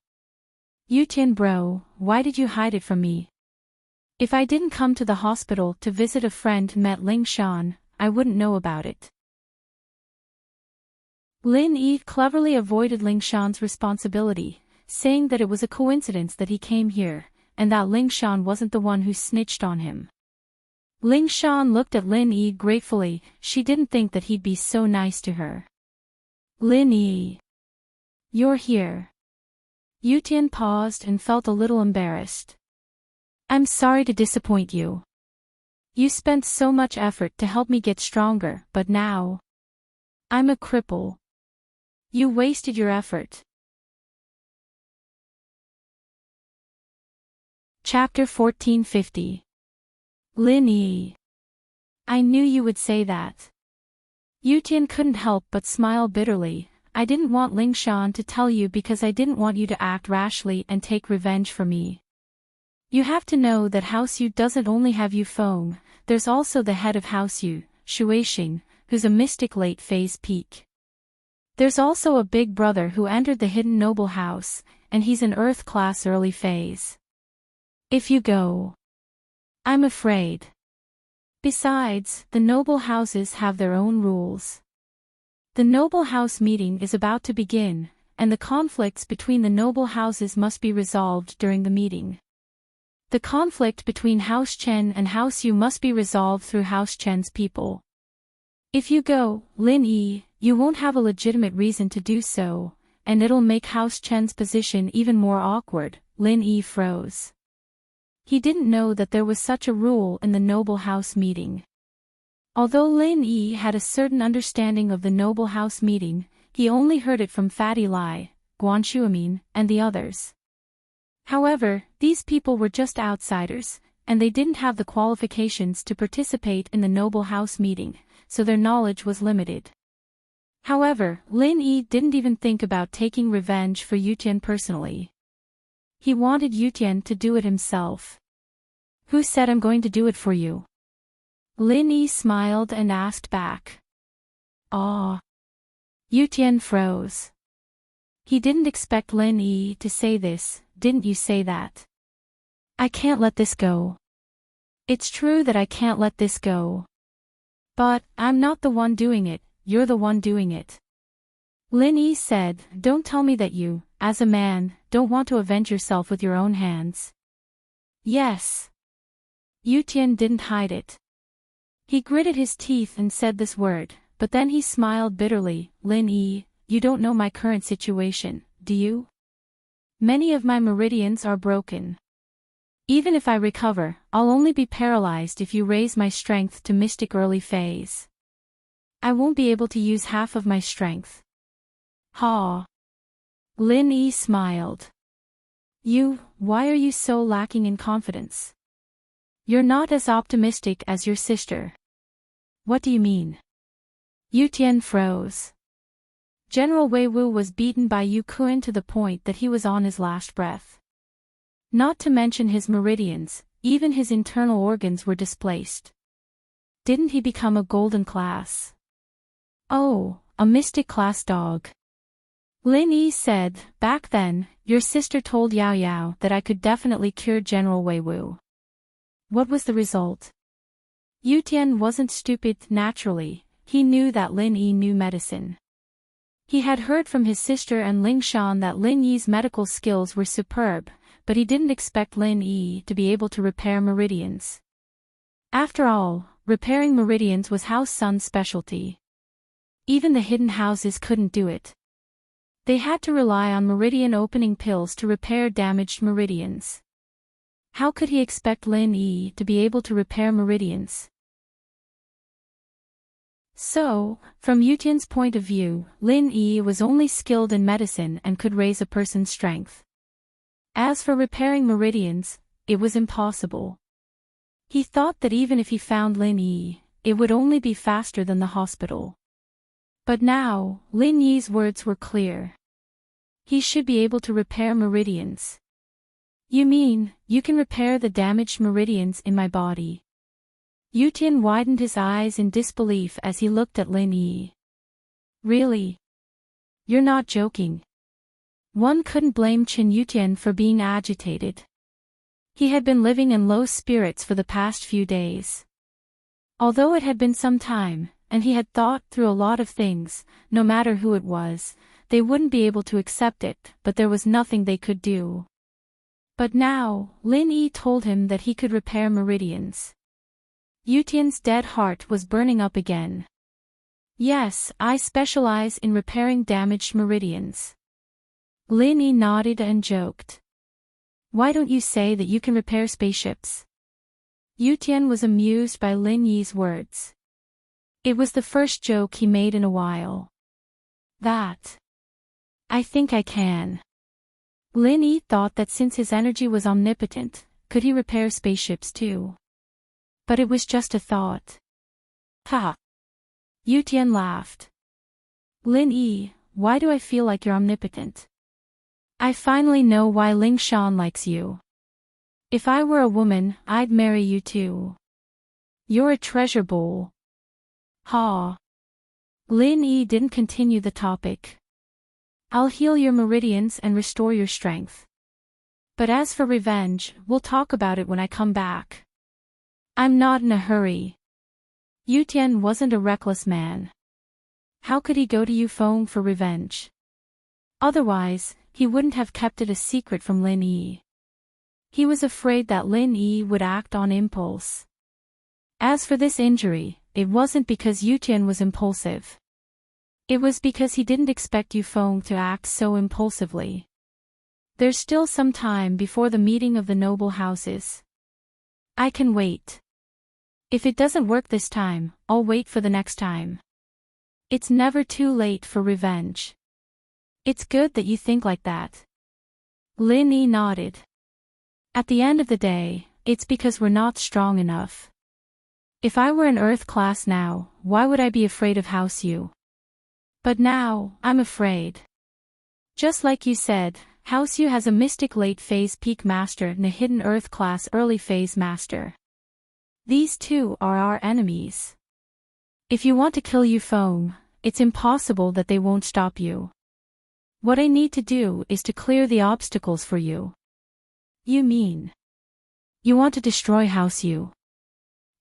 Yutian bro, why did you hide it from me? If I didn't come to the hospital to visit a friend who met Ling Shan, I wouldn't know about it. Lin Yi cleverly avoided Ling Shan's responsibility, saying that it was a coincidence that he came here, and that Ling Shan wasn't the one who snitched on him. Ling Shan looked at Lin Yi gratefully, she didn't think that he'd be so nice to her. Lin Yi. You're here. Yutian paused and felt a little embarrassed. I'm sorry to disappoint you. You spent so much effort to help me get stronger, but now I'm a cripple. You wasted your effort. Chapter 1450. Lin Yi. I knew you would say that. Yutian couldn't help but smile bitterly. I didn't want Ling Shan to tell you because I didn't want you to act rashly and take revenge for me. You have to know that House Yu doesn't only have Yu Feng, there's also the head of House Yu, Shuixing, who's a mystic late phase peak. There's also a big brother who entered the hidden noble house, and he's an earth class early phase. If you go, I'm afraid. Besides, the noble houses have their own rules. The noble house meeting is about to begin, and the conflicts between the noble houses must be resolved during the meeting. The conflict between House Chen and House Yu must be resolved through House Chen's people. If you go, Lin Yi, you won't have a legitimate reason to do so, and it'll make House Chen's position even more awkward. Lin Yi froze. He didn't know that there was such a rule in the noble house meeting. Although Lin Yi had a certain understanding of the noble house meeting, he only heard it from Fatty Lai, Guan Shuamin, and the others. However, these people were just outsiders, and they didn't have the qualifications to participate in the noble house meeting, so their knowledge was limited. However, Lin Yi didn't even think about taking revenge for Yutian personally. He wanted Yutian to do it himself. Who said I'm going to do it for you? Lin Yi smiled and asked back. Ah. Yutian froze. He didn't expect Lin Yi to say this. Didn't you say that? I can't let this go. It's true that I can't let this go. But, I'm not the one doing it, you're the one doing it. Lin Yi said, don't tell me that you, as a man, don't want to avenge yourself with your own hands. Yes. Yutian didn't hide it. He gritted his teeth and said this word, but then he smiled bitterly. Lin Yi, you don't know my current situation, do you? Many of my meridians are broken. Even if I recover, I'll only be paralyzed if you raise my strength to mystic early phase. I won't be able to use half of my strength. Ha! Lin Yi smiled. Why are you so lacking in confidence? You're not as optimistic as your sister. What do you mean? Yutian froze. General Wei Wu was beaten by Yu Kun to the point that he was on his last breath. Not to mention his meridians, even his internal organs were displaced. Didn't he become a golden class? Oh, a mystic class dog. Lin Yi said, back then, your sister told Yao Yao that I could definitely cure General Wei Wu. What was the result? Yu Tian wasn't stupid naturally, he knew that Lin Yi knew medicine. He had heard from his sister and Ling Shan that Lin Yi's medical skills were superb, but he didn't expect Lin Yi to be able to repair meridians. After all, repairing meridians was House Sun's specialty. Even the hidden houses couldn't do it. They had to rely on meridian opening pills to repair damaged meridians. How could he expect Lin Yi to be able to repair meridians? So, from Yu Tian's point of view, Lin Yi was only skilled in medicine and could raise a person's strength. As for repairing meridians, it was impossible. He thought that even if he found Lin Yi, it would only be faster than the hospital. But now, Lin Yi's words were clear. He should be able to repair meridians. You mean, you can repair the damaged meridians in my body? Yu Tian widened his eyes in disbelief as he looked at Lin Yi. Really? You're not joking. One couldn't blame Yu Tian for being agitated. He had been living in low spirits for the past few days. Although it had been some time, and he had thought through a lot of things, no matter who it was, they wouldn't be able to accept it, but there was nothing they could do. But now, Lin Yi told him that he could repair meridians. Yu Tian's dead heart was burning up again. Yes, I specialize in repairing damaged meridians. Lin Yi nodded and joked. Why don't you say that you can repair spaceships? Yu Tian was amused by Lin Yi's words. It was the first joke he made in a while. That. I think I can. Lin Yi thought that since his energy was omnipotent, could he repair spaceships too? But it was just a thought. Ha! Yu Tian laughed. Lin Yi, why do I feel like you're omnipotent? I finally know why Ling Shan likes you. If I were a woman, I'd marry you too. You're a treasure bowl. Ha! Lin Yi didn't continue the topic. I'll heal your meridians and restore your strength. But as for revenge, we'll talk about it when I come back. I'm not in a hurry. Yu Tian wasn't a reckless man. How could he go to Yufeng for revenge? Otherwise, he wouldn't have kept it a secret from Lin Yi. He was afraid that Lin Yi would act on impulse. As for this injury, it wasn't because Yu Tian was impulsive. It was because he didn't expect Yufeng to act so impulsively. There's still some time before the meeting of the noble houses. I can wait. If it doesn't work this time, I'll wait for the next time. It's never too late for revenge. It's good that you think like that. Lin Yi nodded. At the end of the day, it's because we're not strong enough. If I were an Earth class now, why would I be afraid of House Yu? But now, I'm afraid. Just like you said, House Yu has a mystic late phase peak master and a hidden Earth class early phase master. These two are our enemies. If you want to kill Yufeng, it's impossible that they won't stop you. What I need to do is to clear the obstacles for you. You mean? You want to destroy House Yu?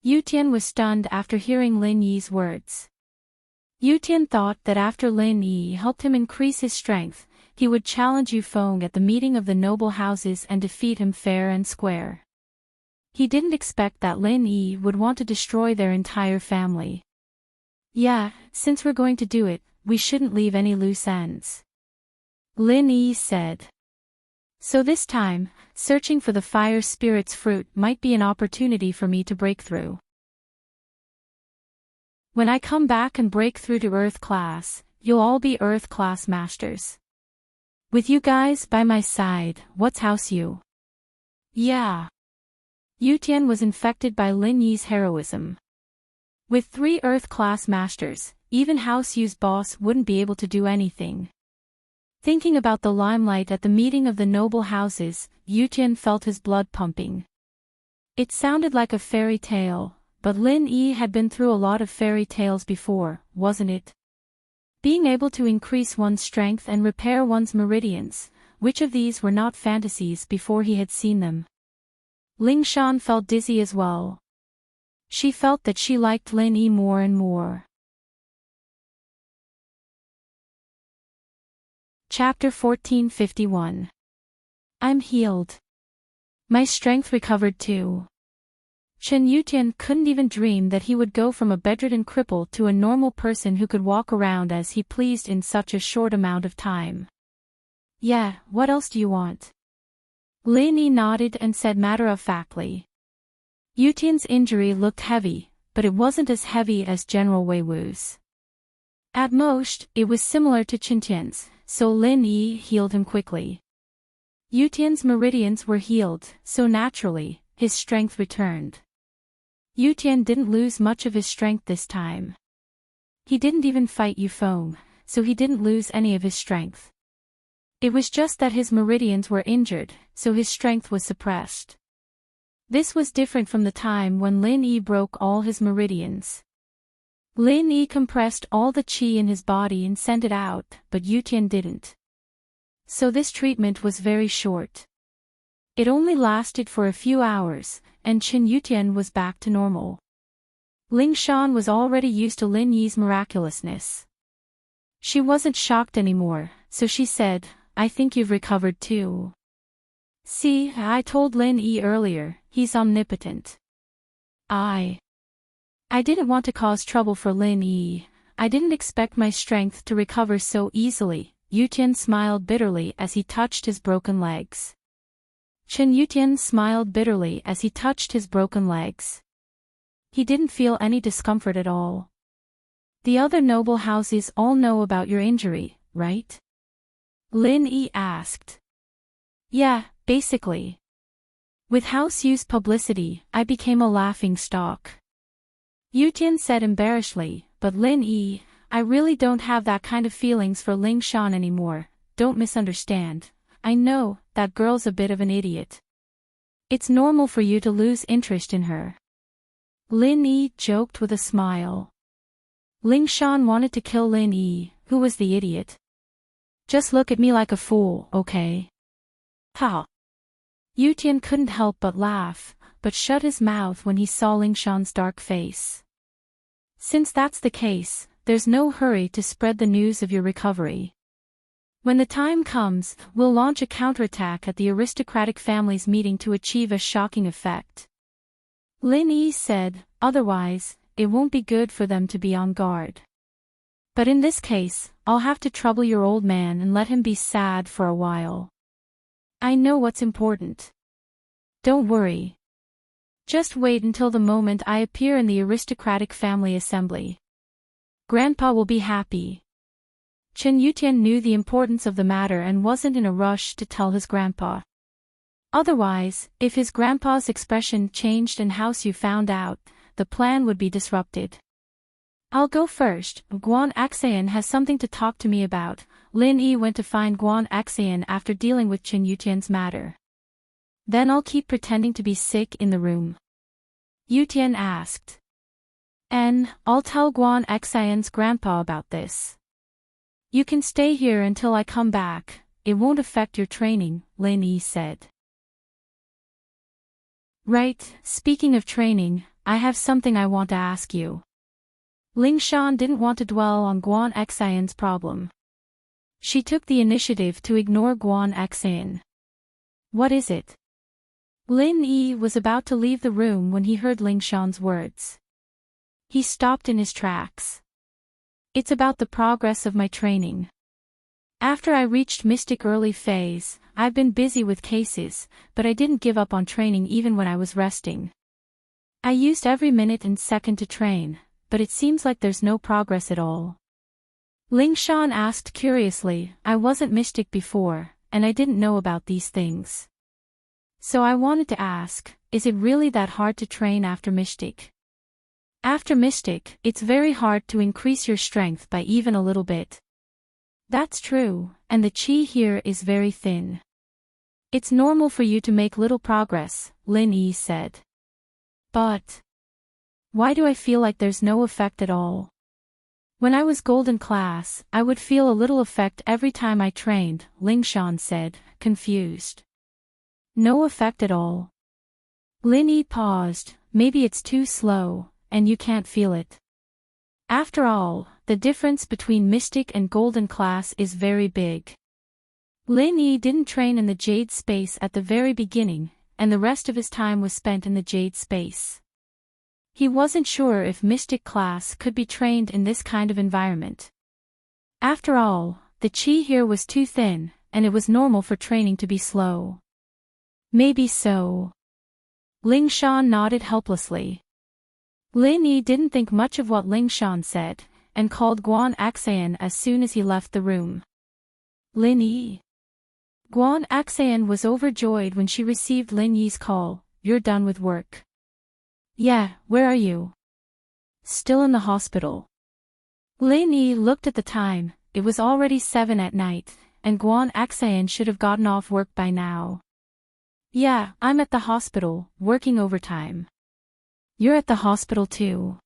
Yu Tian was stunned after hearing Lin Yi's words. Yu Tian thought that after Lin Yi helped him increase his strength, he would challenge Yufeng at the meeting of the noble houses and defeat him fair and square. He didn't expect that Lin Yi would want to destroy their entire family. Yeah, since we're going to do it, we shouldn't leave any loose ends. Lin Yi said. So this time, searching for the fire spirit's fruit might be an opportunity for me to break through. When I come back and break through to Earth class, you'll all be Earth class masters. With you guys by my side, what's House Yu? Yeah. Yu Tian was infected by Lin Yi's heroism. With 3 Earth class masters, even House Yu's boss wouldn't be able to do anything. Thinking about the limelight at the meeting of the noble houses, Yu Tian felt his blood pumping. It sounded like a fairy tale, but Lin Yi had been through a lot of fairy tales before, wasn't it? Being able to increase one's strength and repair one's meridians, which of these were not fantasies before he had seen them? Ling Shan felt dizzy as well. She felt that she liked Lin Yi more and more. Chapter 1451. I'm healed. My strength recovered too. Chen Yutian couldn't even dream that he would go from a bedridden cripple to a normal person who could walk around as he pleased in such a short amount of time. Yeah, what else do you want? Lin Yi nodded and said matter-of-factly. Yutian's injury looked heavy, but it wasn't as heavy as General Wei Wu's. At most, it was similar to Qintian's, so Lin Yi healed him quickly. Yutian's meridians were healed, so naturally, his strength returned. Yutian didn't lose much of his strength this time. He didn't even fight Yufeng, so he didn't lose any of his strength. It was just that his meridians were injured, so his strength was suppressed. This was different from the time when Lin Yi broke all his meridians. Lin Yi compressed all the qi in his body and sent it out, but Yutian didn't. So this treatment was very short. It only lasted for a few hours, and Chen Yutian was back to normal. Ling Shan was already used to Lin Yi's miraculousness. She wasn't shocked anymore, so she said, I think you've recovered too. See, I told Lin Yi earlier, he's omnipotent. I didn't want to cause trouble for Lin Yi. I didn't expect my strength to recover so easily. Yutian smiled bitterly as he touched his broken legs. Chen Yutian smiled bitterly as he touched his broken legs. He didn't feel any discomfort at all. The other noble houses all know about your injury, right? Lin Yi asked. Yeah, basically. With House Yu's publicity, I became a laughing stock. Yutian said embarrassedly, but Lin Yi, I really don't have that kind of feelings for Ling Shan anymore, don't misunderstand. I know, that girl's a bit of an idiot. It's normal for you to lose interest in her. Lin Yi joked with a smile. Ling Shan wanted to kill Lin Yi, who was the idiot. Just look at me like a fool, okay? Ha! Yutian couldn't help but laugh, but shut his mouth when he saw Ling Shan's dark face. Since that's the case, there's no hurry to spread the news of your recovery. When the time comes, we'll launch a counterattack at the aristocratic family's meeting to achieve a shocking effect. Lin Yi said, otherwise, it won't be good for them to be on guard. But in this case, I'll have to trouble your old man and let him be sad for a while. I know what's important. Don't worry. Just wait until the moment I appear in the aristocratic family assembly. Grandpa will be happy. Chen Yutian knew the importance of the matter and wasn't in a rush to tell his grandpa. Otherwise, if his grandpa's expression changed and House Yu found out, the plan would be disrupted. I'll go first. Guan Axayan has something to talk to me about. Lin Yi went to find Guan Axayan after dealing with Chen Yutian's matter. Then I'll keep pretending to be sick in the room. Yutian asked. And I'll tell Guan Axayan's grandpa about this. You can stay here until I come back, it won't affect your training, Lin Yi said. Right, speaking of training, I have something I want to ask you. Ling Shan didn't want to dwell on Guan Axayan's problem. She took the initiative to ignore Guan Axayan. What is it? Lin Yi was about to leave the room when he heard Ling Shan's words. He stopped in his tracks. It's about the progress of my training. After I reached Mystic Early Phase, I've been busy with cases, but I didn't give up on training even when I was resting. I used every minute and second to train, but it seems like there's no progress at all. Ling Shan asked curiously, I wasn't Mystic before, and I didn't know about these things. So I wanted to ask, is it really that hard to train after Mystic? After Mystic, it's very hard to increase your strength by even a little bit. That's true, and the qi here is very thin. It's normal for you to make little progress, Lin Yi said. But why do I feel like there's no effect at all? When I was golden class, I would feel a little effect every time I trained, Ling Shan said, confused. No effect at all. Lin Yi paused, maybe it's too slow, and you can't feel it. After all, the difference between Mystic and Golden class is very big. Lin Yi didn't train in the Jade space at the very beginning, and the rest of his time was spent in the Jade space. He wasn't sure if Mystic class could be trained in this kind of environment. After all, the chi here was too thin, and it was normal for training to be slow. Maybe so. Ling Shan nodded helplessly. Lin Yi didn't think much of what Ling Shan said, and called Guan Axan as soon as he left the room. Lin Yi. Guan Axan was overjoyed when she received Lin Yi's call. You're done with work. Yeah, where are you? Still in the hospital. Lin Yi looked at the time, it was already 7 at night, and Guan Axan should have gotten off work by now. Yeah, I'm at the hospital, working overtime. You're at the hospital too.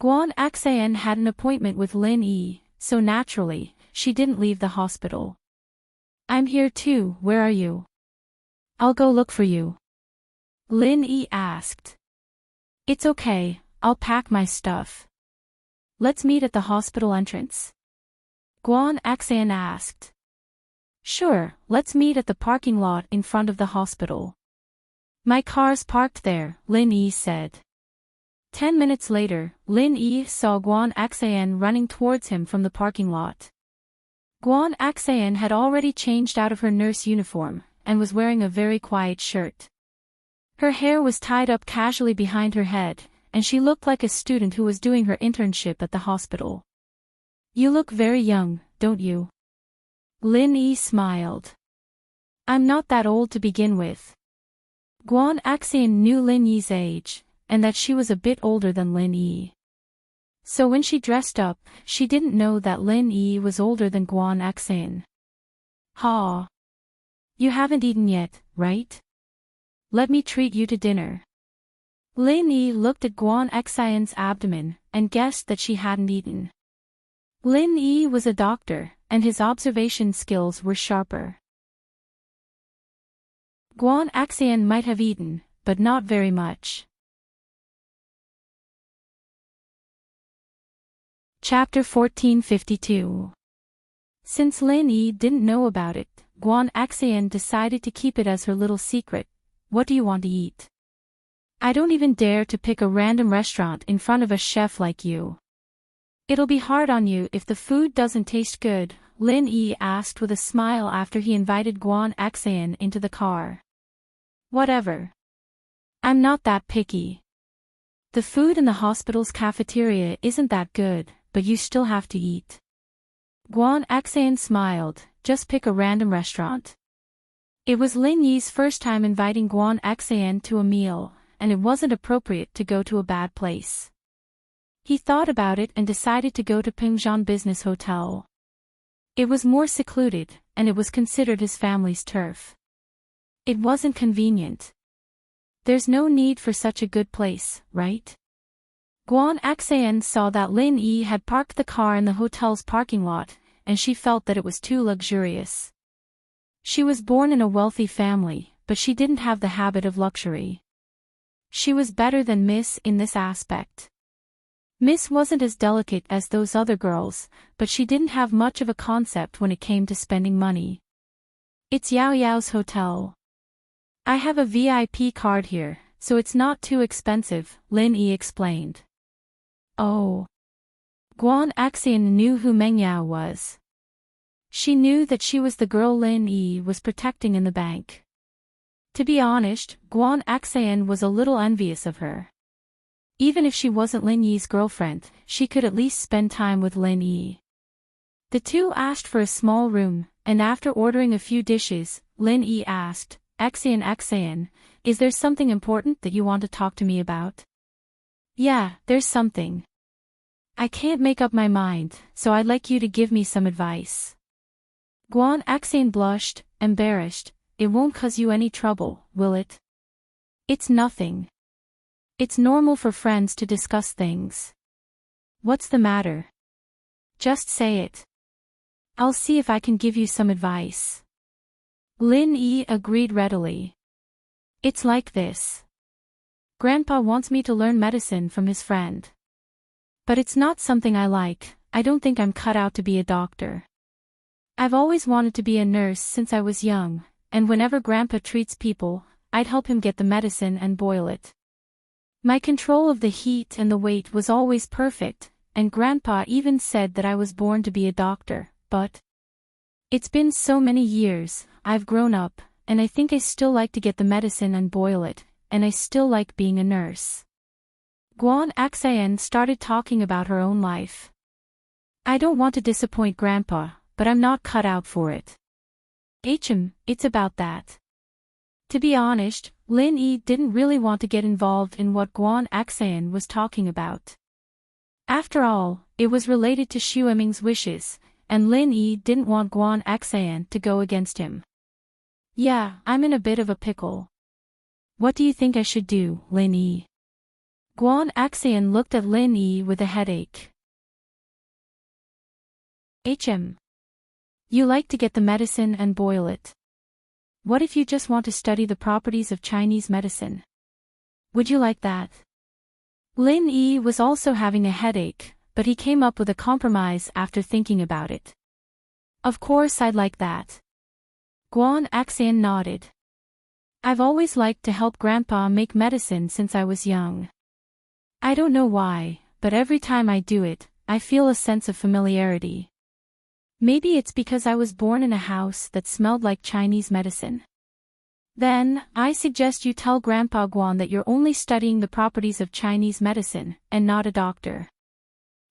Guan Axan had an appointment with Lin Yi, so naturally, she didn't leave the hospital. I'm here too, where are you? I'll go look for you. Lin Yi asked. It's okay, I'll pack my stuff. Let's meet at the hospital entrance. Guan Axan asked. Sure, let's meet at the parking lot in front of the hospital. My car's parked there, Lin Yi said. 10 minutes later, Lin Yi saw Guan Axan running towards him from the parking lot. Guan Axan had already changed out of her nurse uniform, and was wearing a very quiet shirt. Her hair was tied up casually behind her head, and she looked like a student who was doing her internship at the hospital. You look very young, don't you? Lin Yi smiled. I'm not that old to begin with. Guan Axan knew Lin Yi's age, and that she was a bit older than Lin Yi. So when she dressed up, she didn't know that Lin Yi was older than Guan Axan. Ha! You haven't eaten yet, right? Let me treat you to dinner. Lin Yi looked at Guan Axan's abdomen, and guessed that she hadn't eaten. Lin Yi was a doctor, and his observation skills were sharper. Guan Axan might have eaten, but not very much. Chapter 1452. Since Lin Yi didn't know about it, Guan Axan decided to keep it as her little secret. What do you want to eat? I don't even dare to pick a random restaurant in front of a chef like you. It'll be hard on you if the food doesn't taste good, Lin Yi asked with a smile after he invited Guan Axan into the car. Whatever. I'm not that picky. The food in the hospital's cafeteria isn't that good, but you still have to eat. Guan Axan smiled. Just pick a random restaurant. It was Lin Yi's first time inviting Guan Axan to a meal, and it wasn't appropriate to go to a bad place. He thought about it and decided to go to Pingzhan Business Hotel. It was more secluded, and it was considered his family's turf. It wasn't convenient. There's no need for such a good place, right? Guan Axan saw that Lin Yi had parked the car in the hotel's parking lot, and she felt that it was too luxurious. She was born in a wealthy family, but she didn't have the habit of luxury. She was better than Miss in this aspect. Miss wasn't as delicate as those other girls, but she didn't have much of a concept when it came to spending money. It's Yao Yao's hotel. I have a VIP card here, so it's not too expensive, Lin Yi explained. Oh. Guan Axan knew who Meng Yao was. She knew that she was the girl Lin Yi was protecting in the bank. To be honest, Guan Axan was a little envious of her. Even if she wasn't Lin Yi's girlfriend, she could at least spend time with Lin Yi. The two asked for a small room, and after ordering a few dishes, Lin Yi asked, Axan, is there something important that you want to talk to me about? Yeah, there's something. I can't make up my mind, so I'd like you to give me some advice. Guan Axan blushed, embarrassed. It won't cause you any trouble, will it? It's nothing. It's normal for friends to discuss things. What's the matter? Just say it. I'll see if I can give you some advice. Lin Yi agreed readily. It's like this. Grandpa wants me to learn medicine from his friend. But it's not something I like. I don't think I'm cut out to be a doctor. I've always wanted to be a nurse since I was young, and whenever Grandpa treats people, I'd help him get the medicine and boil it. My control of the heat and the weight was always perfect, and Grandpa even said that I was born to be a doctor, but it's been so many years, I've grown up, and I think I still like to get the medicine and boil it, and I still like being a nurse. Guan Axayan started talking about her own life. I don't want to disappoint Grandpa, but I'm not cut out for it. It's about that. To be honest, Lin Yi didn't really want to get involved in what Guan Axayan was talking about. After all, it was related to Xu Eming's wishes, and Lin Yi didn't want Guan Axayan to go against him. Yeah, I'm in a bit of a pickle. What do you think I should do, Lin Yi? Guan Axayan looked at Lin Yi with a headache. You like to get the medicine and boil it. What if you just want to study the properties of Chinese medicine? Would you like that? Lin Yi was also having a headache, but he came up with a compromise after thinking about it. Of course I'd like that. Guan Axayan nodded. I've always liked to help Grandpa make medicine since I was young. I don't know why, but every time I do it, I feel a sense of familiarity. Maybe it's because I was born in a house that smelled like Chinese medicine. Then, I suggest you tell Grandpa Guan that you're only studying the properties of Chinese medicine, and not a doctor.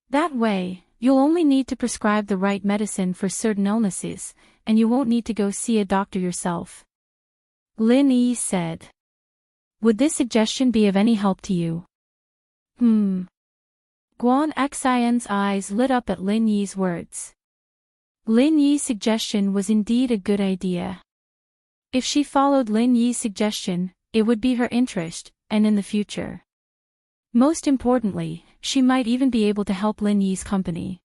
That way, you'll only need to prescribe the right medicine for certain illnesses, and you won't need to go see a doctor yourself. Lin Yi said. Would this suggestion be of any help to you? Guan Axayan's eyes lit up at Lin Yi's words. Lin Yi's suggestion was indeed a good idea. If she followed Lin Yi's suggestion, it would be her interest, and in the future. Most importantly, she might even be able to help Lin Yi's company.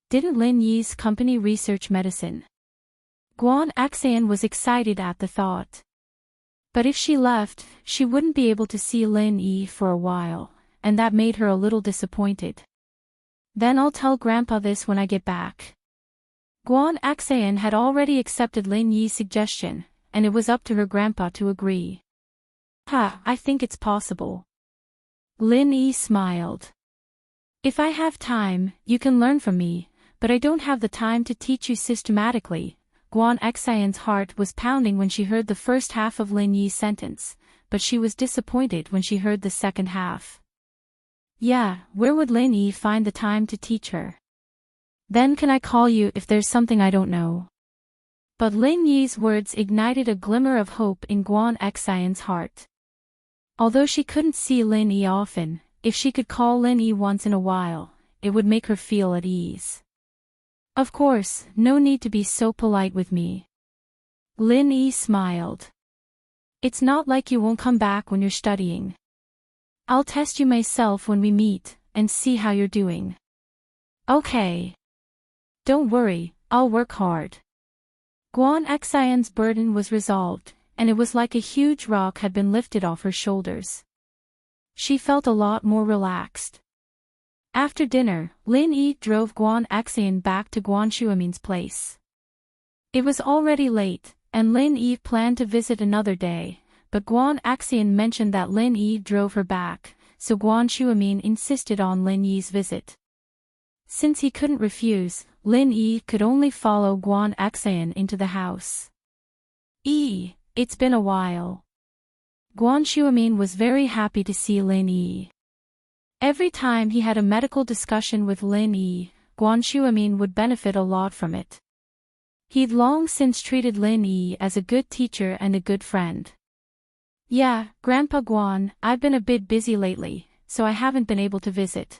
Didn't Lin Yi's company research medicine? Guan Axayan was excited at the thought. But if she left, she wouldn't be able to see Lin Yi for a while, and that made her a little disappointed. Then I'll tell Grandpa this when I get back. Guan Axayan had already accepted Lin Yi's suggestion, and it was up to her grandpa to agree. I think it's possible. Lin Yi smiled. If I have time, you can learn from me, but I don't have the time to teach you systematically. Guan Axayan's heart was pounding when she heard the first half of Lin Yi's sentence, but she was disappointed when she heard the second half. Yeah, where would Lin Yi find the time to teach her? Then can I call you if there's something I don't know? But Lin Yi's words ignited a glimmer of hope in Guan Axayan's heart. Although she couldn't see Lin Yi often, if she could call Lin Yi once in a while, it would make her feel at ease. Of course, no need to be so polite with me. Lin Yi smiled. It's not like you won't come back when you're studying. I'll test you myself when we meet, and see how you're doing. Okay. Don't worry, I'll work hard. Guan Axayan's burden was resolved, and it was like a huge rock had been lifted off her shoulders. She felt a lot more relaxed. After dinner, Lin Yi drove Guan Axayan back to Guan Xuemin's place. It was already late, and Lin Yi planned to visit another day, but Guan Axayan mentioned that Lin Yi drove her back, so Guan Xuemin insisted on Lin Yi's visit. Since he couldn't refuse, Lin Yi could only follow Guan Axayan into the house. It's been a while. Guan Xuemin was very happy to see Lin Yi. Every time he had a medical discussion with Lin Yi, Guan Xuemin would benefit a lot from it. He'd long since treated Lin Yi as a good teacher and a good friend. Yeah, Grandpa Guan, I've been a bit busy lately, so I haven't been able to visit.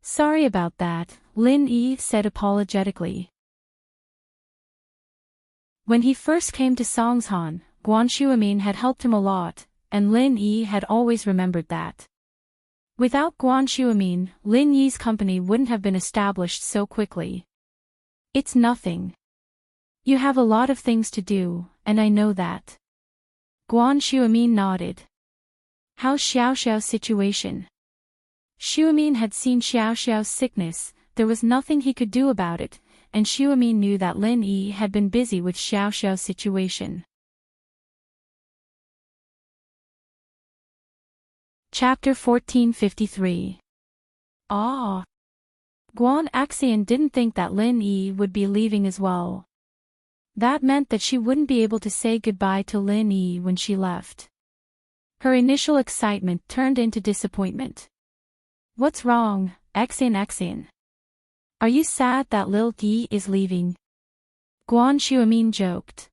Sorry about that, Lin Yi said apologetically. When he first came to Songshan, Guan Xuemin had helped him a lot, and Lin Yi had always remembered that. Without Guan Xuemin, Lin Yi's company wouldn't have been established so quickly. It's nothing. You have a lot of things to do, and I know that. Guan Xuemin nodded. How's Xiao Xiao's situation? Xuemin had seen Xiao Xiao's sickness, there was nothing he could do about it, and Xuemin knew that Lin Yi had been busy with Xiao Xiao's situation. Chapter 1453. Ah! Guan Axian didn't think that Lin Yi would be leaving as well. That meant that she wouldn't be able to say goodbye to Lin Yi when she left. Her initial excitement turned into disappointment. What's wrong, Axian? Are you sad that Lil Yi is leaving? Guan Xuemin joked.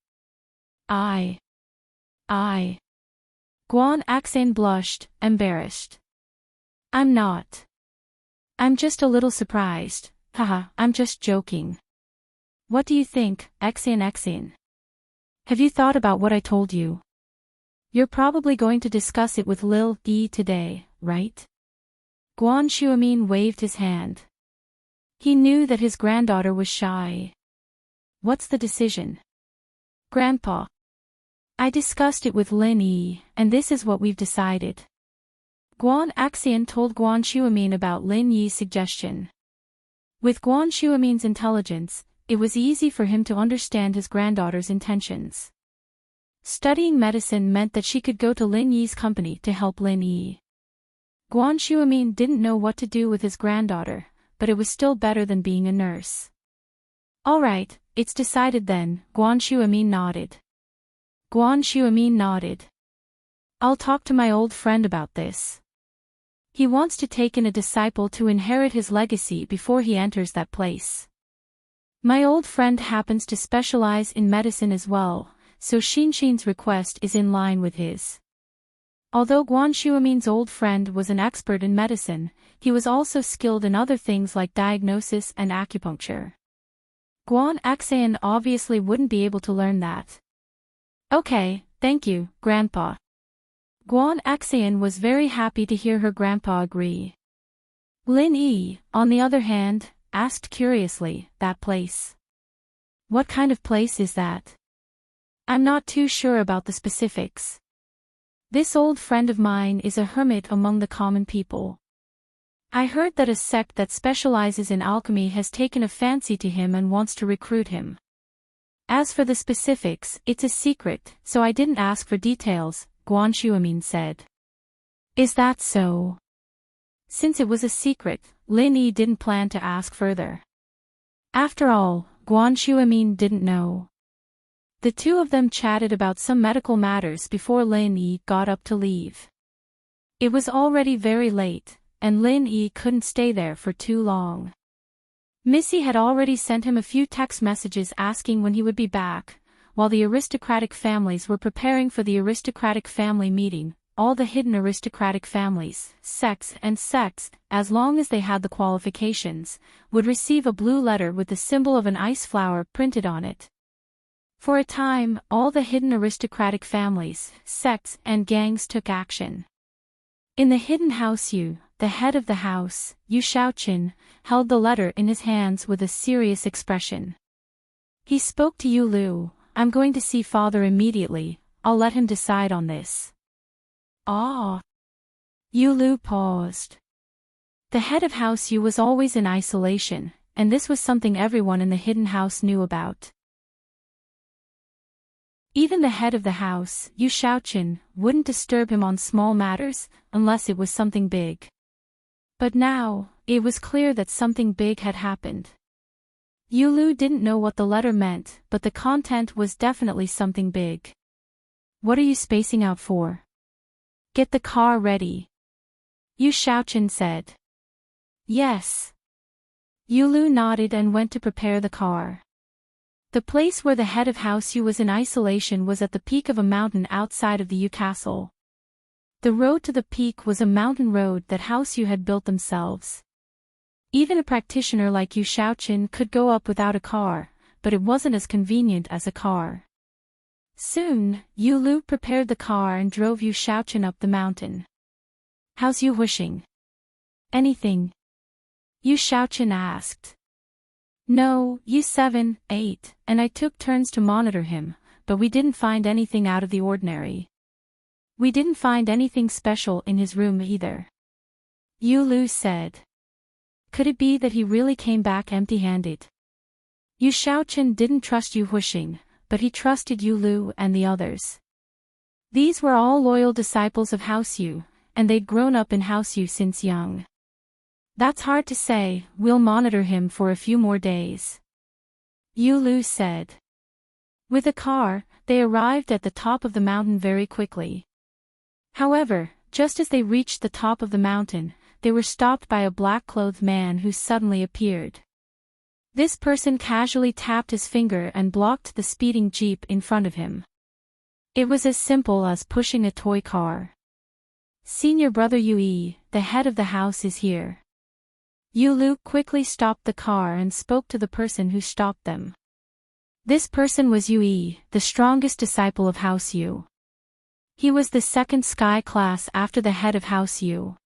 I. Guan Axian blushed, embarrassed. I'm not. I'm just a little surprised, haha, I'm just joking. What do you think, Axian? Have you thought about what I told you? You're probably going to discuss it with Lil Yi today, right? Guan Xuemin waved his hand. He knew that his granddaughter was shy. What's the decision? Grandpa. I discussed it with Lin Yi, and this is what we've decided. Guan Axian told Guan Xuemin about Lin Yi's suggestion. With Guan Xuemin's intelligence, it was easy for him to understand his granddaughter's intentions. Studying medicine meant that she could go to Lin Yi's company to help Lin Yi. Guan Xuemin didn't know what to do with his granddaughter, but it was still better than being a nurse. All right, it's decided then, Guan Xuemin nodded. I'll talk to my old friend about this. He wants to take in a disciple to inherit his legacy before he enters that place. My old friend happens to specialize in medicine as well, so Xinxin's request is in line with his. Although Guan Xuemin's old friend was an expert in medicine, he was also skilled in other things like diagnosis and acupuncture. Guan Axian obviously wouldn't be able to learn that. Okay, thank you, Grandpa. Guan Axian was very happy to hear her grandpa agree. Lin Yi, on the other hand, asked curiously, that place. What kind of place is that? I'm not too sure about the specifics. This old friend of mine is a hermit among the common people. I heard that a sect that specializes in alchemy has taken a fancy to him and wants to recruit him. As for the specifics, it's a secret, so I didn't ask for details, Guan Xuemin said. Is that so? Since it was a secret, Lin Yi didn't plan to ask further. After all, Guan Xuemin didn't know. The two of them chatted about some medical matters before Lin Yi got up to leave. It was already very late, and Lin Yi couldn't stay there for too long. Missy had already sent him a few text messages asking when he would be back. While the aristocratic families were preparing for the aristocratic family meeting, all the hidden aristocratic families, sects, as long as they had the qualifications, would receive a blue letter with the symbol of an ice flower printed on it. For a time, all the hidden aristocratic families, sects, and gangs took action. In the hidden house, the head of the house, Yu Shaoqin, held the letter in his hands with a serious expression. He spoke to Yu Lu. I'm going to see father immediately, I'll let him decide on this. Ah. Yu Lu paused. The head of House Yu was always in isolation, and this was something everyone in the hidden house knew about. Even the head of the house, Yu Shaoqin, wouldn't disturb him on small matters, unless it was something big. But now, it was clear that something big had happened. Yu Lu didn't know what the letter meant, but the content was definitely something big. What are you spacing out for? Get the car ready. Yu Shaoqin said. Yes. Yu Lu nodded and went to prepare the car. The place where the head of House Yu was in isolation was at the peak of a mountain outside of the Yu castle. The road to the peak was a mountain road that House Yu had built themselves. Even a practitioner like Yu Shaoqin could go up without a car, but it wasn't as convenient as a car. Soon, Yu Lu prepared the car and drove Yu Shaoqin up the mountain. How's Yu wishing? Anything? Yu Shaoqin asked. No, Yu 7, 8, and I took turns to monitor him, but we didn't find anything out of the ordinary. We didn't find anything special in his room either. Yulu said. Could it be that he really came back empty-handed? Yu Shaochen didn't trust Yu Huixing, but he trusted Yulu and the others. These were all loyal disciples of House Yu, and they'd grown up in House Yu since young. That's hard to say, we'll monitor him for a few more days. Yulu said. With a car, they arrived at the top of the mountain very quickly. However, just as they reached the top of the mountain, they were stopped by a black-clothed man who suddenly appeared. This person casually tapped his finger and blocked the speeding jeep in front of him. It was as simple as pushing a toy car. Senior brother Yue, the head of the house is here. Yulu quickly stopped the car and spoke to the person who stopped them. This person was Yue, the strongest disciple of House Yu. He was the second Sky class after the head of House Yu.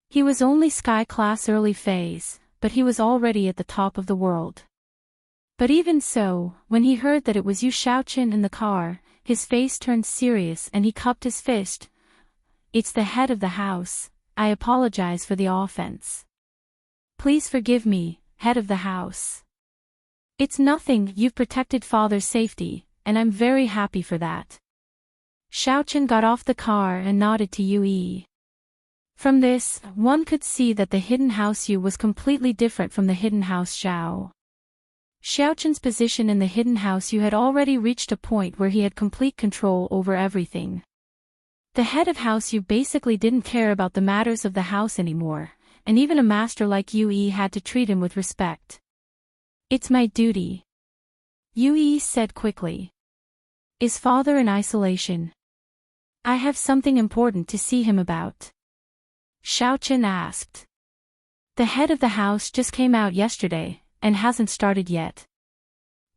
He was only Sky class early phase, but he was already at the top of the world. But even so, when he heard that it was Yu Shaochen in the car, his face turned serious and he cupped his fist. It's the head of the house, I apologize for the offense. Please forgive me, head of the house. It's nothing, you've protected father's safety, and I'm very happy for that. Shaochen got off the car and nodded to Yue. From this, one could see that the hidden house Yu was completely different from the hidden house Xiao. Xiaochen's position in the hidden house Yu had already reached a point where he had complete control over everything. The head of House Yu basically didn't care about the matters of the house anymore, and even a master like Yue had to treat him with respect. It's my duty. Yue said quickly. Is father in isolation? I have something important to see him about. Shaochen asked. The head of the house just came out yesterday, and hasn't started yet.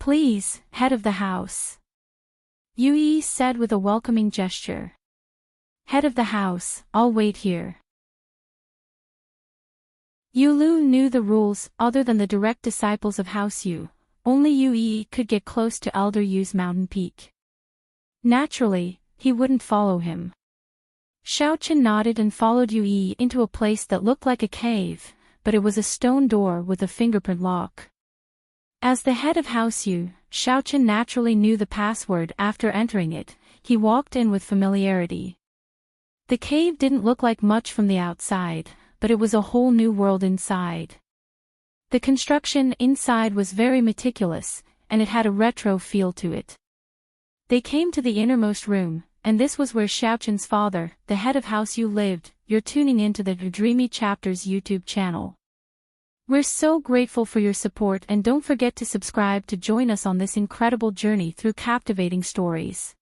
Please, head of the house. Yue said with a welcoming gesture. Head of the house, I'll wait here. Yulu knew the rules other than the direct disciples of House Yu. Only Yue could get close to Elder Yu's mountain peak. Naturally, he wouldn't follow him. Shaochen nodded and followed Yue into a place that looked like a cave, but it was a stone door with a fingerprint lock. As the head of House Yu, Shaochen naturally knew the password after entering it. He walked in with familiarity. The cave didn't look like much from the outside, but it was a whole new world inside. The construction inside was very meticulous, and it had a retro feel to it. They came to the innermost room, and this was where Xiaochen's father, the head of House Yu, lived. You're tuning into the Dreamy Chapters YouTube channel. We're so grateful for your support, and don't forget to subscribe to join us on this incredible journey through captivating stories.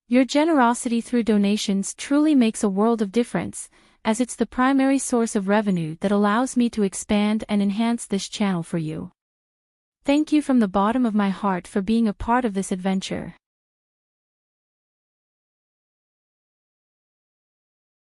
Your generosity through donations truly makes a world of difference, as it's the primary source of revenue that allows me to expand and enhance this channel for you. Thank you from the bottom of my heart for being a part of this adventure.